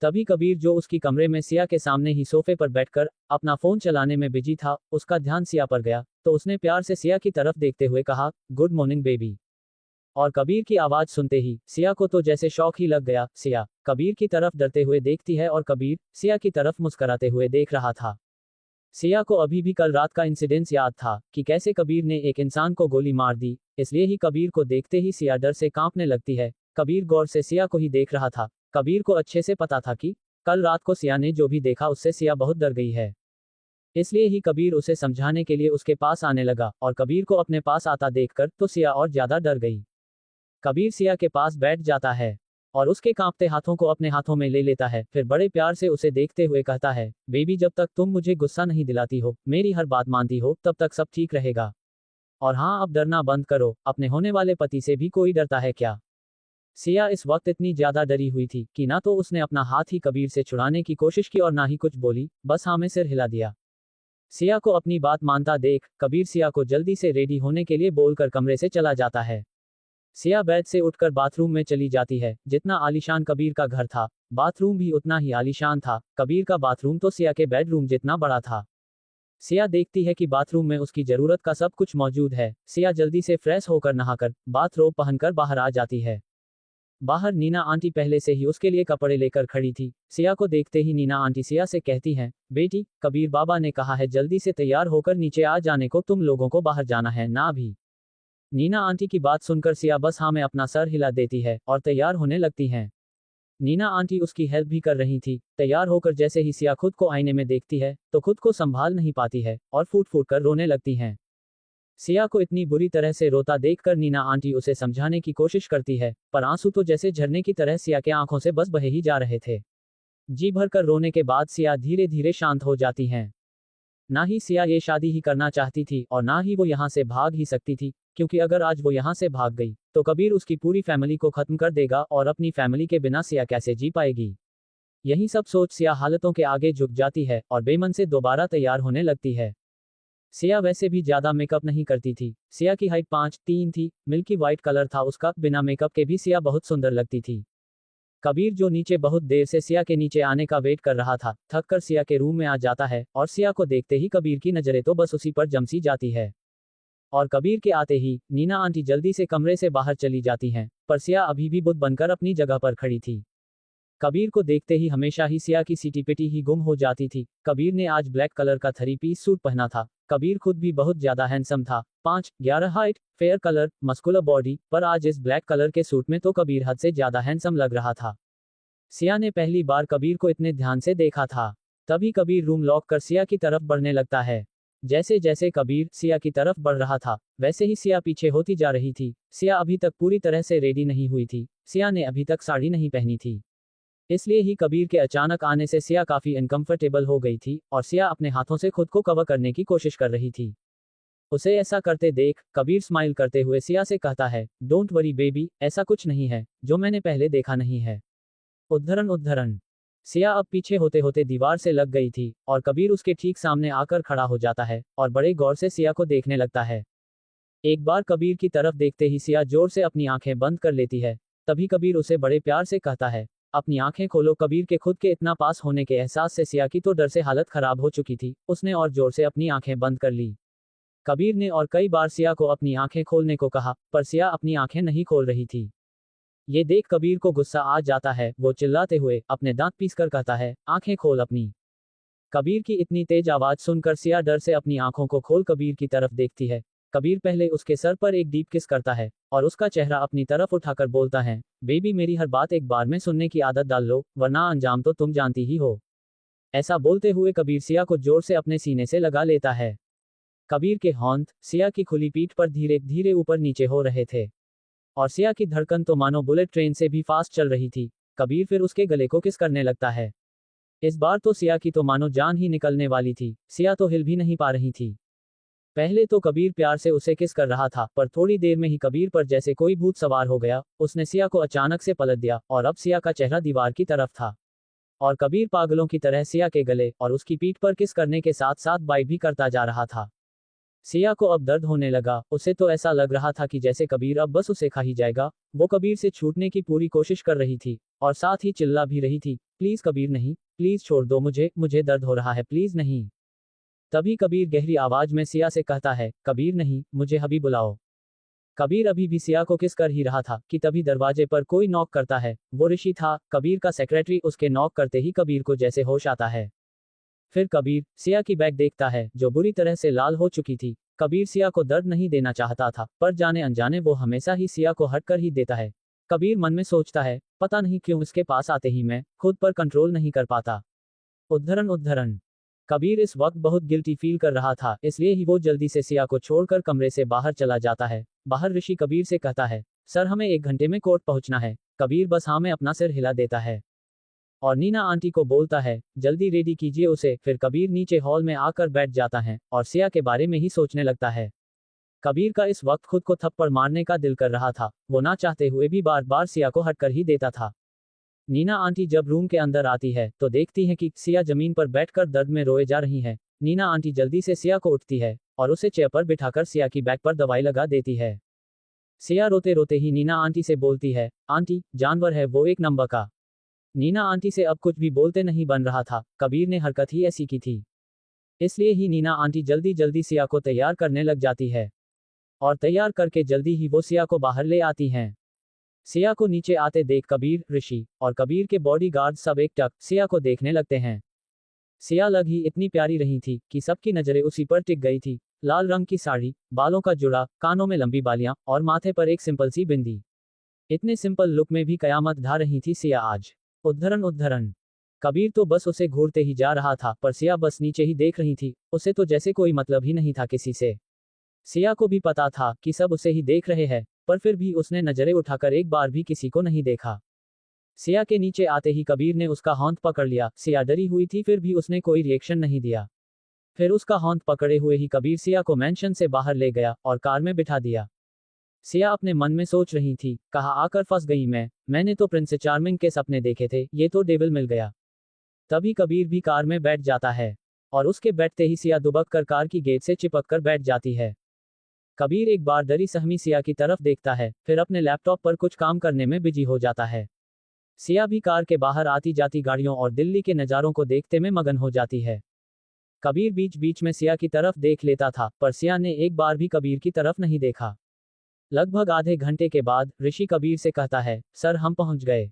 B: तभी कबीर जो उसकी कमरे में सिया के सामने ही सोफे पर बैठकर अपना फोन चलाने में बिजी था, उसका ध्यान सिया पर गया तो उसने प्यार से सिया की तरफ देखते हुए कहा, गुड मॉर्निंग बेबी। और कबीर की आवाज सुनते ही सिया को तो जैसे शौक ही लग गया। सिया कबीर की तरफ डरते हुए देखती है और कबीर सिया की तरफ मुस्कुराते हुए देख रहा था। सिया को अभी भी कल रात का इंसिडेंस याद था कि कैसे कबीर ने एक इंसान को गोली मार दी। इसलिए ही कबीर को देखते ही सिया डर से कांपने लगती है। कबीर गौर से सिया को ही देख रहा था। कबीर को अच्छे से पता था कि कल रात को सिया ने जो भी देखा उससे सिया बहुत डर गई है। इसलिए ही कबीर उसे समझाने के लिए उसके पास आने लगा और कबीर को अपने पास आता देखकर तो सिया और ज्यादा डर गई। कबीर सिया के पास बैठ जाता है और उसके कांपते हाथों को अपने हाथों में ले लेता है। फिर बड़े प्यार से उसे देखते हुए कहता है, बेबी जब तक तुम मुझे गुस्सा नहीं दिलाती हो, मेरी हर बात मानती हो, तब तक सब ठीक रहेगा। और हाँ, अब डरना बंद करो। अपने होने वाले पति से भी कोई डरता है क्या? सिया इस वक्त इतनी ज्यादा डरी हुई थी कि ना तो उसने अपना हाथ ही कबीर से छुड़ाने की कोशिश की और ना ही कुछ बोली, बस हाँ में सिर हिला दिया। सिया को अपनी बात मानता देख कबीर सिया को जल्दी से रेडी होने के लिए बोलकर कमरे से चला जाता है। सिया बेड से उठकर बाथरूम में चली जाती है। जितना आलीशान कबीर का घर था, बाथरूम भी उतना ही आलीशान था। कबीर का बाथरूम तो सिया के बेडरूम जितना बड़ा था। सिया देखती है कि बाथरूम में उसकी जरूरत का सब कुछ मौजूद है। सिया जल्दी से फ्रेश होकर नहाकर बाथरोब पहनकर बाहर आ जाती है। बाहर नीना आंटी पहले से ही उसके लिए कपड़े लेकर खड़ी थी। सिया को देखते ही नीना आंटी सिया से कहती हैं, बेटी, कबीर बाबा ने कहा है जल्दी से तैयार होकर नीचे आ जाने को, तुम लोगों को बाहर जाना है ना अभी। नीना आंटी की बात सुनकर सिया बस हाँ में अपना सर हिला देती है और तैयार होने लगती हैं। नीना आंटी उसकी हेल्प भी कर रही थी। तैयार होकर जैसे ही सिया खुद को आईने में देखती है तो खुद को संभाल नहीं पाती है और फूट फूट कर रोने लगती हैं। सिया को इतनी बुरी तरह से रोता देखकर नीना आंटी उसे समझाने की कोशिश करती है, पर आंसू तो जैसे झरने की तरह सिया के आंखों से बस बहे ही जा रहे थे। जी भरकर रोने के बाद सिया धीरे धीरे शांत हो जाती हैं। ना ही सिया ये शादी ही करना चाहती थी और ना ही वो यहाँ से भाग ही सकती थी, क्योंकि अगर आज वो यहाँ से भाग गई तो कबीर उसकी पूरी फैमिली को खत्म कर देगा और अपनी फैमिली के बिना सिया कैसे जी पाएगी। यही सब सोच सिया हालतों के आगे झुक जाती है और बेमन से दोबारा तैयार होने लगती है। सिया वैसे भी ज्यादा मेकअप नहीं करती थी। सिया की हाइट 5'3" थी, मिल्की वाइट कलर था उसका, बिना मेकअप के भी सिया बहुत सुंदर लगती थी। कबीर जो नीचे बहुत देर से सिया के नीचे आने का वेट कर रहा था, थक कर सिया के रूम में आ जाता है और सिया को देखते ही कबीर की नजरें तो बस उसी पर जमसी जाती है। और कबीर के आते ही नीना आंटी जल्दी से कमरे से बाहर चली जाती हैं, पर सिया अभी भी बुत बनकर अपनी जगह पर खड़ी थी। कबीर को देखते ही हमेशा ही सिया की सीटी पिटी ही गुम हो जाती थी। कबीर ने आज ब्लैक कलर का 3 पीस सूट पहना था। कबीर खुद भी बहुत ज्यादा हैंडसम था, 5'11" height, fair colour, muscular body, पर आज इस ब्लैक कलर के सूट में तो कबीर हद से ज्यादा हैंडसम लग रहा था। सिया ने पहली बार कबीर को इतने ध्यान से देखा था। तभी कबीर रूम लॉक कर सिया की तरफ बढ़ने लगता है। जैसे जैसे कबीर सिया की तरफ बढ़ रहा था वैसे ही सिया पीछे होती जा रही थी। सिया अभी तक पूरी तरह से रेडी नहीं हुई थी। सिया ने अभी तक साड़ी नहीं पहनी थी, इसलिए ही कबीर के अचानक आने से सिया काफी अनकंफर्टेबल हो गई थी और सिया अपने हाथों से खुद को कवर करने की कोशिश कर रही थी। उसे ऐसा करते देख कबीर स्माइल करते हुए सिया से कहता है, डोंट वरी बेबी, ऐसा कुछ नहीं है जो मैंने पहले देखा नहीं है। उद्धरण उद्धरण। सिया अब पीछे होते होते दीवार से लग गई थी और कबीर उसके ठीक सामने आकर खड़ा हो जाता है और बड़े गौर से सिया को देखने लगता है। एक बार कबीर की तरफ देखते ही सिया जोर से अपनी आंखें बंद कर लेती है। तभी कबीर उसे बड़े प्यार से कहता है, अपनी आंखें खोलो। कबीर के खुद के इतना पास होने के एहसास से सिया की तो डर से हालत खराब हो चुकी थी। उसने और जोर से अपनी आंखें बंद कर ली। कबीर ने और कई बार सिया को अपनी आंखें खोलने को कहा, पर सिया अपनी आंखें नहीं खोल रही थी। ये देख कबीर को गुस्सा आ जाता है। वो चिल्लाते हुए अपने दांत पीसकर कहता है, आंखें खोल अपनी। कबीर की इतनी तेज आवाज सुनकर सिया डर से अपनी आंखों को खोल कबीर की तरफ देखती है। कबीर पहले उसके सर पर एक डीप किस करता है और उसका चेहरा अपनी तरफ उठाकर बोलता है, बेबी मेरी हर बात एक बार में सुनने की आदत डाल लो, वरना अंजाम तो तुम जानती ही हो। ऐसा बोलते हुए कबीर सिया को जोर से अपने सीने से लगा लेता है। कबीर के हौंठ सिया की खुली पीठ पर धीरे धीरे ऊपर नीचे हो रहे थे और सिया की धड़कन तो मानो बुलेट ट्रेन से भी फास्ट चल रही थी। कबीर फिर उसके गले को किस करने लगता है। इस बार तो सिया की तो मानो जान ही निकलने वाली थी। सिया तो हिल भी नहीं पा रही थी। पहले तो कबीर प्यार से उसे किस कर रहा था, पर थोड़ी देर में ही कबीर पर जैसे कोई भूत सवार हो गया। उसने सिया को अचानक से पलट दिया और अब सिया का चेहरा दीवार की तरफ था और कबीर पागलों की तरह सिया के गले और उसकी पीठ पर किस करने के साथ साथ बाइट भी करता जा रहा था। सिया को अब दर्द होने लगा। उसे तो ऐसा लग रहा था कि जैसे कबीर अब बस उसे खा ही जाएगा। वो कबीर से छूटने की पूरी कोशिश कर रही थी और साथ ही चिल्ला भी रही थी, प्लीज कबीर नहीं, प्लीज छोड़ दो मुझे, मुझे दर्द हो रहा है, प्लीज नहीं। तभी कबीर गहरी आवाज में सिया से कहता है, कबीर नहीं, मुझे अभी बुलाओ। कबीर अभी भी सिया को किस कर ही रहा था कि तभी दरवाजे पर कोई नॉक करता है। वो ऋषि था, कबीर का सेक्रेटरी। उसके नॉक करते ही कबीर को जैसे होश आता है। फिर कबीर सिया की बैग देखता है जो बुरी तरह से लाल हो चुकी थी। कबीर सिया को दर्द नहीं देना चाहता था, पर जाने अनजाने वो हमेशा ही सिया को हट कर ही देता है। कबीर मन में सोचता है, पता नहीं क्यों इसके पास आते ही मैं खुद पर कंट्रोल नहीं कर पाता। उद्धरण उद्धरण। कबीर इस वक्त बहुत गिल्टी फील कर रहा था, इसलिए ही वो जल्दी से सिया को छोड़कर कमरे से बाहर चला जाता है। बाहर ऋषि कबीर से कहता है, सर हमें 1 घंटे में कोर्ट पहुंचना है। कबीर बस हाँ में अपना सिर हिला देता है और नीना आंटी को बोलता है, जल्दी रेडी कीजिए उसे। फिर कबीर नीचे हॉल में आकर बैठ जाता है और सिया के बारे में ही सोचने लगता है। कबीर का इस वक्त खुद को थप्पड़ मारने का दिल कर रहा था। वो ना चाहते हुए भी बार बार सिया को हटकर ही देता था। नीना आंटी जब रूम के अंदर आती है तो देखती है कि सिया जमीन पर बैठकर दर्द में रोए जा रही है। नीना आंटी जल्दी से सिया को उठती है और उसे चेयर पर बिठाकर सिया की बैक पर दवाई लगा देती है। सिया रोते रोते ही नीना आंटी से बोलती है, आंटी जानवर है वो 1 नंबर का। नीना आंटी से अब कुछ भी बोलते नहीं बन रहा था। कबीर ने हरकत ही ऐसी की थी। इसलिए ही नीना आंटी जल्दी जल्दी सिया को तैयार करने लग जाती है और तैयार करके जल्दी ही वो सिया को बाहर ले आती हैं। सिया को नीचे आते देख कबीर, ऋषि और कबीर के बॉडीगार्ड सब एकटक सिया को देखने लगते हैं। सिया लग ही इतनी प्यारी रही थी कि सबकी नजरें उसी पर टिक गई थी। लाल रंग की साड़ी, बालों का जुड़ा, कानों में लंबी बालियां और माथे पर एक सिंपल सी बिंदी। इतने सिंपल लुक में भी कयामत ढा रही थी सिया आज। उद्धरण उद्धरण। कबीर तो बस उसे घूरते ही जा रहा था, पर सिया बस नीचे ही देख रही थी। उसे तो जैसे कोई मतलब ही नहीं था किसी से। सिया को भी पता था कि सब उसे ही देख रहे हैं, पर फिर भी उसने नजरें उठाकर एक बार भी किसी को नहीं देखा। सिया के नीचे आते ही कबीर ने उसका हाथ पकड़ लिया। सिया डरी हुई थी, फिर भी उसने कोई रिएक्शन नहीं दिया। फिर उसका हाथ पकड़े हुए ही कबीर सिया को मेंशन से बाहर ले गया और कार में बिठा दिया। सिया अपने मन में सोच रही थी, कहाँ आकर फंस गई मैंने तो प्रिंस चार्मिंग के सपने देखे थे, ये तो डेविल मिल गया। तभी कबीर भी कार में बैठ जाता है और उसके बैठते ही सिया दुबक कर कार की गेट से चिपक कर बैठ जाती है। कबीर एक बार डरी सहमी सिया की तरफ देखता है, फिर अपने लैपटॉप पर कुछ काम करने में बिजी हो जाता है। सिया भी कार के बाहर आती जाती गाड़ियों और दिल्ली के नज़ारों को देखते में मगन हो जाती है। कबीर बीच बीच में सिया की तरफ देख लेता था, पर सिया ने एक बार भी कबीर की तरफ नहीं देखा। लगभग आधे घंटे के बाद ऋषि कबीर से कहता है, सर हम पहुंच गए।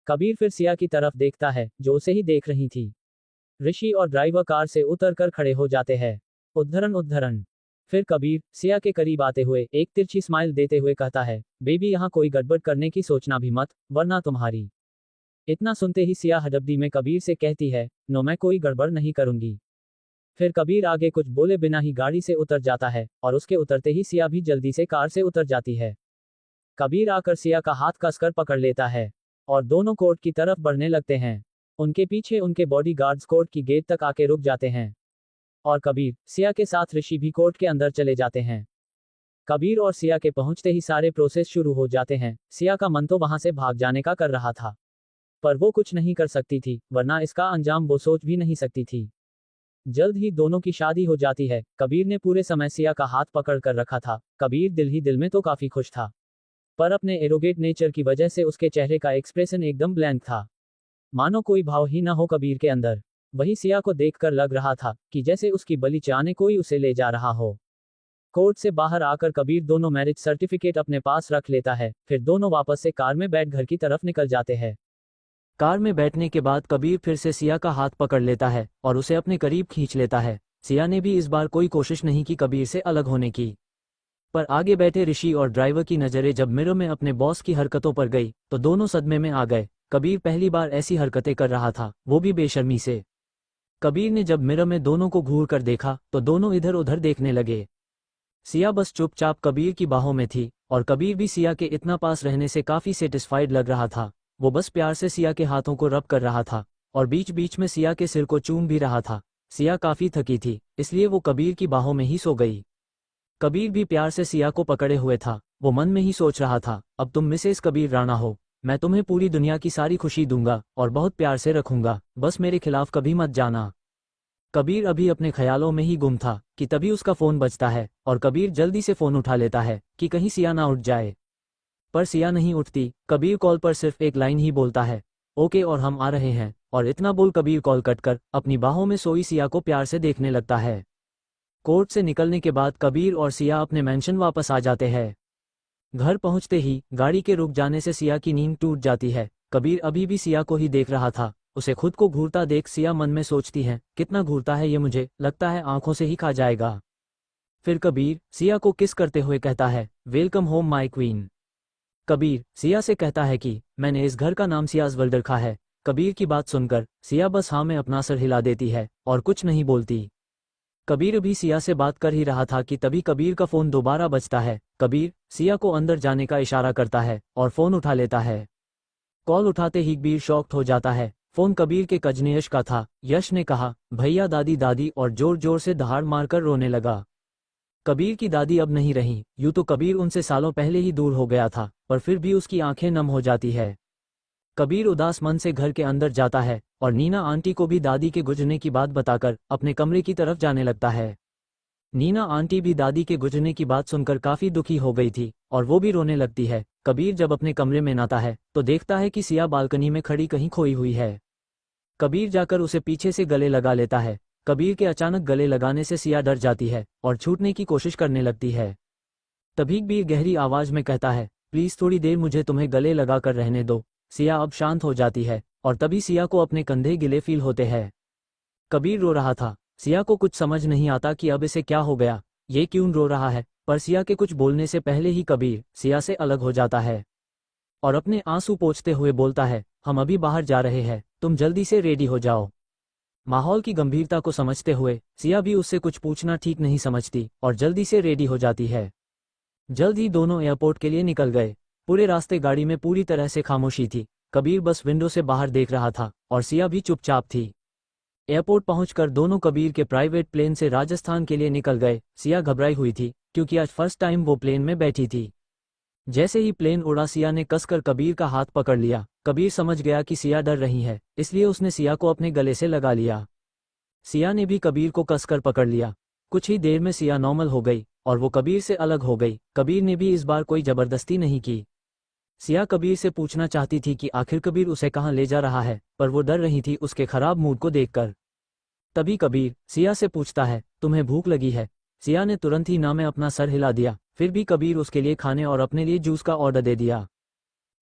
B: कबीर फिर सिया की तरफ देखता है, जो उसे ही देख रही थी। ऋषि और ड्राइवर कार से उतर कर खड़े हो जाते हैं। उद्धरण उद्धरण। फिर कबीर सिया के करीब आते हुए एक तिरछी स्माइल देते हुए कहता है, बेबी यहाँ कोई गड़बड़ करने की सोचना भी मत, वरना तुम्हारी। इतना सुनते ही सिया हडबडी में कबीर से कहती है, नो मैं कोई गड़बड़ नहीं करूंगी। फिर कबीर आगे कुछ बोले बिना ही गाड़ी से उतर जाता है और उसके उतरते ही सिया भी जल्दी से कार से उतर जाती है। कबीर आकर सिया का हाथ कसकर पकड़ लेता है और दोनों कोर्ट की तरफ बढ़ने लगते हैं। उनके पीछे उनके बॉडीगार्ड्स कोर्ट की गेट तक आके रुक जाते हैं और कबीर, सिया के साथ ऋषि भी कोर्ट के अंदर चले जाते हैं। कबीर और सिया के पहुंचते ही सारे प्रोसेस शुरू हो जाते हैं। सिया का मन तो वहां से भाग जाने का कर रहा था, पर वो कुछ नहीं कर सकती थी, वरना इसका अंजाम वो सोच भी नहीं सकती थी। जल्द ही दोनों की शादी हो जाती है। कबीर ने पूरे समय सिया का हाथ पकड़ कर रखा था। कबीर दिल ही दिल में तो काफी खुश था, पर अपने एरोगेट नेचर की वजह से उसके चेहरे का एक्सप्रेशन एकदम ब्लैंक था, मानो कोई भाव ही ना हो कबीर के अंदर। वही सिया को देखकर लग रहा था कि जैसे उसकी बलि चाहने कोई उसे ले जा रहा हो। कोर्ट से बाहर आकर कबीर दोनों मैरिज सर्टिफिकेट अपने पास रख लेता है, फिर दोनों वापस से कार में बैठ घर की तरफ निकल जाते हैं।
A: कार में बैठने के बाद कबीर फिर से सिया का हाथ पकड़ लेता है और उसे अपने करीब खींच लेता है। सिया ने भी इस बार कोई कोशिश नहीं की कबीर से अलग होने की, पर आगे बैठे ऋषि और ड्राइवर की नज़रें जब मिरर में अपने बॉस की हरकतों पर गई तो दोनों सदमे में आ गए। कबीर पहली बार ऐसी हरकतें कर रहा था, वो भी बेशर्मी से। कबीर ने जब मिरर में दोनों को घूर कर देखा तो दोनों इधर उधर देखने लगे। सिया बस चुपचाप कबीर की बाहों में थी और कबीर भी सिया के इतना पास रहने से काफी सेटिस्फाइड लग रहा था। वो बस प्यार से सिया के हाथों को रब कर रहा था और बीच बीच में सिया के सिर को चूम भी रहा था। सिया काफी थकी थी, इसलिए वो कबीर की बाहों में ही सो गई। कबीर भी प्यार से सिया को पकड़े हुए था। वो मन में ही सोच रहा था, अब तुम मिसेस कबीर राणा हो, मैं तुम्हें पूरी दुनिया की सारी खुशी दूंगा और बहुत प्यार से रखूंगा, बस मेरे खिलाफ कभी मत जाना। कबीर अभी अपने ख्यालों में ही गुम था कि तभी उसका फोन बजता है और कबीर जल्दी से फोन उठा लेता है कि कहीं सिया ना उठ जाए। पर सिया नहीं उठती। कबीर कॉल पर सिर्फ एक लाइन ही बोलता है, ओके और हम आ रहे हैं, और इतना बोल कबीर कॉल कट कर अपनी बाहों में सोई सिया को प्यार से देखने लगता है। कोर्ट से निकलने के बाद कबीर और सिया अपने मेंशन वापस आ जाते हैं। घर पहुंचते ही गाड़ी के रुक जाने से सिया की नींद टूट जाती है। कबीर अभी भी सिया को ही देख रहा था। उसे खुद को घूरता देख सिया मन में सोचती है, कितना घूरता है ये मुझे, लगता है आंखों से ही खा जाएगा। फिर कबीर सिया को किस करते हुए कहता है, welcome home my queen. Kabir Siya से कहता है कि मैंने इस घर का नाम सियाजवल रखा है। कबीर की बात सुनकर सिया बस हाँ में अपना सर हिला देती है और कुछ नहीं बोलती। कबीर भी सिया से बात कर ही रहा था कि तभी कबीर का फोन दोबारा बजता है। कबीर सिया को अंदर जाने का इशारा करता है और फोन उठा लेता है। कॉल उठाते ही कबीर शॉक्ड हो जाता है। फोन कबीर के कजने यश का था। यश ने कहा, भैया दादी दादी, और जोर जोर से दहाड़ मारकर रोने लगा। कबीर की दादी अब नहीं रही। यूं तो कबीर उनसे सालों पहले ही दूर हो गया था, पर फिर भी उसकी आंखें नम हो जाती है। कबीर उदास मन से घर के अंदर जाता है और नीना आंटी को भी दादी के गुजरने की बात बताकर अपने कमरे की तरफ जाने लगता है। नीना आंटी भी दादी के गुजरने की बात सुनकर काफी दुखी हो गई थी और वो भी रोने लगती है। कबीर जब अपने कमरे में आता है तो देखता है कि सिया बालकनी में खड़ी कहीं खोई हुई है। कबीर जाकर उसे पीछे से गले लगा लेता है। कबीर के अचानक गले लगाने से सिया डर जाती है और छूटने की कोशिश करने लगती है। तभी कबीर गहरी आवाज में कहता है, प्लीज थोड़ी देर मुझे तुम्हें गले लगा कर रहने दो। सिया अब शांत हो जाती है और तभी सिया को अपने कंधे गिले फील होते हैं। कबीर रो रहा था। सिया को कुछ समझ नहीं आता कि अब इसे क्या हो गया, ये क्यों रो रहा है, पर सिया के कुछ बोलने से पहले ही कबीर सिया से अलग हो जाता है और अपने आंसू पोंछते हुए बोलता है, हम अभी बाहर जा रहे हैं, तुम जल्दी से रेडी हो जाओ। माहौल की गंभीरता को समझते हुए सिया भी उससे कुछ पूछना ठीक नहीं समझती और जल्दी से रेडी हो जाती है। जल्द ही दोनों एयरपोर्ट के लिए निकल गए। पूरे रास्ते गाड़ी में पूरी तरह से खामोशी थी। कबीर बस विंडो से बाहर देख रहा था और सिया भी चुपचाप थी। एयरपोर्ट पहुंचकर दोनों कबीर के प्राइवेट प्लेन से राजस्थान के लिए निकल गए। सिया घबराई हुई थी क्योंकि आज फर्स्ट टाइम वो प्लेन में बैठी थी। जैसे ही प्लेन उड़ा सिया ने कसकर कबीर का हाथ पकड़ लिया। कबीर समझ गया कि सिया डर रही है, इसलिए उसने सिया को अपने गले से लगा लिया। सिया ने भी कबीर को कसकर पकड़ लिया। कुछ ही देर में सिया नॉर्मल हो गई और वो कबीर से अलग हो गई। कबीर ने भी इस बार कोई जबरदस्ती नहीं की। सिया कबीर से पूछना चाहती थी कि आखिर कबीर उसे कहाँ ले जा रहा है, पर वो डर रही थी उसके खराब मूड को देखकर। तभी कबीर सिया से पूछता है, तुम्हें भूख लगी है? सिया ने तुरंत ही ना में अपना सर हिला दिया। फिर भी कबीर उसके लिए खाने और अपने लिए जूस का ऑर्डर दे दिया।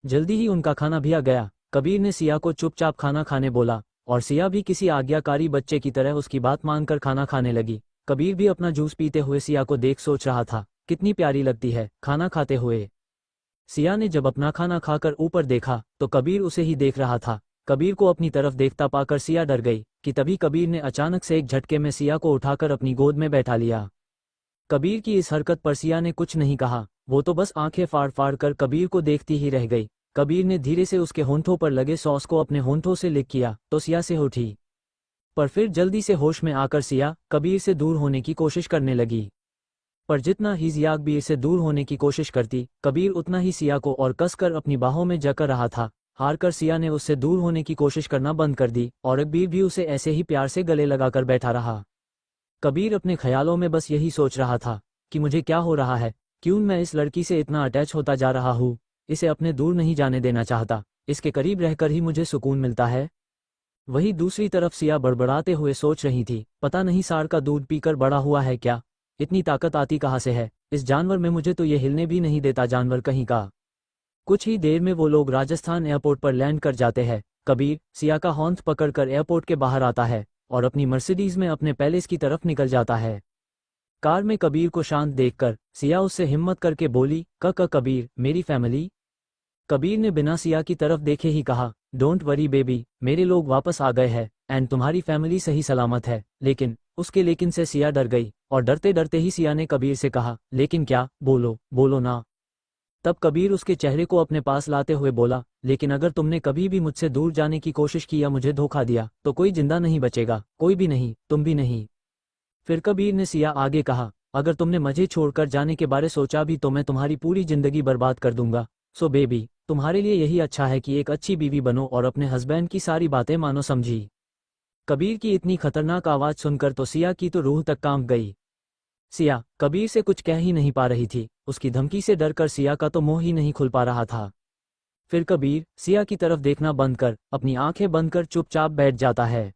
A: जल्दी ही उनका खाना भी आ गया। कबीर ने सिया को चुपचाप खाना खाने बोला और सिया भी किसी आज्ञाकारी बच्चे की तरह उसकी बात मानकर खाना खाने लगी। कबीर भी अपना जूस पीते हुए सिया को देख सोच रहा था, कितनी प्यारी लगती है खाना खाते हुए। सिया ने जब अपना खाना खाकर ऊपर देखा तो कबीर उसे ही देख रहा था। कबीर को अपनी तरफ देखता पाकर सिया डर गई कि तभी कबीर ने अचानक से एक झटके में सिया को उठाकर अपनी गोद में बैठा लिया। कबीर की इस हरकत पर सिया ने कुछ नहीं कहा, वो तो बस आंखें फाड़ फाड़ कर कबीर को देखती ही रह गई। कबीर ने धीरे से उसके होंठों पर लगे सॉस को अपने होंठों से लिक किया तो सिया से उठी, पर फिर जल्दी से होश में आकर सिया कबीर से दूर होने की कोशिश करने लगी। पर जितना ही सिया कबीर से दूर होने की कोशिश करती, कबीर उतना ही सिया को और कसकर अपनी बाहों में जकड़ रहा था। हारकर सिया ने उससे दूर होने की कोशिश करना बंद कर दी और कबीर भी उसे ऐसे ही प्यार से गले लगाकर बैठा रहा। कबीर अपने ख्यालों में बस यही सोच रहा था कि मुझे क्या हो रहा है, क्यों मैं इस लड़की से इतना अटैच होता जा रहा हूँ, इसे अपने दूर नहीं जाने देना चाहता, इसके करीब रहकर ही मुझे सुकून मिलता है। वहीं दूसरी तरफ सिया बड़बड़ाते हुए सोच रही थी, पता नहीं सार का दूध पीकर बड़ा हुआ है क्या, इतनी ताकत आती कहाँ से है इस जानवर में, मुझे तो ये हिलने भी नहीं देता जानवर कहीं का। कुछ ही देर में वो लोग राजस्थान एयरपोर्ट पर लैंड कर जाते हैं। कबीर सिया का हॉर्न पकड़कर एयरपोर्ट के बाहर आता है और अपनी मर्सिडीज में अपने पैलेस की तरफ निकल जाता है। कार में कबीर को शांत देखकर सिया उससे हिम्मत करके बोली, कबीर, मेरी फैमिली। कबीर ने बिना सिया की तरफ देखे ही कहा, डोंट वरी बेबी, मेरे लोग वापस आ गए हैं एंड तुम्हारी फैमिली सही सलामत है। लेकिन से सिया डर गई और डरते डरते ही सिया ने कबीर से कहा, लेकिन क्या, बोलो बोलो ना। तब कबीर उसके चेहरे को अपने पास लाते हुए बोला, लेकिन अगर तुमने कभी भी मुझसे दूर जाने की कोशिश की या मुझे धोखा दिया तो कोई जिंदा नहीं बचेगा, कोई भी नहीं, तुम भी नहीं। फिर कबीर ने सिया आगे कहा, अगर तुमने मुझे छोड़कर जाने के बारे सोचा भी तो मैं तुम्हारी पूरी जिंदगी बर्बाद कर दूंगा। सो बेबी, तुम्हारे लिए यही अच्छा है कि एक अच्छी बीवी बनो और अपने हस्बैंड की सारी बातें मानो, समझी। कबीर की इतनी खतरनाक आवाज सुनकर तो सिया की तो रूह तक कांप गई। सिया कबीर से कुछ कह ही नहीं पा रही थी। उसकी धमकी से डरकर सिया का तो मुंह ही नहीं खुल पा रहा था। फिर कबीर सिया की तरफ देखना बंद कर अपनी आंखें बंद कर चुपचाप बैठ जाता है।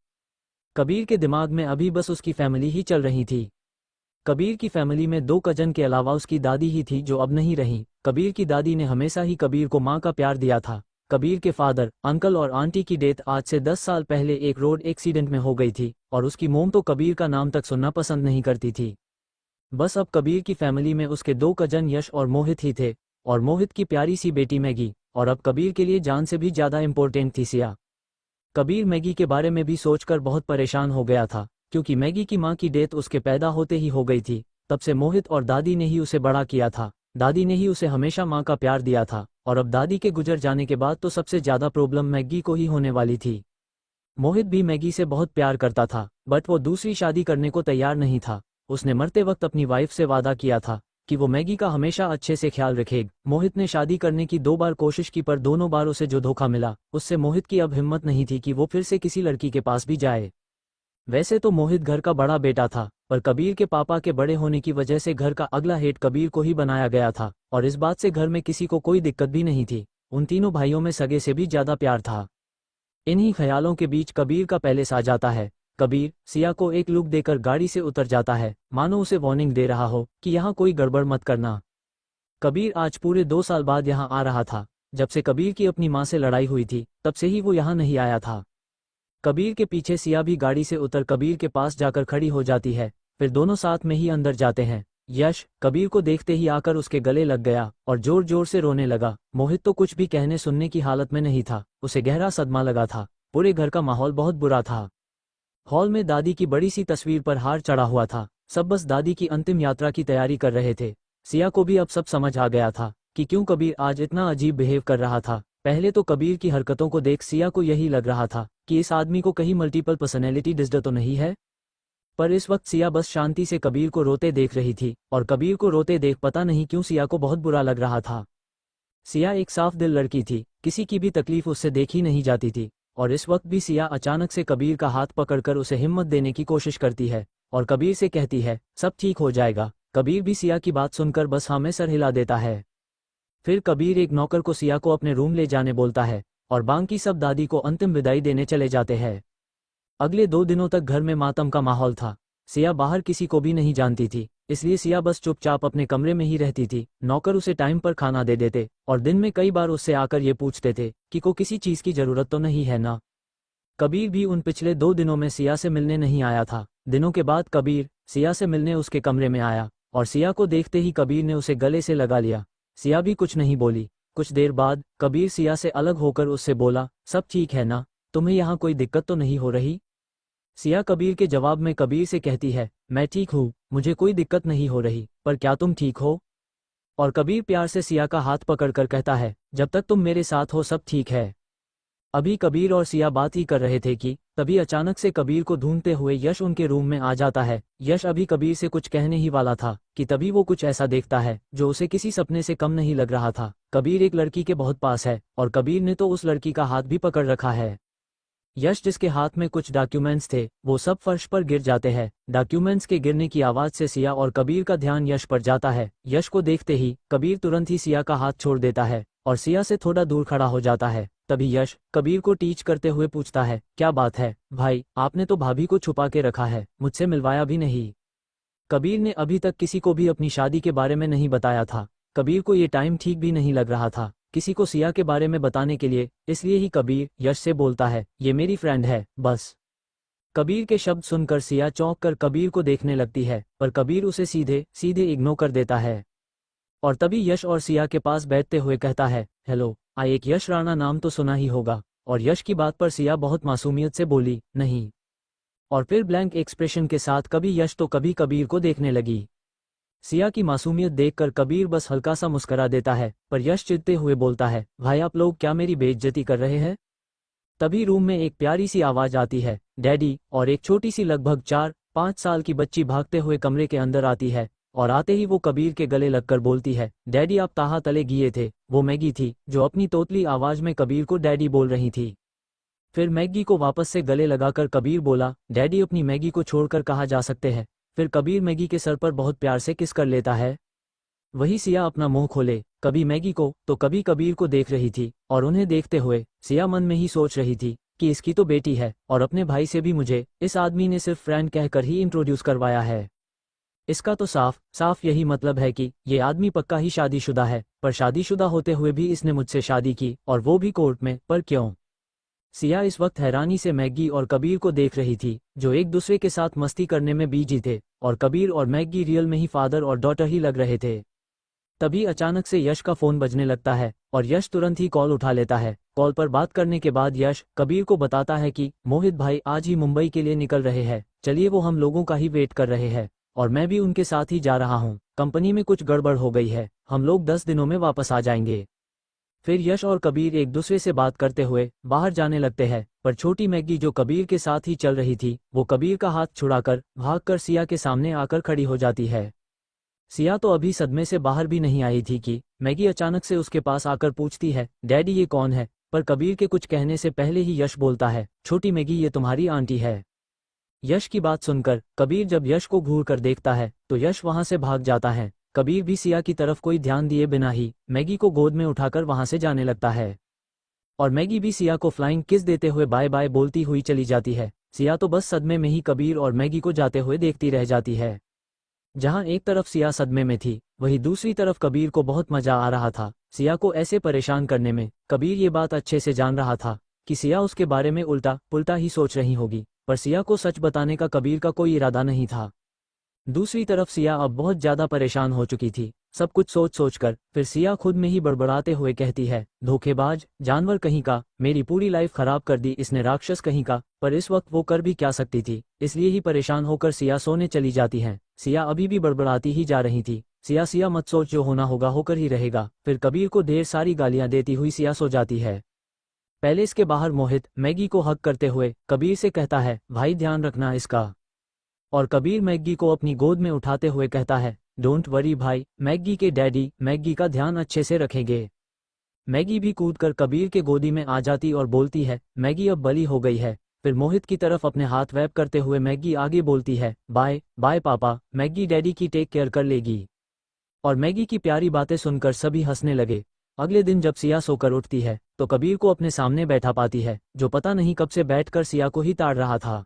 A: कबीर के दिमाग में अभी बस उसकी फैमिली ही चल रही थी। कबीर की फैमिली में 2 कजन के अलावा उसकी दादी ही थी जो अब नहीं रही। कबीर की दादी ने हमेशा ही कबीर को माँ का प्यार दिया था। कबीर के फादर, अंकल और आंटी की डेथ आज से 10 साल पहले एक रोड एक्सीडेंट में हो गई थी और उसकी मोम तो कबीर का नाम तक सुनना पसंद नहीं करती थी। बस अब कबीर की फैमिली में उसके 2 कजन यश और मोहित ही थे और मोहित की प्यारी सी बेटी मैगी, और अब कबीर के लिए जान से भी ज्यादा इम्पोर्टेंट थी सिया। कबीर मैगी के बारे में भी सोचकर बहुत परेशान हो गया था क्योंकि मैगी की मां की डेथ उसके पैदा होते ही हो गई थी। तब से मोहित और दादी ने ही उसे बड़ा किया था। दादी ने ही उसे हमेशा मां का प्यार दिया था और अब दादी के गुजर जाने के बाद तो सबसे ज्यादा प्रॉब्लम मैगी को ही होने वाली थी। मोहित भी मैगी से बहुत प्यार करता था बट वो दूसरी शादी करने को तैयार नहीं था। उसने मरते वक्त अपनी वाइफ से वादा किया था कि वो मैगी का हमेशा अच्छे से ख्याल रखेगा। मोहित ने शादी करने की 2 बार कोशिश की पर दोनों बार उसे जो धोखा मिला उससे मोहित की अब हिम्मत नहीं थी कि वो फिर से किसी लड़की के पास भी जाए। वैसे तो मोहित घर का बड़ा बेटा था पर कबीर के पापा के बड़े होने की वजह से घर का अगला हेड कबीर को ही बनाया गया था और इस बात से घर में किसी को कोई दिक्कत भी नहीं थी। उन तीनों भाइयों में सगे से भी ज्यादा प्यार था। इन्हीं ख्यालों के बीच कबीर का पैलेस आ जाता है। कबीर सिया को एक लुक देकर गाड़ी से उतर जाता है, मानो उसे वार्निंग दे रहा हो कि यहाँ कोई गड़बड़ मत करना। कबीर आज पूरे 2 साल बाद यहाँ आ रहा था। जब से कबीर की अपनी माँ से लड़ाई हुई थी तब से ही वो यहाँ नहीं आया था। कबीर के पीछे सिया भी गाड़ी से उतर कबीर के पास जाकर खड़ी हो जाती है, फिर दोनों साथ में ही अंदर जाते हैं। यश कबीर को देखते ही आकर उसके गले लग गया और जोर जोर से रोने लगा। मोहित तो कुछ भी कहने सुनने की हालत में नहीं था, उसे गहरा सदमा लगा था। पूरे घर का माहौल बहुत बुरा था। हॉल में दादी की बड़ी सी तस्वीर पर हार चढ़ा हुआ था। सब बस दादी की अंतिम यात्रा की तैयारी कर रहे थे। सिया को भी अब सब समझ आ गया था कि क्यों कबीर आज इतना अजीब बिहेव कर रहा था। पहले तो कबीर की हरकतों को देख सिया को यही लग रहा था कि इस आदमी को कहीं मल्टीपल पर्सनैलिटी डिसऑर्डर तो नहीं है। पर इस वक्त सिया बस शांति से कबीर को रोते देख रही थी और कबीर को रोते देख पता नहीं क्यों सिया को बहुत बुरा लग रहा था। सिया एक साफ दिल लड़की थी, किसी की भी तकलीफ उससे देखी नहीं जाती थी। और इस वक्त भी सिया अचानक से कबीर का हाथ पकड़कर उसे हिम्मत देने की कोशिश करती है और कबीर से कहती है सब ठीक हो जाएगा। कबीर भी सिया की बात सुनकर बस हाँ में सर हिला देता है। फिर कबीर एक नौकर को सिया को अपने रूम ले जाने बोलता है और बाकी सब दादी को अंतिम विदाई देने चले जाते हैं। अगले 2 दिनों तक घर में मातम का माहौल था। सिया बाहर किसी को भी नहीं जानती थी, इसलिए सिया बस चुपचाप अपने कमरे में ही रहती थी। नौकर उसे टाइम पर खाना दे देते और दिन में कई बार उससे आकर ये पूछते थे कि को किसी चीज़ की ज़रूरत तो नहीं है ना। कबीर भी उन पिछले 2 दिनों में सिया से मिलने नहीं आया था। दिनों के बाद कबीर सिया से मिलने उसके कमरे में आया और सिया को देखते ही कबीर ने उसे गले से लगा लिया। सिया भी कुछ नहीं बोली। कुछ देर बाद कबीर सिया से अलग होकर उससे बोला सब ठीक है ना, तुम्हें यहाँ कोई दिक्कत तो नहीं हो रही। सिया कबीर के जवाब में कबीर से कहती है मैं ठीक हूँ, मुझे कोई दिक्कत नहीं हो रही, पर क्या तुम ठीक हो। और कबीर प्यार से सिया का हाथ पकड़कर कहता है जब तक तुम मेरे साथ हो सब ठीक है। अभी कबीर और सिया बात ही कर रहे थे कि तभी अचानक से कबीर को ढूंढते हुए यश उनके रूम में आ जाता है। यश अभी कबीर से कुछ कहने ही वाला था कि तभी वो कुछ ऐसा देखता है जो उसे किसी सपने से कम नहीं लग रहा था। कबीर एक लड़की के बहुत पास है और कबीर ने तो उस लड़की का हाथ भी पकड़ रखा है। यश जिसके हाथ में कुछ डॉक्यूमेंट्स थे वो सब फर्श पर गिर जाते हैं। डॉक्यूमेंट्स के गिरने की आवाज से सिया और कबीर का ध्यान यश पर जाता है। यश को देखते ही कबीर तुरंत ही सिया का हाथ छोड़ देता है और सिया से थोड़ा दूर खड़ा हो जाता है। तभी यश कबीर को टीच करते हुए पूछता है क्या बात है भाई, आपने तो भाभी को छुपा के रखा है, मुझसे मिलवाया भी नहीं। कबीर ने अभी तक किसी को भी अपनी शादी के बारे में नहीं बताया था। कबीर को ये टाइम ठीक भी नहीं लग रहा था किसी को सिया के बारे में बताने के लिए, इसलिए ही कबीर यश से बोलता है ये मेरी फ्रेंड है बस। कबीर के शब्द सुनकर सिया चौंक कर कबीर को देखने लगती है, पर कबीर उसे सीधे सीधे इग्नोर कर देता है। और तभी यश और सिया के पास बैठते हुए कहता है हेलो, एक यश राणा नाम तो सुना ही होगा। और यश की बात पर सिया बहुत मासूमियत से बोली नहीं। और फिर ब्लैंक एक्सप्रेशन के साथ कभी यश तो कभी कबीर को देखने लगी। सिया की मासूमियत देखकर कबीर बस हल्का सा मुस्करा देता है, पर यश चिढ़ते हुए बोलता है भाई आप लोग क्या मेरी बेइज्जती कर रहे हैं। तभी रूम में एक प्यारी सी आवाज आती है डैडी, और एक छोटी सी लगभग 4-5 साल की बच्ची भागते हुए कमरे के अंदर आती है और आते ही वो कबीर के गले लगकर बोलती है डैडी आप ताहा तले गिए थे। वो मैगी थी जो अपनी तोतली आवाज में कबीर को डैडी बोल रही थी। फिर मैगी को वापस से गले लगाकर कबीर बोला डैडी अपनी मैगी को छोड़कर कहाँ जा सकते हैं। फिर कबीर मैगी के सर पर बहुत प्यार से किस कर लेता है। वही सिया अपना मुंह खोले कभी मैगी को तो कभी कबीर को देख रही थी और उन्हें देखते हुए सिया मन में ही सोच रही थी कि इसकी तो बेटी है और अपने भाई से भी मुझे इस आदमी ने सिर्फ फ्रेंड कहकर ही इंट्रोड्यूस करवाया है। इसका तो साफ साफ यही मतलब है कि ये आदमी पक्का ही शादीशुदा है, पर शादीशुदा होते हुए भी इसने मुझसे शादी की और वो भी कोर्ट में, पर क्यों। सिया इस वक्त हैरानी से मैगी और कबीर को देख रही थी जो एक दूसरे के साथ मस्ती करने में बिजी थे और कबीर और मैगी रियल में ही फादर और डॉटर ही लग रहे थे। तभी अचानक से यश का फोन बजने लगता है और यश तुरंत ही कॉल उठा लेता है। कॉल पर बात करने के बाद यश कबीर को बताता है कि मोहित भाई आज ही मुंबई के लिए निकल रहे हैं, चलिए वो हम लोगों का ही वेट कर रहे हैं और मैं भी उनके साथ ही जा रहा हूँ। कंपनी में कुछ गड़बड़ हो गई है, हम लोग 10 दिनों में वापस आ जाएंगे। फिर यश और कबीर एक दूसरे से बात करते हुए बाहर जाने लगते हैं, पर छोटी मैगी जो कबीर के साथ ही चल रही थी वो कबीर का हाथ छुड़ाकर भागकर सिया के सामने आकर खड़ी हो जाती है। सिया तो अभी सदमे से बाहर भी नहीं आई थी कि मैगी अचानक से उसके पास आकर पूछती है डैडी ये कौन है। पर कबीर के कुछ कहने से पहले ही यश बोलता है छोटी मैगी ये तुम्हारी आंटी है। यश की बात सुनकर कबीर जब यश को घूर कर देखता है तो यश वहां से भाग जाता है। कबीर भी सिया की तरफ कोई ध्यान दिए बिना ही मैगी को गोद में उठाकर वहां से जाने लगता है और मैगी भी सिया को फ्लाइंग किस देते हुए बाय बाय बोलती हुई चली जाती है। सिया तो बस सदमे में ही कबीर और मैगी को जाते हुए देखती रह जाती है। जहां एक तरफ सिया सदमे में थी, वहीं दूसरी तरफ कबीर को बहुत मजा आ रहा था सिया को ऐसे परेशान करने में। कबीर ये बात अच्छे से जान रहा था कि सिया उसके बारे में उल्टा पुल्टा ही सोच रही होगी, पर सिया को सच बताने का कबीर का कोई इरादा नहीं था। दूसरी तरफ सिया अब बहुत ज्यादा परेशान हो चुकी थी, सब कुछ सोच सोच कर। फिर सिया खुद में ही बड़बड़ाते हुए कहती है, धोखेबाज जानवर कहीं का, मेरी पूरी लाइफ खराब कर दी इसने, राक्षस कहीं का। पर इस वक्त वो कर भी क्या सकती थी, इसलिए ही परेशान होकर सिया सोने चली जाती है। सिया अभी भी बड़बड़ाती ही जा रही थी। सिया मत सोच, जो होना होगा होकर ही रहेगा। फिर कबीर को ढेर सारी गालियां देती हुई सिया सो जाती है। पैलेस के बाहर मोहित मैगी को हक करते हुए कबीर से कहता है, भाई ध्यान रखना इसका। और कबीर मैगी को अपनी गोद में उठाते हुए कहता है, डोंट वरी भाई, मैगी के डैडी मैगी का ध्यान अच्छे से रखेंगे। मैगी भी कूदकर कबीर के गोदी में आ जाती और बोलती है, मैगी अब बली हो गई है। फिर मोहित की तरफ अपने हाथ वैप करते हुए मैगी आगे बोलती है, बाय बाय पापा, मैगी डैडी की टेक केयर कर लेगी। और मैगी की प्यारी बातें सुनकर सभी हंसने लगे। अगले दिन जब सिया सोकर उठती है तो कबीर को अपने सामने बैठा पाती है, जो पता नहीं कब से बैठकर सिया को ही ताड़ रहा था।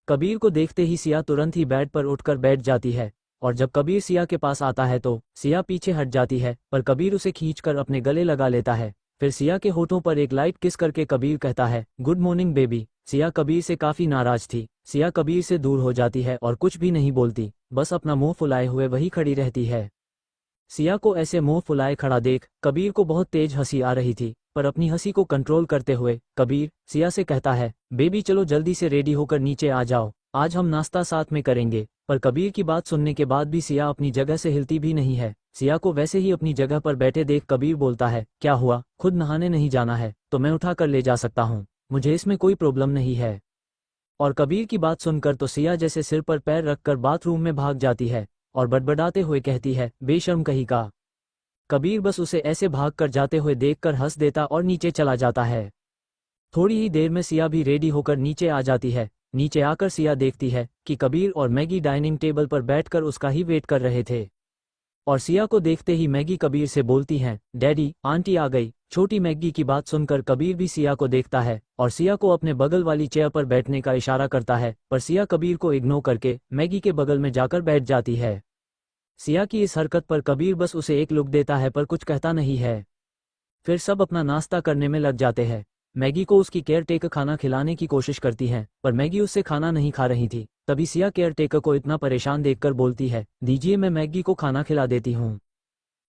A: कबीर को देखते ही सिया तुरंत ही बेड पर उठकर बैठ जाती है, और जब कबीर सिया के पास आता है तो सिया पीछे हट जाती है, पर कबीर उसे खींचकर अपने गले लगा लेता है। फिर सिया के होठों पर एक लाइट किस करके कबीर कहता है, good morning baby. Siya Kabir से काफी नाराज थी। सिया कबीर से दूर हो जाती है और कुछ भी नहीं बोलती, बस अपना मुंह फुलाए हुए वही खड़ी रहती है। सिया को ऐसे मुंह फुलाए खड़ा देख कबीर को बहुत तेज हंसी आ रही थी, पर अपनी हंसी को कंट्रोल करते हुए कबीर सिया से कहता है, बेबी चलो जल्दी से रेडी होकर नीचे आ जाओ, आज हम नाश्ता साथ में करेंगे। पर कबीर की बात सुनने के बाद भी सिया अपनी जगह से हिलती भी नहीं है। सिया को वैसे ही अपनी जगह पर बैठे देख कबीर बोलता है, क्या हुआ, खुद नहाने नहीं जाना है तो मैं उठा कर ले जा सकता हूँ, मुझे इसमें कोई प्रॉब्लम नहीं है। और कबीर की बात सुनकर तो सिया जैसे सिर पर पैर रखकर बाथरूम में भाग जाती है और बड़बड़ाते हुए कहती है, बेशर्म कहीं का। कबीर बस उसे ऐसे भाग कर जाते हुए देखकर हंस देता और नीचे चला जाता है। थोड़ी ही देर में सिया भी रेडी होकर नीचे आ जाती है। नीचे आकर सिया देखती है कि कबीर और मैगी डाइनिंग टेबल पर बैठकर उसका ही वेट कर रहे थे। और सिया को देखते ही मैगी कबीर से बोलती हैं, डैडी आंटी आ गई। छोटी मैगी की बात सुनकर कबीर भी सिया को देखता है और सिया को अपने बगल वाली चेयर पर बैठने का इशारा करता है, पर सिया कबीर को इग्नोर करके मैगी के बगल में जाकर बैठ जाती है। सिया की इस हरकत पर कबीर बस उसे एक लुक देता है पर कुछ कहता नहीं है। फिर सब अपना नाश्ता करने में लग जाते हैं। मैगी को उसकी केयर टेकर खाना खिलाने की कोशिश करती है, पर मैगी उससे खाना नहीं खा रही थी। तभी सिया केयर टेकर को इतना परेशान देखकर बोलती है, दीजिए मैं मैगी को खाना खिला देती हूँ।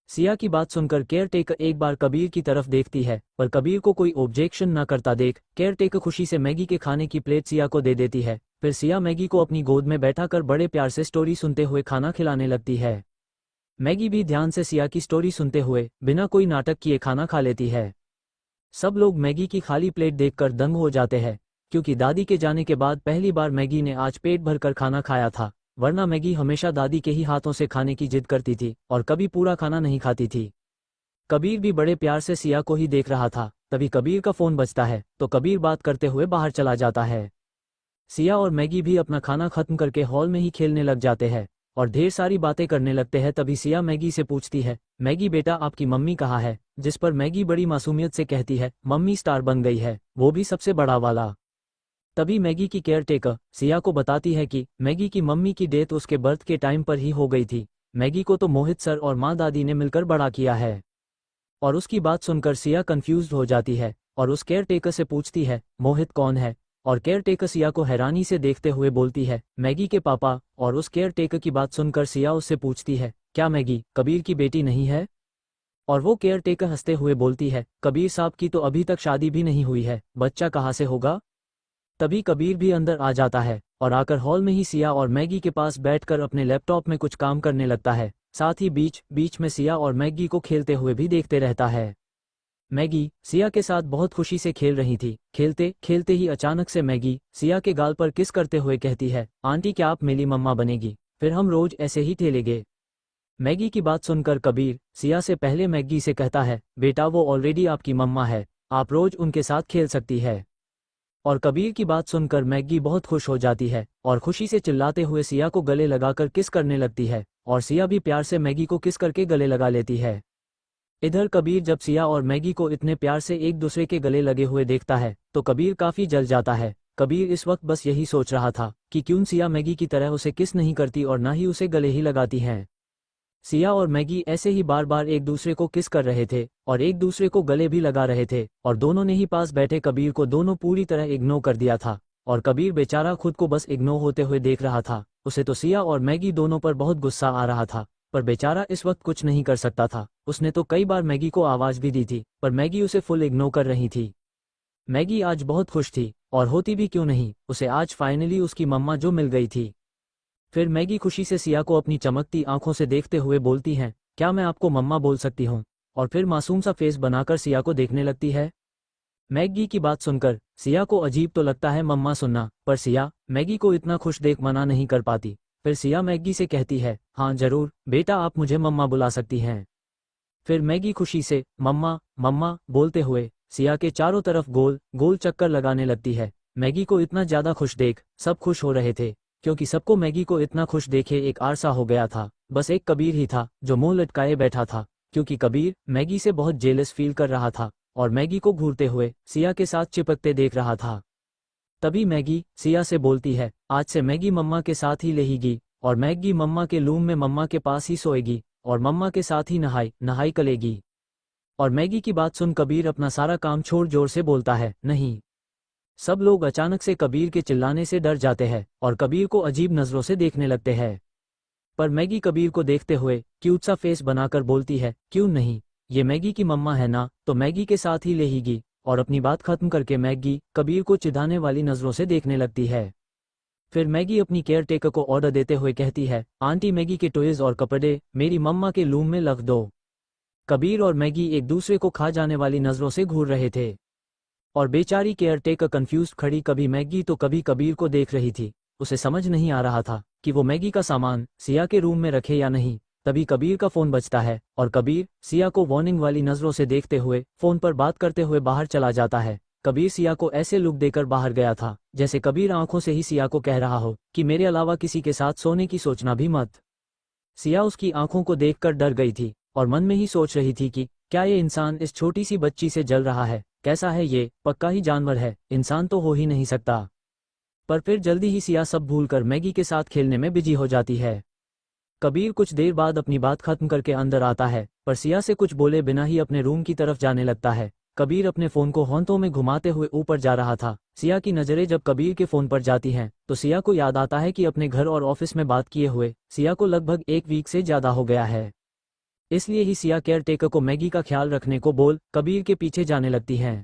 A: सिया की बात सुनकर केयर टेकर एक बार कबीर की तरफ देखती है, पर कबीर को कोई ऑब्जेक्शन न करता देख केयर टेकर खुशी से मैगी के खाने की प्लेट सिया को दे देती है। फिर सिया मैगी को अपनी गोद में बैठाकर बड़े प्यार से स्टोरी सुनते हुए खाना खिलाने लगती है। मैगी भी ध्यान से सिया की स्टोरी सुनते हुए बिना कोई नाटक किए खाना खा लेती है। सब लोग मैगी की खाली प्लेट देखकर दंग हो जाते हैं, क्योंकि दादी के जाने के बाद पहली बार मैगी ने आज पेट भरकर खाना खाया था, वरना मैगी हमेशा दादी के ही हाथों से खाने की जिद करती थी और कभी पूरा खाना नहीं खाती थी। कबीर भी बड़े प्यार से सिया को ही देख रहा था। तभी कबीर का फोन बजता है तो कबीर बात करते हुए बाहर चला जाता है। सिया और मैगी भी अपना खाना खत्म करके हॉल में ही खेलने लग जाते हैं और ढेर सारी बातें करने लगते हैं। तभी सिया मैगी से पूछती है, मैगी बेटा आपकी मम्मी कहाँ है? जिस पर मैगी बड़ी मासूमियत से कहती है, मम्मी स्टार बन गई है, वो भी सबसे बड़ा वाला। तभी मैगी की केयर टेकर सिया को बताती है कि मैगी की मम्मी की डेथ उसके बर्थ के टाइम पर ही हो गई थी। मैगी को तो मोहित सर और माँ दादी ने मिलकर बड़ा किया है। और उसकी बात सुनकर सिया कंफ्यूज्ड हो जाती है और उस केयर टेकर से पूछती है, मोहित कौन है? और केयर टेकर सिया को हैरानी से देखते हुए बोलती है, मैगी के पापा। और उस केयर टेकर की बात सुनकर सिया उससे पूछती है, क्या मैगी कबीर की बेटी नहीं है? और वो केयर टेकर हंसते हुए बोलती है, कबीर साहब की तो अभी तक शादी भी नहीं हुई है, बच्चा कहाँ से होगा? तभी कबीर भी अंदर आ जाता है और आकर हॉल में ही सिया और मैगी के पास बैठकर अपने लैपटॉप में कुछ काम करने लगता है। साथ ही बीच बीच में सिया और मैगी को खेलते हुए भी देखते रहता है। मैगी सिया के साथ बहुत खुशी से खेल रही थी। खेलते खेलते ही अचानक से मैगी सिया के गाल पर किस करते हुए कहती है, आंटी क्या आप मेरी मम्मा बनेगी? फिर हम रोज ऐसे ही खेलेंगे। मैगी की बात सुनकर कबीर सिया से पहले मैगी से कहता है, बेटा वो ऑलरेडी आपकी मम्मा है, आप रोज उनके साथ खेल सकती है। और कबीर की बात सुनकर मैगी बहुत खुश हो जाती है और खुशी से चिल्लाते हुए सिया को गले लगाकर किस करने लगती है और सिया भी प्यार से मैगी को किस करके गले लगा लेती है। इधर कबीर जब सिया और मैगी को इतने प्यार से एक दूसरे के गले लगे हुए देखता है तो कबीर काफी जल जाता है कबीर इस वक्त बस यही सोच रहा था कि क्यों सिया मैगी की तरह उसे किस नहीं करती और ना ही उसे गले ही लगाती है। सिया और मैगी ऐसे ही बार बार एक दूसरे को किस कर रहे थे और एक दूसरे को गले भी लगा रहे थे और दोनों ने ही पास बैठे कबीर को दोनों पूरी तरह इग्नोर कर दिया था और कबीर बेचारा खुद को बस इग्नोर होते हुए देख रहा था। उसे तो सिया और मैगी दोनों पर बहुत गुस्सा आ रहा था, पर बेचारा इस वक्त कुछ नहीं कर सकता था। उसने तो कई बार मैगी को आवाज भी दी थी, पर मैगी उसे फुल इग्नोर कर रही थी। मैगी आज बहुत खुश थी, और होती भी क्यों नहीं, उसे आज फाइनली उसकी मम्मा जो मिल गई थी। फिर मैगी खुशी से सिया को अपनी चमकती आंखों से देखते हुए बोलती है, क्या मैं आपको मम्मा बोल सकती हूँ? और फिर मासूम सा फेस बनाकर सिया को देखने लगती है। मैगी की बात सुनकर सिया को अजीब तो लगता है मम्मा सुनना, पर सिया मैगी को इतना खुश देख मना नहीं कर पाती। फिर सिया मैगी से कहती है, हाँ जरूर बेटा, आप मुझे मम्मा बुला सकती हैं। फिर मैगी खुशी से मम्मा मम्मा बोलते हुए सिया के चारों तरफ गोल गोल चक्कर लगाने लगती है। मैगी को इतना ज्यादा खुश देख सब खुश हो रहे थे, क्योंकि सबको मैगी को इतना खुश देखे एक आरसा हो गया था। बस एक कबीर ही था जो मुंह लटकाए बैठा था, क्योंकि कबीर मैगी से बहुत जेलस फील कर रहा था और मैगी को घूरते हुए सिया के साथ चिपकते देख रहा था। तभी मैगी सिया से बोलती है, आज से मैगी मम्मा के साथ ही रहेगी और मैगी मम्मा के रूम में मम्मा के पास ही सोएगी और मम्मा के साथ ही नहाई करेगी। और मैगी की बात सुन कबीर अपना सारा काम छोड़ जोर से बोलता है, नहीं। सब लोग अचानक से कबीर के चिल्लाने से डर जाते हैं और कबीर को अजीब नजरों से देखने लगते हैं। पर मैगी कबीर को देखते हुए क्यूट सा फेस बनाकर बोलती है, क्यों नहीं, ये मैगी की मम्मा है ना, तो मैगी के साथ ही रहेगी। और अपनी बात खत्म करके मैगी कबीर को चिढ़ाने वाली नजरों से देखने लगती है। फिर मैगी अपनी केयर टेकर को ऑर्डर देते हुए कहती है, आंटी मैगी के टॉयज और कपड़े मेरी मम्मा के रूम में रख दो। कबीर और मैगी एक दूसरे को खा जाने वाली नजरों से घूर रहे थे और बेचारी केयर टेकर कंफ्यूज खड़ी कभी मैगी तो कभी कबीर को देख रही थी। उसे समझ नहीं आ रहा था कि वो मैगी का सामान सिया के रूम में रखे या नहीं। तभी कबीर का फोन बजता है और कबीर सिया को वार्निंग वाली नजरों से देखते हुए फोन पर बात करते हुए बाहर चला जाता है। कबीर सिया को ऐसे लुक देकर बाहर गया था जैसे कबीर आंखों से ही सिया को कह रहा हो कि मेरे अलावा किसी के साथ सोने की सोचना भी मत। सिया उसकी आंखों को देखकर डर गई थी और मन में ही सोच रही थी कि क्या ये इंसान इस छोटी सी बच्ची से जल रहा है, कैसा है ये, पक्का ही जानवर है, इंसान तो हो ही नहीं सकता। पर फिर जल्दी ही सिया सब भूलकर मैगी के साथ खेलने में बिजी हो जाती है। कबीर कुछ देर बाद अपनी बात खत्म करके अंदर आता है, पर सिया से कुछ बोले बिना ही अपने रूम की तरफ जाने लगता है। कबीर अपने फोन को होंठों में घुमाते हुए ऊपर जा रहा था। सिया की नजरें जब कबीर के फोन पर जाती हैं तो सिया को याद आता है कि अपने घर और ऑफिस में बात किए हुए सिया को लगभग एक वीक से ज्यादा हो गया है। इसलिए ही सिया केयर टेकर को मैगी का ख्याल रखने को बोल कबीर के पीछे जाने लगती है।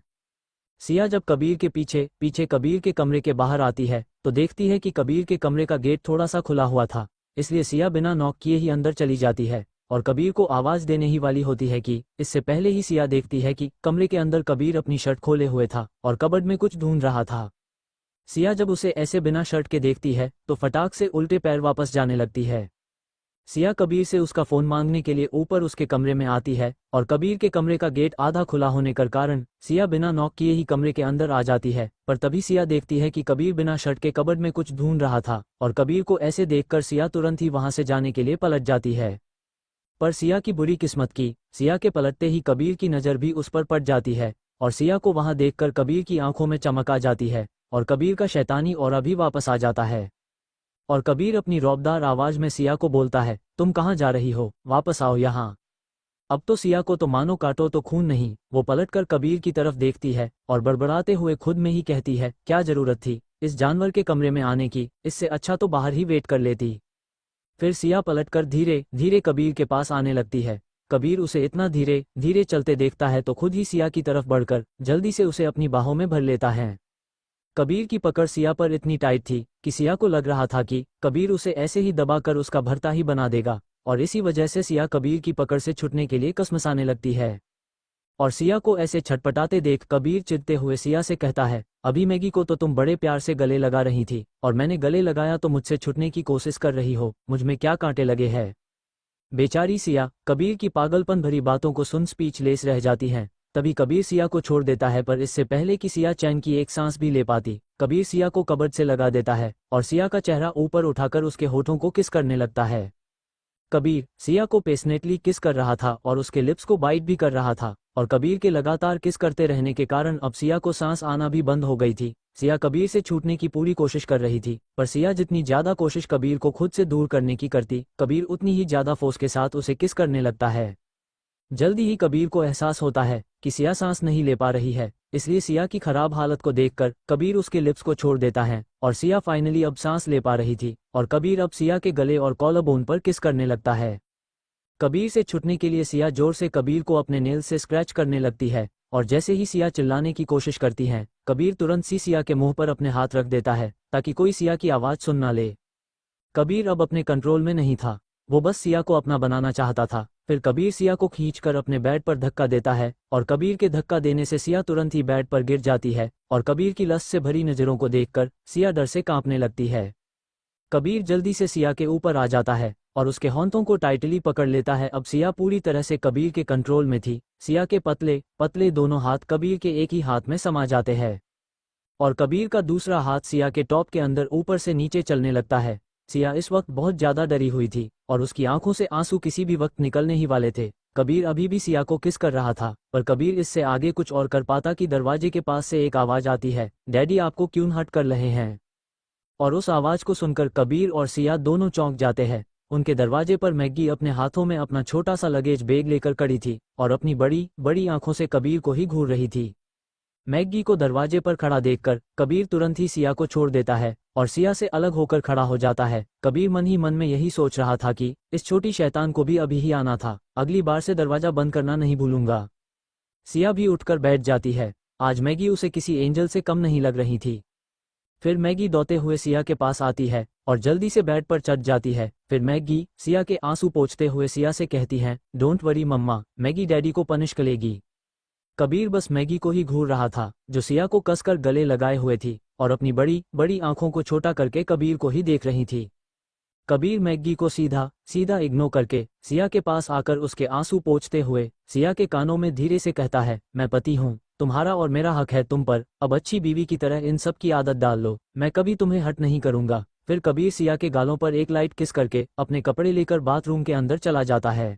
A: सिया जब कबीर के पीछे पीछे कबीर के कमरे के बाहर आती है तो देखती है कि कबीर के कमरे का गेट थोड़ा सा खुला हुआ था, इसलिए सिया बिना नॉक किए ही अंदर चली जाती है और कबीर को आवाज देने ही वाली होती है कि इससे पहले ही सिया देखती है कि कमरे के अंदर कबीर अपनी शर्ट खोले हुए था और कबर्ड में कुछ ढूंढ रहा था। सिया जब उसे ऐसे बिना शर्ट के देखती है तो फटाक से उल्टे पैर वापस जाने लगती है। सिया कबीर से उसका फोन मांगने के लिए ऊपर उसके कमरे में आती है और कबीर के कमरे का गेट आधा खुला होने के कारण सिया बिना नॉक किए ही कमरे के अंदर आ जाती है। पर तभी सिया देखती है कि कबीर बिना शर्ट के कबर्ड में कुछ ढूंढ रहा था और कबीर को ऐसे देखकर सिया तुरंत ही वहां से जाने के लिए पलट जाती है। पर सिया की बुरी किस्मत की सिया के पलटते ही कबीर की नज़र भी उस पर पड़ जाती है और सिया को वहां देखकर कबीर की आंखों में चमक आ जाती है और कबीर का शैतानी ऑरा भी वापस आ जाता है। और कबीर अपनी रौबदार आवाज में सिया को बोलता है, तुम कहाँ जा रही हो, वापस आओ यहाँ। अब तो सिया को तो मानो काटो तो खून नहीं। वो पलटकर कबीर की तरफ देखती है और बड़बड़ाते हुए खुद में ही कहती है, क्या जरूरत थी इस जानवर के कमरे में आने की, इससे अच्छा तो बाहर ही वेट कर लेती। फिर सिया पलटकर धीरे धीरे कबीर के पास आने लगती है। कबीर उसे इतना धीरे धीरे चलते देखता है तो खुद ही सिया की तरफ बढ़कर जल्दी से उसे अपनी बाहों में भर लेता है। कबीर की पकड़ सिया पर इतनी टाइट थी कि सिया को लग रहा था कि कबीर उसे ऐसे ही दबाकर उसका भरता ही बना देगा और इसी वजह से सिया कबीर की पकड़ से छूटने के लिए कसमसाने लगती है। और सिया को ऐसे छटपटाते देख कबीर चिढ़ते हुए सिया से कहता है, अभी मैगी को तो तुम बड़े प्यार से गले लगा रही थी और मैंने गले लगाया तो मुझसे छूटने की कोशिश कर रही हो, मुझ में क्या कांटे लगे हैं। बेचारी सिया कबीर की पागलपन भरी बातों को सुन स्पीचलेस रह जाती है। तभी कबीर सिया को छोड़ देता है, पर इससे पहले कि सिया चैन की एक सांस भी ले पाती कबीर सिया को कबर्ड से लगा देता है और सिया का चेहरा ऊपर उठाकर उसके होठों को किस करने लगता है। कबीर सिया को पैशनेटली किस कर रहा था और उसके लिप्स को बाइट भी कर रहा था और कबीर के लगातार किस करते रहने के कारण अब सिया को सांस आना भी बंद हो गई थी। सिया कबीर से छूटने की पूरी कोशिश कर रही थी, पर सिया जितनी ज्यादा कोशिश कबीर को खुद से दूर करने की करती, कबीर उतनी ही ज्यादा फोर्स के साथ उसे किस करने लगता है। जल्दी ही कबीर को एहसास होता है कि सिया सांस नहीं ले पा रही है, इसलिए सिया की खराब हालत को देखकर कबीर उसके लिप्स को छोड़ देता है और सिया फाइनली अब सांस ले पा रही थी और कबीर अब सिया के गले और कॉलर बोन पर किस करने लगता है। कबीर से छुटने के लिए सिया जोर से कबीर को अपने नेल से स्क्रैच करने लगती है और जैसे ही सिया चिल्लाने की कोशिश करती है, कबीर तुरंत सी सिया के मुंह पर अपने हाथ रख देता है ताकि कोई सिया की आवाज़ सुन ना ले। कबीर अब अपने कंट्रोल में नहीं था, वो बस सिया को अपना बनाना चाहता था। फिर कबीर सिया को खींचकर अपने बेड पर धक्का देता है और कबीर के धक्का देने से सिया तुरंत ही बेड पर गिर जाती है और कबीर की लस्ट से भरी नज़रों को देखकर सिया डर से कांपने लगती है। कबीर जल्दी से सिया के ऊपर आ जाता है और उसके होंठों को टाइटली पकड़ लेता है। अब सिया पूरी तरह से कबीर के कंट्रोल में थी। सिया के पतले पतले दोनों हाथ कबीर के एक ही हाथ में समा जाते हैं और कबीर का दूसरा हाथ सिया के टॉप के अंदर ऊपर से नीचे चलने लगता है। सिया इस वक्त बहुत ज्यादा डरी हुई थी और उसकी आंखों से आंसू किसी भी वक्त निकलने ही वाले थे। कबीर अभी भी सिया को किस कर रहा था, पर कबीर इससे आगे कुछ और कर पाता कि दरवाजे के पास से एक आवाज आती है, डैडी आपको क्यों हट कर रहे हैं। और उस आवाज को सुनकर कबीर और सिया दोनों चौंक जाते हैं। उनके दरवाजे पर मैगी अपने हाथों में अपना छोटा सा लगेज बैग लेकर खड़ी थी और अपनी बड़ी बड़ी आंखों से कबीर को ही घूर रही थी। मैगी को दरवाजे पर खड़ा देखकर कबीर तुरंत ही सिया को छोड़ देता है और सिया से अलग होकर खड़ा हो जाता है। कबीर मन ही मन में यही सोच रहा था कि इस छोटी शैतान को भी अभी ही आना था, अगली बार से दरवाजा बंद करना नहीं भूलूंगा। सिया भी उठकर बैठ जाती है। आज मैगी उसे किसी एंजल से कम नहीं लग रही थी। फिर मैगी दौड़ते हुए सिया के पास आती है और जल्दी से बेड पर चढ़ जाती है। फिर मैगी सिया के आंसू पोंछते हुए सिया से कहती है, don't worry mamma, Maggie daddy को पनिश करेगी। कबीर बस मैगी को ही घूर रहा था जो सिया को कसकर गले लगाए हुए थी और अपनी बड़ी बड़ी आंखों को छोटा करके कबीर को ही देख रही थी। कबीर मैगी को सीधा सीधा इग्नोर करके सिया के पास आकर उसके आंसू पोंछते हुए सिया के कानों में धीरे से कहता है, मैं पति हूँ, तुम्हारा और मेरा हक है तुम पर, अब अच्छी बीवी की तरह इन सब की आदत डाल लो, मैं कभी तुम्हें हट नहीं करूंगा। फिर कबीर सिया के गालों पर एक लाइट किस करके अपने कपड़े लेकर बाथरूम के अंदर चला जाता है।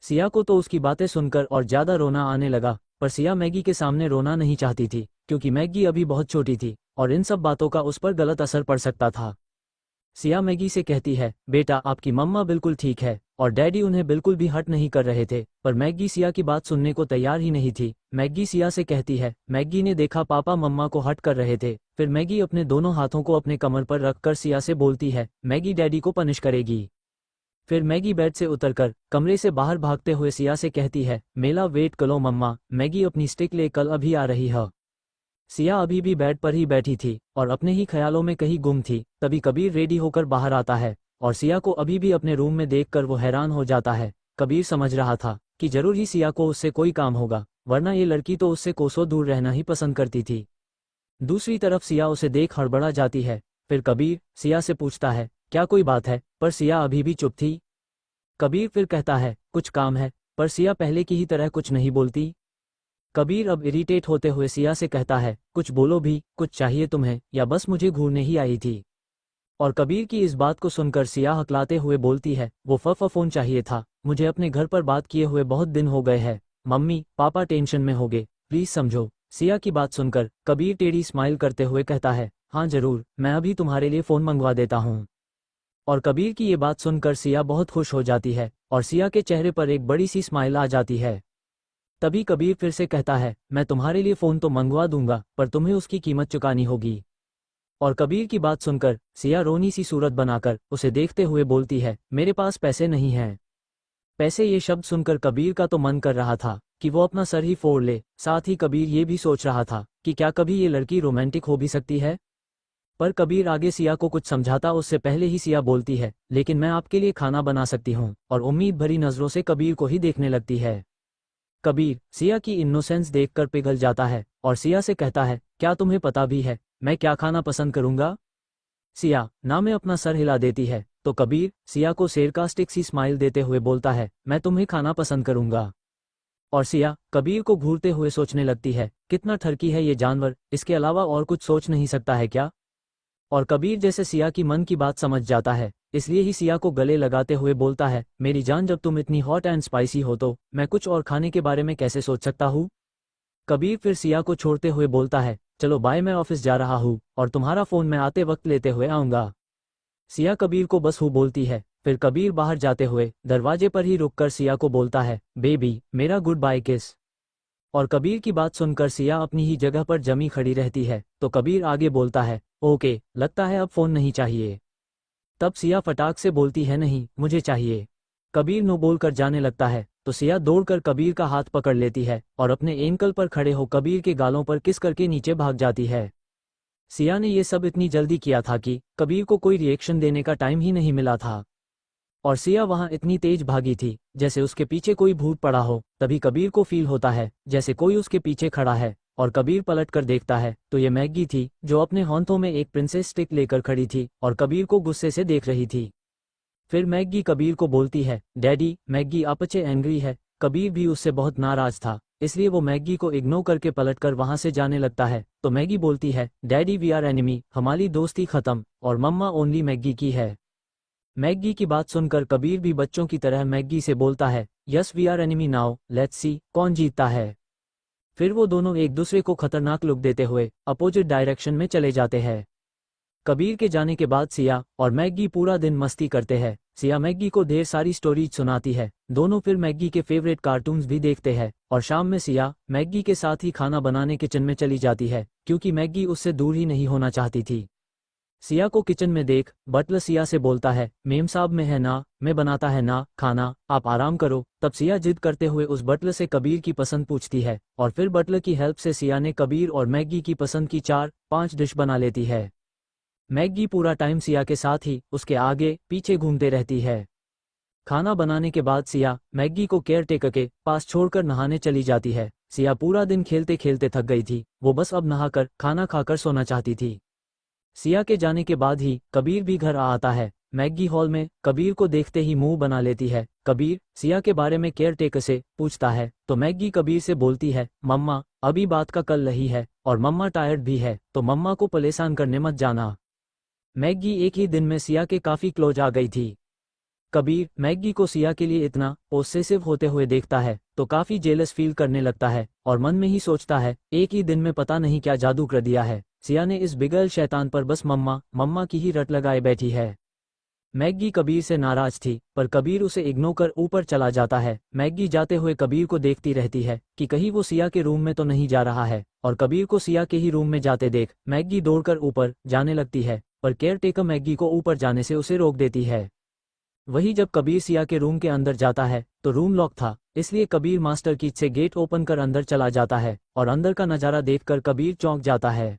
A: सिया को तो उसकी बातें सुनकर और ज्यादा रोना आने लगा, पर सिया मैगी के सामने रोना नहीं चाहती थी क्योंकि मैगी अभी बहुत छोटी थी और इन सब बातों का उस पर गलत असर पड़ सकता था। सिया मैगी से कहती है, बेटा आपकी मम्मा बिल्कुल ठीक है और डैडी उन्हें बिल्कुल भी हर्ट नहीं कर रहे थे, पर मैगी सिया की बात सुनने को तैयार ही नहीं थी। मैगी सिया से कहती है, मैगी ने देखा पापा मम्मा को हर्ट कर रहे थे। फिर मैगी अपने दोनों हाथों को अपने कमर पर रखकर सिया से बोलती है, मैगी डैडी को पनिश करेगी। फिर मैगी बेड से उतरकर कमरे से बाहर भागते हुए सिया से कहती है, मेला वेट करो मम्मा, मैगी अपनी स्टिक ले कल अभी आ रही है। सिया अभी भी बेड पर ही बैठी थी और अपने ही ख्यालों में कहीं गुम थी। तभी कबीर रेडी होकर बाहर आता है और सिया को अभी भी अपने रूम में देखकर वो हैरान हो जाता है। कबीर समझ रहा था कि जरूर ही सिया को उससे कोई काम होगा, वरना ये लड़की तो उससे कोसों दूर रहना ही पसंद करती थी। दूसरी तरफ सिया उसे देख हड़बड़ा जाती है। फिर कबीर सिया से पूछता है, क्या कोई बात है, पर सिया अभी भी चुप थी। कबीर फिर कहता है, कुछ काम है, पर सिया पहले की ही तरह कुछ नहीं बोलती। कबीर अब इरिटेट होते हुए सिया से कहता है, कुछ बोलो भी, कुछ चाहिए तुम्हें या बस मुझे घूरने ही आई थी। और कबीर की इस बात को सुनकर सिया हकलाते हुए बोलती है, वो फोन चाहिए था, मुझे अपने घर पर बात किए हुए बहुत दिन हो गए हैं, मम्मी पापा टेंशन में हो गए, प्लीज समझो। सिया की बात सुनकर कबीर टेढ़ी स्माइल करते हुए कहता है, हाँ जरूर, मैं अभी तुम्हारे लिए फ़ोन मंगवा देता हूँ। और कबीर की ये बात सुनकर सिया बहुत खुश हो जाती है और सिया के चेहरे पर एक बड़ी सी स्माइल आ जाती है। तभी कबीर फिर से कहता है, मैं तुम्हारे लिए फ़ोन तो मंगवा दूंगा, पर तुम्हें उसकी कीमत चुकानी होगी। और कबीर की बात सुनकर सिया रोनी सी सूरत बनाकर उसे देखते हुए बोलती है, मेरे पास पैसे नहीं हैं। पैसे ये शब्द सुनकर कबीर का तो मन कर रहा था कि वो अपना सर ही फोड़ ले। साथ ही कबीर ये भी सोच रहा था कि क्या कभी ये लड़की रोमांटिक हो भी सकती है। पर कबीर आगे सिया को कुछ समझाता उससे पहले ही सिया बोलती है, लेकिन मैं आपके लिए खाना बना सकती हूँ, और उम्मीद भरी नजरों से कबीर को ही देखने लगती है। कबीर सिया की इनोसेंस देखकर पिघल जाता है और सिया से कहता है, क्या तुम्हें पता भी है मैं क्या खाना पसंद करूंगा। सिया ना में अपना सर हिला देती है तो कबीर सिया को सेरकास्टिक सी स्माइल देते हुए बोलता है, मैं तुम्हें खाना पसंद करूंगा। और सिया कबीर को घूरते हुए सोचने लगती है, कितना ठरकी है ये जानवर, इसके अलावा और कुछ सोच नहीं सकता है क्या। और कबीर जैसे सिया की मन की बात समझ जाता है, इसलिए ही सिया को गले लगाते हुए बोलता है, मेरी जान जब तुम इतनी हॉट एंड स्पाइसी हो तो मैं कुछ और खाने के बारे में कैसे सोच सकता हूँ। कबीर फिर सिया को छोड़ते हुए बोलता है, चलो बाय, मैं ऑफिस जा रहा हूँ और तुम्हारा फ़ोन मैं आते वक्त लेते हुए आऊँगा। सिया कबीर को बस हूँ बोलती है। फिर कबीर बाहर जाते हुए दरवाजे पर ही रुककर सिया को बोलता है, बेबी मेरा गुड बाय किस। और कबीर की बात सुनकर सिया अपनी ही जगह पर जमी खड़ी रहती है। तो कबीर आगे बोलता है, ओके, लगता है अब फ़ोन नहीं चाहिए। तब सिया फटाक से बोलती है, नहीं मुझे चाहिए। कबीर नो बोलकर जाने लगता है तो सिया दौड़कर कबीर का हाथ पकड़ लेती है और अपने एंकल पर खड़े हो कबीर के गालों पर किस करके नीचे भाग जाती है। सिया ने ये सब इतनी जल्दी किया था कि कबीर को कोई रिएक्शन देने का टाइम ही नहीं मिला था। और सिया वहां इतनी तेज भागी थी जैसे उसके पीछे कोई भूत पड़ा हो। तभी कबीर को फील होता है जैसे कोई उसके पीछे खड़ा है और कबीर पलट कर देखता है तो ये मैग्गी थी जो अपने हाथों में एक प्रिंसेस स्टिक लेकर खड़ी थी और कबीर को गुस्से से देख रही थी। फिर मैग्गी कबीर को बोलती है, डैडी मैग्गी आपचे एंग्री है। कबीर भी उससे बहुत नाराज था, इसलिए वो मैग्गी को इग्नोर करके पलटकर वहां से जाने लगता है। तो मैग्गी बोलती है, डैडी वी आर एनिमी, हमारी दोस्ती खत्म और मम्मा ओनली मैग्गी की है। मैग्गी की बात सुनकर कबीर भी बच्चों की तरह मैग्गी से बोलता है, yes we are enemy now, let's see कौन जीतता है। फिर वो दोनों एक दूसरे को खतरनाक लुक देते हुए अपोजिट डायरेक्शन में चले जाते हैं। कबीर के जाने के बाद सिया और मैग्गी पूरा दिन मस्ती करते हैं। सिया मैग्गी को ढेर सारी स्टोरीज सुनाती है। दोनों फिर मैग्गी के फेवरेट कार्टून्स भी देखते हैं और शाम में सिया मैग्गी के साथ ही खाना बनाने किचन में चली जाती है क्योंकि मैग्गी उससे दूर ही नहीं होना चाहती थी। सिया को किचन में देख बटलर सिया से बोलता है, मेम साहब में है ना, मैं बनाता है ना खाना, आप आराम करो। तब सिया जिद करते हुए उस बटलर से कबीर की पसंद पूछती है और फिर बटलर की हेल्प से सिया ने कबीर और मैग्गी की पसंद की 4-5 डिश बना लेती है। मैग्गी पूरा टाइम सिया के साथ ही उसके आगे पीछे घूमते रहती है। खाना बनाने के बाद सिया मैग्गी को केयर टेकर के पास छोड़कर नहाने चली जाती है। सिया पूरा दिन खेलते खेलते थक गई थी, वो बस अब नहाकर खाना खाकर सोना चाहती थी। सिया के जाने के बाद ही कबीर भी घर आ आता है। मैग्गी हॉल में कबीर को देखते ही मुंह बना लेती है। कबीर सिया के बारे में केयर टेकर से पूछता है तो मैग्गी कबीर से बोलती है, मम्मा अभी बात का कल रही है और मम्मा टायर्ड भी है तो मम्मा को परेशान करने मत जाना। मैग्गी एक ही दिन में सिया के काफी क्लोज आ गई थी। कबीर मैग्गी को सिया के लिए इतना पोसेसिव होते हुए देखता है तो काफी जेलस फील करने लगता है और मन में ही सोचता है, एक ही दिन में पता नहीं क्या जादू कर दिया है। सिया ने इस बिगड़ शैतान पर बस मम्मा मम्मा की ही रट लगाए बैठी है। मैग्गी कबीर से नाराज थी पर कबीर उसे इग्नोर कर ऊपर चला जाता है। मैग्गी जाते हुए कबीर को देखती रहती है कि कहीं वो सिया के रूम में तो नहीं जा रहा है और कबीर को सिया के ही रूम में जाते देख मैग्गी दौड़कर ऊपर जाने लगती है पर केयर टेकर मैग्गी को ऊपर जाने से उसे रोक देती है। वही जब कबीर सिया के रूम के अंदर जाता है तो रूम लॉक था, इसलिए कबीर मास्टर की से गेट ओपन कर अंदर चला जाता है और अंदर का नज़ारा देखकर कबीर चौंक जाता है।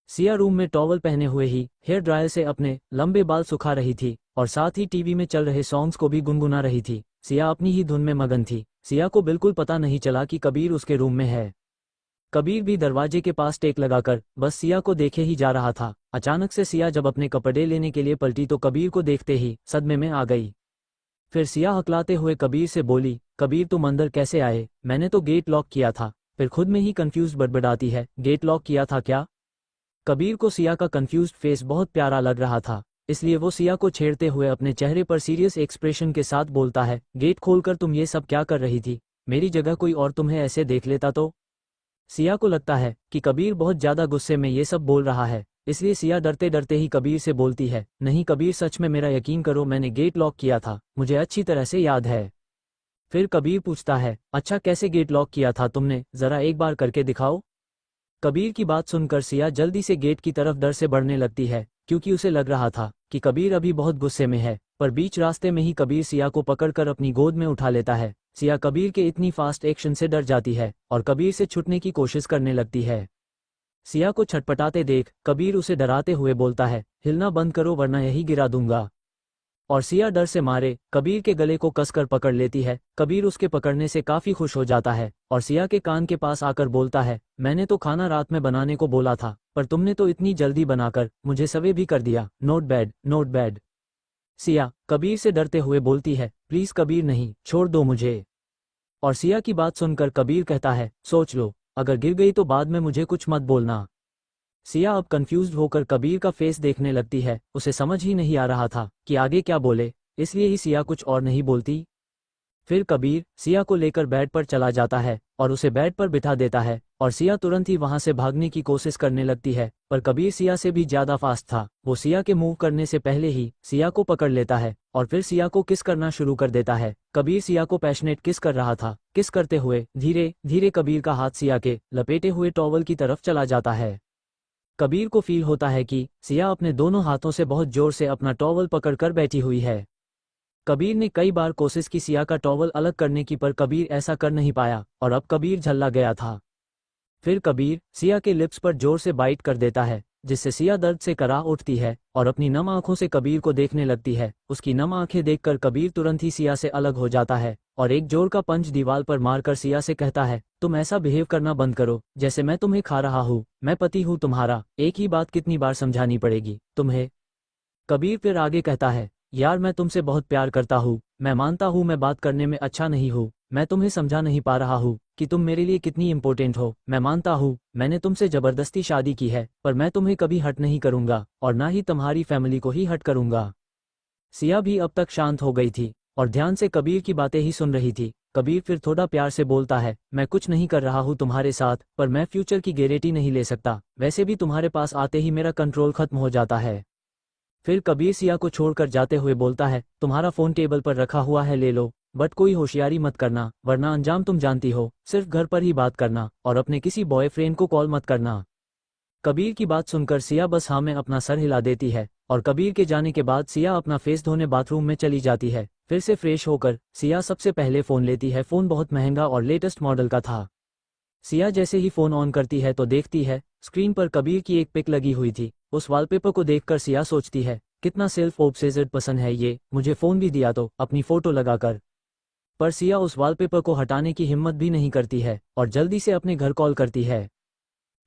A: सिया रूम में टॉवल पहने हुए ही हेयर ड्रायर से अपने लंबे बाल सुखा रही थी और साथ ही टीवी में चल रहे सॉन्ग्स को भी गुनगुना रही थी। सिया अपनी ही धुन में मगन थी। सिया को बिल्कुल पता नहीं चला कि कबीर उसके रूम में है। कबीर भी दरवाजे के पास टेक लगाकर बस सिया को देखे ही जा रहा था। अचानक से सिया जब अपने कपड़े लेने के लिए पलटी तो कबीर को देखते ही सदमे में आ गई। फिर सिया हकलाते हुए कबीर से बोली, कबीर तुम अंदर कैसे आए, मैंने तो गेट लॉक किया था। फिर खुद में ही कंफ्यूज बड़बड़ाती है, गेट लॉक किया था क्या। कबीर को सिया का कंफ्यूज्ड फेस बहुत प्यारा लग रहा था, इसलिए वो सिया को छेड़ते हुए अपने चेहरे पर सीरियस एक्सप्रेशन के साथ बोलता है, गेट खोलकर तुम ये सब क्या कर रही थी, मेरी जगह कोई और तुम्हें ऐसे देख लेता तो। सिया को लगता है कि कबीर बहुत ज्यादा गुस्से में ये सब बोल रहा है, इसलिए सिया डरते डरते ही कबीर से बोलती है, नहीं कबीर सच में मेरा यकीन करो, मैंने गेट लॉक किया था, मुझे अच्छी तरह से याद है। फिर कबीर पूछता है, अच्छा कैसे गेट लॉक किया था तुमने, जरा एक बार करके दिखाओ। कबीर की बात सुनकर सिया जल्दी से गेट की तरफ डर से बढ़ने लगती है क्योंकि उसे लग रहा था कि कबीर अभी बहुत गुस्से में है। पर बीच रास्ते में ही कबीर सिया को पकड़कर अपनी गोद में उठा लेता है। सिया कबीर के इतनी फास्ट एक्शन से डर जाती है और कबीर से छूटने की कोशिश करने लगती है। सिया को छटपटाते देख कबीर उसे डराते हुए बोलता है, हिलना बंद करो वरना यही गिरा दूंगा। और सिया डर से मारे कबीर के गले को कसकर पकड़ लेती है। कबीर उसके पकड़ने से काफी खुश हो जाता है और सिया के कान के पास आकर बोलता है, मैंने तो खाना रात में बनाने को बोला था पर तुमने तो इतनी जल्दी बनाकर मुझे सर्वे भी कर दिया, note bad note bad. Siya Kabir से डरते हुए बोलती है, प्लीज कबीर नहीं, छोड़ दो मुझे। और सिया की बात सुनकर कबीर कहता है, सोच लो, अगर गिर गई तो बाद में मुझे कुछ मत बोलना। सिया अब कंफ्यूज्ड होकर कबीर का फेस देखने लगती है। उसे समझ ही नहीं आ रहा था कि आगे क्या बोले, इसलिए ही सिया कुछ और नहीं बोलती। फिर कबीर सिया को लेकर बेड पर चला जाता है और उसे बेड पर बिठा देता है और सिया तुरंत ही वहां से भागने की कोशिश करने लगती है, पर कबीर सिया से भी ज्यादा फास्ट था। वो सिया के मूव करने से पहले ही सिया को पकड़ लेता है और फिर सिया को किस करना शुरू कर देता है। कबीर सिया को पैशनेट किस कर रहा था। किस करते हुए धीरे धीरे कबीर का हाथ सिया के लपेटे हुए टॉवल की तरफ चला जाता है। कबीर को फील होता है कि सिया अपने दोनों हाथों से बहुत जोर से अपना टॉवल पकड़कर बैठी हुई है। कबीर ने कई बार कोशिश की सिया का टॉवल अलग करने की, पर कबीर ऐसा कर नहीं पाया और अब कबीर झल्ला गया था। फिर कबीर सिया के लिप्स पर जोर से बाइट कर देता है, जिससे सिया दर्द से करा उठती है और अपनी नम आंखों से कबीर को देखने लगती है। उसकी नम आंखें देखकर कबीर तुरंत ही सिया से अलग हो जाता है और एक जोर का पंच दीवार पर मारकर सिया से कहता है, तुम ऐसा बिहेव करना बंद करो जैसे मैं तुम्हें खा रहा हूँ। मैं पति हूँ तुम्हारा, एक ही बात कितनी बार समझानी पड़ेगी तुम्हें। कबीर फिर आगे कहता है, यार मैं तुमसे बहुत प्यार करता हूँ, मैं मानता हूँ मैं बात करने में अच्छा नहीं हूँ, मैं तुम्हें समझा नहीं पा रहा हूँ कि तुम मेरे लिए कितनी इंपॉर्टेंट हो। मैं मानता हूँ मैंने तुमसे जबरदस्ती शादी की है, पर मैं तुम्हें कभी हर्ट नहीं करूंगा और ना ही तुम्हारी फैमिली को ही हर्ट करूंगा। सिया भी अब तक शांत हो गई थी और ध्यान से कबीर की बातें ही सुन रही थी। कबीर फिर थोड़ा प्यार से बोलता है, मैं कुछ नहीं कर रहा हूँ तुम्हारे साथ, पर मैं फ्यूचर की गारंटी नहीं ले सकता। वैसे भी तुम्हारे पास आते ही मेरा कंट्रोल खत्म हो जाता है। फिर कबीर सिया को छोड़कर जाते हुए बोलता है, तुम्हारा फोन टेबल पर रखा हुआ है, ले लो, बट कोई होशियारी मत करना वरना अंजाम तुम जानती हो। सिर्फ घर पर ही बात करना और अपने किसी बॉयफ्रेंड को कॉल मत करना। कबीर की बात सुनकर सिया बस हाँ में अपना सर हिला देती है और कबीर के जाने के बाद सिया अपना फेस धोने बाथरूम में चली जाती है। फिर से फ्रेश होकर सिया सबसे पहले फ़ोन लेती है। फ़ोन बहुत महंगा और लेटेस्ट मॉडल का था। सिया जैसे ही फ़ोन ऑन करती है तो देखती है स्क्रीन पर कबीर की एक पिक लगी हुई थी। उस वॉलपेपर को देखकर सिया सोचती है, कितना सेल्फ ऑब्सेस्ड पर्सन है ये, मुझे फ़ोन भी दिया तो अपनी फ़ोटो लगाकर। पर सिया उस वॉलपेपर को हटाने की हिम्मत भी नहीं करती है और जल्दी से अपने घर कॉल करती है।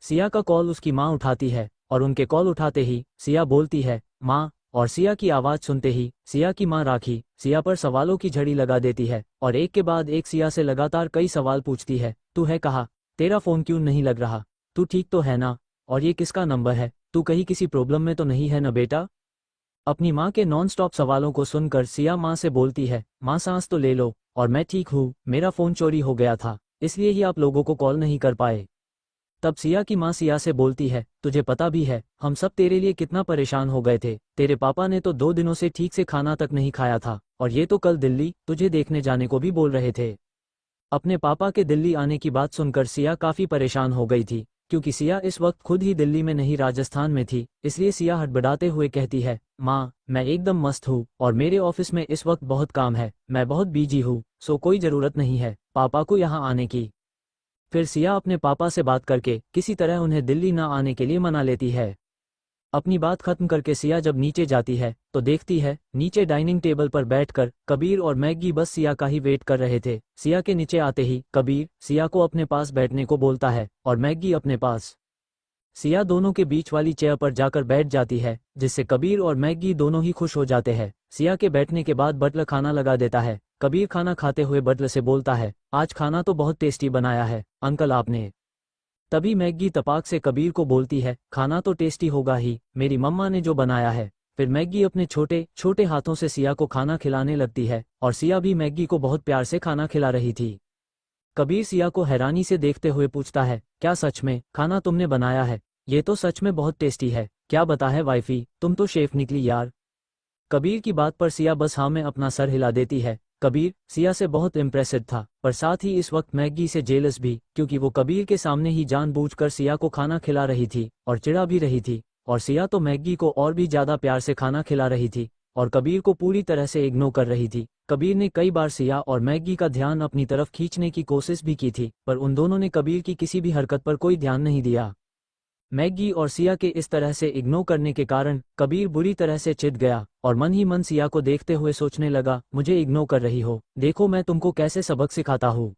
A: सिया का कॉल उसकी माँ उठाती है और उनके कॉल उठाते ही सिया बोलती है, माँ, और सिया की आवाज़ सुनते ही सिया की माँ राखी सिया पर सवालों की झड़ी लगा देती है और एक के बाद एक सिया से लगातार कई सवाल पूछती है। तू है कहाँ? तेरा फ़ोन क्यों नहीं लग रहा? तू ठीक तो है ना? और ये किसका नंबर है? तू कहीं किसी प्रॉब्लम में तो नहीं है ना बेटा? अपनी माँ के नॉन स्टॉप सवालों को सुनकर सिया माँ से बोलती है, माँ सांस तो ले लो, और मैं ठीक हूँ, मेरा फ़ोन चोरी हो गया था इसलिए ही आप लोगों को कॉल नहीं कर पाए। तब सिया की माँ सिया से बोलती है, तुझे पता भी है हम सब तेरे लिए कितना परेशान हो गए थे। तेरे पापा ने तो 2 दिनों से ठीक से खाना तक नहीं खाया था और ये तो कल दिल्ली तुझे देखने जाने को भी बोल रहे थे। अपने पापा के दिल्ली आने की बात सुनकर सिया काफ़ी परेशान हो गई थी, क्योंकि सिया इस वक्त खुद ही दिल्ली में नहीं राजस्थान में थी। इसलिए सिया हड़बड़ाते हुए कहती है, माँ, मैं एकदम मस्त हूँ और मेरे ऑफिस में इस वक्त बहुत काम है, मैं बहुत बिजी हूँ, सो कोई ज़रूरत नहीं है पापा को यहाँ आने की। फिर सिया अपने पापा से बात करके किसी तरह उन्हें दिल्ली ना आने के लिए मना लेती है। अपनी बात खत्म करके सिया जब नीचे जाती है तो देखती है नीचे डाइनिंग टेबल पर बैठकर कबीर और मैगी बस सिया का ही वेट कर रहे थे। सिया के नीचे आते ही कबीर सिया को अपने पास बैठने को बोलता है और मैगी अपने पास। सिया दोनों के बीच वाली चेयर पर जाकर बैठ जाती है, जिससे कबीर और मैगी दोनों ही खुश हो जाते हैं। सिया के बैठने के बाद बटलर खाना लगा देता है। कबीर खाना खाते हुए बटलर से बोलता है, आज खाना तो बहुत टेस्टी बनाया है अंकल आपने। तभी मैगी तपाक से कबीर को बोलती है, खाना तो टेस्टी होगा ही, मेरी मम्मा ने जो बनाया है। फिर मैगी अपने छोटे छोटे हाथों से सिया को खाना खिलाने लगती है और सिया भी मैगी को बहुत प्यार से खाना खिला रही थी। कबीर सिया को हैरानी से देखते हुए पूछता है, क्या सच में खाना तुमने बनाया है? ये तो सच में बहुत टेस्टी है, क्या बता है वाइफी, तुम तो शेफ निकली यार। कबीर की बात पर सिया बस हाँ में अपना सर हिला देती है। कबीर सिया से बहुत इम्प्रेसिव था, पर साथ ही इस वक्त मैगी से जेलस भी, क्योंकि वो कबीर के सामने ही जानबूझकर सिया को खाना खिला रही थी और चिढ़ा भी रही थी, और सिया तो मैगी को और भी ज़्यादा प्यार से खाना खिला रही थी और कबीर को पूरी तरह से इग्नोर कर रही थी। कबीर ने कई बार सिया और मैगी का ध्यान अपनी तरफ खींचने की कोशिश भी की थी, पर उन दोनों ने कबीर की किसी भी हरकत पर कोई ध्यान नहीं दिया। मैगी और सिया के इस तरह से इग्नोर करने के कारण कबीर बुरी तरह से चिढ़ गया और मन ही मन सिया को देखते हुए सोचने लगा, मुझे इग्नोर कर रही हो, देखो मैं तुमको कैसे सबक सिखाता हूँ।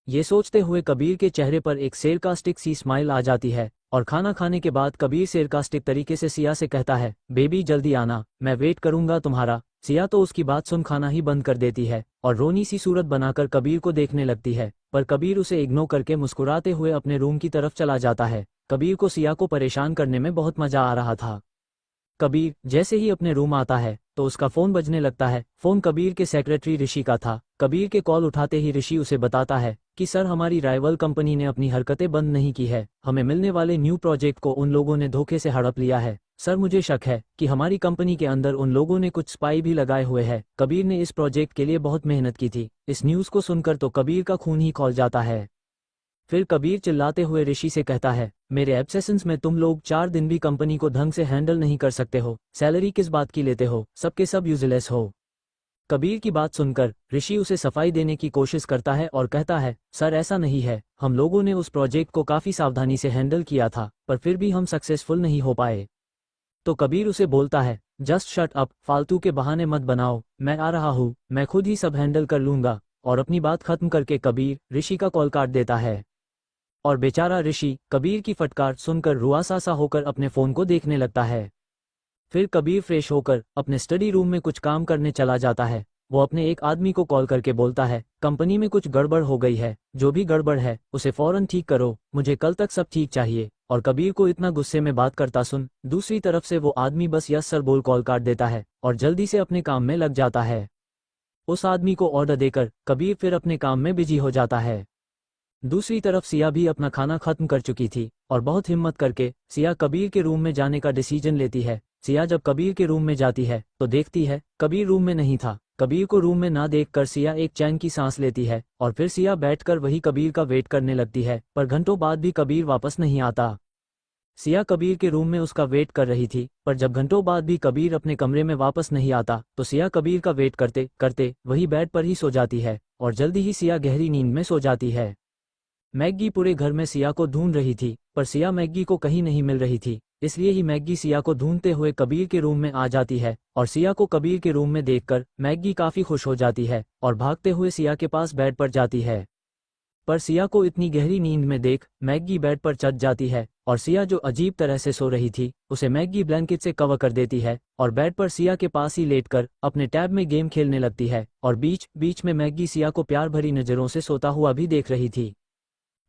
A: ये सोचते हुए कबीर के चेहरे पर एक सेरकास्टिक सी स्माइल आ जाती है और खाना खाने के बाद कबीर सेरकास्टिक तरीके से सिया से कहता है, बेबी जल्दी आना, मैं वेट करूंगा तुम्हारा। सिया तो उसकी बात सुन खाना ही बंद कर देती है और रोनी सी सूरत बनाकर कबीर को देखने लगती है, पर कबीर उसे इग्नोर करके मुस्कुराते हुए अपने रूम की तरफ चला जाता है। कबीर को सिया को परेशान करने में बहुत मजा आ रहा था। कबीर जैसे ही अपने रूम आता है तो उसका फोन बजने लगता है। फोन कबीर के सेक्रेटरी ऋषि का था। कबीर के कॉल उठाते ही ऋषि उसे बताता है कि सर, हमारी राइवल कंपनी ने अपनी हरकतें बंद नहीं की है। हमें मिलने वाले न्यू प्रोजेक्ट को उन लोगों ने धोखे से हड़प लिया है। सर, मुझे शक है कि हमारी कंपनी के अंदर उन लोगों ने कुछ स्पाई भी लगाए हुए हैं। कबीर ने इस प्रोजेक्ट के लिए बहुत मेहनत की थी। इस न्यूज़ को सुनकर तो कबीर का खून ही खौल जाता है। फिर कबीर चिल्लाते हुए ऋषि से कहता है, मेरे एब्सेशंस में तुम लोग 4 दिन भी कंपनी को ढंग से हैंडल नहीं कर सकते हो। सैलरी किस बात की लेते हो? सबके सब यूजलेस हो। कबीर की बात सुनकर ऋषि उसे सफाई देने की कोशिश करता है और कहता है, सर ऐसा नहीं है। हम लोगों ने उस प्रोजेक्ट को काफ़ी सावधानी से हैंडल किया था, पर फिर भी हम सक्सेसफुल नहीं हो पाए। तो कबीर उसे बोलता है, जस्ट शट अप, फालतू के बहाने मत बनाओ। मैं आ रहा हूँ, मैं खुद ही सब हैंडल कर लूंगा। और अपनी बात खत्म करके कबीर ऋषि का कॉल काट देता है। और बेचारा ऋषि कबीर की फटकार सुनकर रुआसा सा होकर अपने फ़ोन को देखने लगता है। फिर कबीर फ्रेश होकर अपने स्टडी रूम में कुछ काम करने चला जाता है। वो अपने एक आदमी को कॉल करके बोलता है, कंपनी में कुछ गड़बड़ हो गई है। जो भी गड़बड़ है उसे फौरन ठीक करो, मुझे कल तक सब ठीक चाहिए। और कबीर को इतना गुस्से में बात करता सुन दूसरी तरफ से वो आदमी बस यस सर बोल कॉल काट देता है और जल्दी से अपने काम में लग जाता है। उस आदमी को ऑर्डर देकर कबीर फिर अपने काम में बिजी हो जाता है। दूसरी तरफ सिया भी अपना खाना खत्म कर चुकी थी और बहुत हिम्मत करके सिया कबीर के रूम में जाने का डिसीजन लेती है। सिया जब कबीर के रूम में जाती है तो देखती है कबीर रूम में नहीं था। कबीर को रूम में ना देखकर सिया एक चैन की सांस लेती है और फिर सिया बैठकर वही कबीर का वेट करने लगती है, पर घंटों बाद भी कबीर वापस नहीं आता। सिया कबीर के रूम में उसका वेट कर रही थी, पर जब घंटों बाद भी कबीर अपने कमरे में वापस नहीं आता तो सिया कबीर का वेट करते करते वही बेड पर ही सो जाती है और जल्दी ही सिया गहरी नींद में सो जाती है। मैग्गी पूरे घर में सिया को ढूंढ रही थी, पर सिया मैग्गी को कहीं नहीं मिल रही थी। इसलिए ही मैग्गी सिया को ढूंढते हुए कबीर के रूम में आ जाती है और सिया को कबीर के रूम में देखकर मैग्गी काफी खुश हो जाती है और भागते हुए सिया के पास बेड पर जाती है। पर सिया को इतनी गहरी नींद में देख मैग्गी बेड पर चढ़ जाती है और सिया जो अजीब तरह से सो रही थी उसे मैग्गी ब्लैंकेट से कवर कर देती है और बेड पर सिया के पास ही लेटकर अपने टैब में गेम खेलने लगती है। और बीच बीच में मैग्गी सिया को प्यार भरी नज़रों से सोता हुआ भी देख रही थी।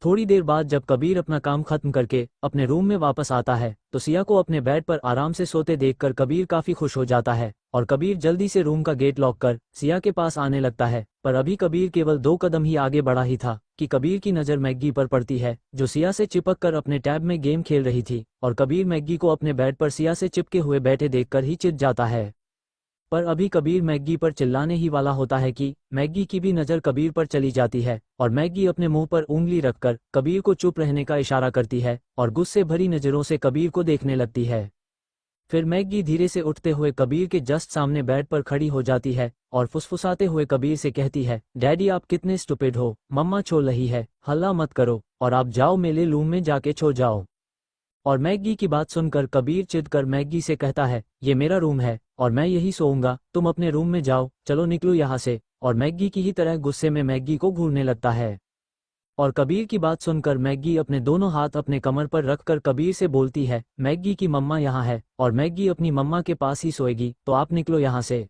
A: थोड़ी देर बाद जब कबीर अपना काम खत्म करके अपने रूम में वापस आता है तो सिया को अपने बेड पर आराम से सोते देखकर कबीर काफी खुश हो जाता है और कबीर जल्दी से रूम का गेट लॉक कर सिया के पास आने लगता है। पर अभी कबीर केवल 2 कदम ही आगे बढ़ा ही था कि कबीर की नज़र मैग्गी पर पड़ती है, जो सिया से चिपक कर अपने टैब में गेम खेल रही थी। और कबीर मैग्गी को अपने बेड पर सिया से चिपके हुए बैठे देखकर ही चिढ़ जाता है। पर अभी कबीर मैग्गी पर चिल्लाने ही वाला होता है कि मैग्गी की भी नज़र कबीर पर चली जाती है और मैग्गी अपने मुंह पर उंगली रखकर कबीर को चुप रहने का इशारा करती है और गुस्से भरी नज़रों से कबीर को देखने लगती है। फिर मैग्गी धीरे से उठते हुए कबीर के जस्ट सामने बेड पर खड़ी हो जाती है और फुसफुसाते हुए कबीर से कहती है, डैडी आप कितने स्टूपिड हो, मम्मा छो रही है, हल्ला मत करो और आप जाओ मेरे रूम में जाके छो जाओ। और मैग्गी की बात सुनकर कबीर चिढ़कर मैग्गी से कहता है, ये मेरा रूम है और मैं यही सोऊंगा, तुम अपने रूम में जाओ, चलो निकलो यहाँ से। और मैग्गी की ही तरह गुस्से में मैग्गी को घूरने लगता है। और कबीर की बात सुनकर मैग्गी अपने दोनों हाथ अपने कमर पर रखकर कबीर से बोलती है, मैग्गी की मम्मा यहाँ है और मैग्गी अपनी मम्मा के पास ही सोएगी, तो आप निकलो यहाँ से।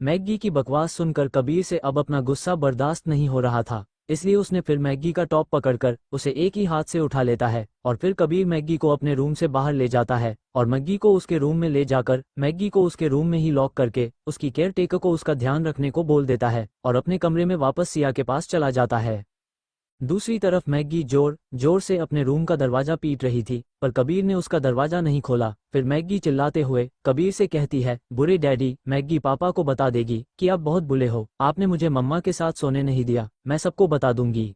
A: मैग्गी की बकवास सुनकर कबीर से अब अपना गुस्सा बर्दाश्त नहीं हो रहा था, इसलिए उसने फिर मैग्गी का टॉप पकड़कर उसे एक ही हाथ से उठा लेता है और फिर कबीर मैग्गी को अपने रूम से बाहर ले जाता है और मैग्गी को उसके रूम में ले जाकर मैग्गी को उसके रूम में ही लॉक करके उसकी केयर टेकर को उसका ध्यान रखने को बोल देता है और अपने कमरे में वापस सिया के पास चला जाता है। दूसरी तरफ मैग्गी जोर जोर से अपने रूम का दरवाजा पीट रही थी, पर कबीर ने उसका दरवाजा नहीं खोला। फिर मैग्गी चिल्लाते हुए कबीर से कहती है, बुरे डैडी, मैग्गी पापा को बता देगी कि आप बहुत बुरे हो, आपने मुझे मम्मा के साथ सोने नहीं दिया, मैं सबको बता दूंगी।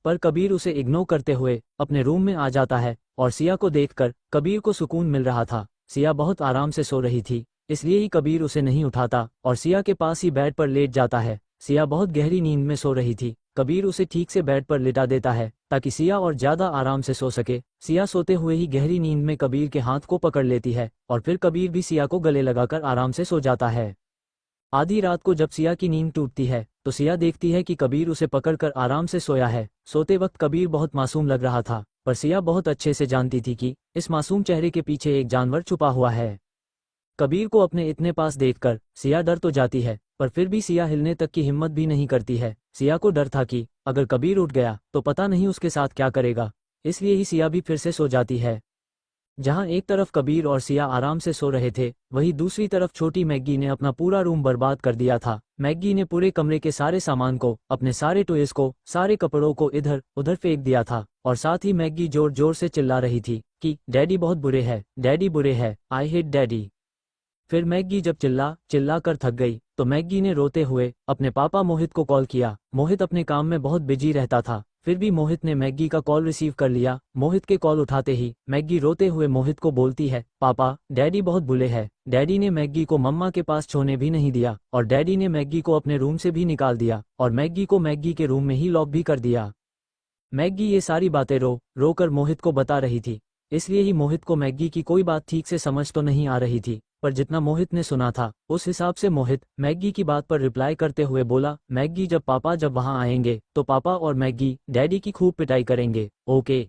A: पर कबीर उसे इग्नोर करते हुए अपने रूम में आ जाता है और सिया को देखकर कबीर को सुकून मिल रहा था। सिया बहुत आराम से सो रही थी, इसलिए ही कबीर उसे नहीं उठाता और सिया के पास ही बेड पर लेट जाता है। सिया बहुत गहरी नींद में सो रही थी, कबीर उसे ठीक से बेड पर लिटा देता है ताकि सिया और ज्यादा आराम से सो सके। सिया सोते हुए ही गहरी नींद में कबीर के हाथ को पकड़ लेती है और फिर कबीर भी सिया को गले लगाकर आराम से सो जाता है। आधी रात को जब सिया की नींद टूटती है तो सिया देखती है कि कबीर उसे पकड़कर आराम से सोया है। सोते वक्त कबीर बहुत मासूम लग रहा था, पर सिया बहुत अच्छे से जानती थी कि इस मासूम चेहरे के पीछे एक जानवर छुपा हुआ है। कबीर को अपने इतने पास देखकर सिया डर तो जाती है, पर फिर भी सिया हिलने तक की हिम्मत भी नहीं करती है। सिया को डर था कि अगर कबीर उठ गया तो पता नहीं उसके साथ क्या करेगा, इसलिए ही सिया भी फिर से सो जाती है। जहां एक तरफ कबीर और सिया आराम से सो रहे थे, वहीं दूसरी तरफ छोटी मैग्गी ने अपना पूरा रूम बर्बाद कर दिया था। मैग्गी ने पूरे कमरे के सारे सामान को, अपने सारे टॉयज को, सारे कपड़ों को इधर उधर फेंक दिया था और साथ ही मैग्गी जोर जोर से चिल्ला रही थी कि डैडी बहुत बुरे हैं, डैडी बुरे हैं, आई हेट डैडी। फिर मैग्गी जब चिल्ला कर थक गई तो मैग्गी ने रोते हुए अपने पापा मोहित को कॉल किया। मोहित अपने काम में बहुत बिजी रहता था, फिर भी मोहित ने मैग्गी का कॉल रिसीव कर लिया। मोहित के कॉल उठाते ही मैग्गी रोते हुए मोहित को बोलती है, पापा डैडी बहुत बुरे हैं, डैडी ने मैग्गी को मम्मा के पास छोने भी नहीं दिया और डैडी ने मैग्गी को अपने रूम से भी निकाल दिया और मैग्गी को मैग्गी के रूम में ही लॉक भी कर दिया। मैग्गी ये सारी बातें रो कर मोहित को बता रही थी, इसलिए ही मोहित को मैग्गी की कोई बात ठीक से समझ तो नहीं आ रही थी, पर जितना मोहित ने सुना था उस हिसाब से मोहित मैग्गी की बात पर रिप्लाई करते हुए बोला, मैग्गी जब पापा वहां आएंगे तो पापा और मैग्गी डैडी की खूब पिटाई करेंगे, ओके।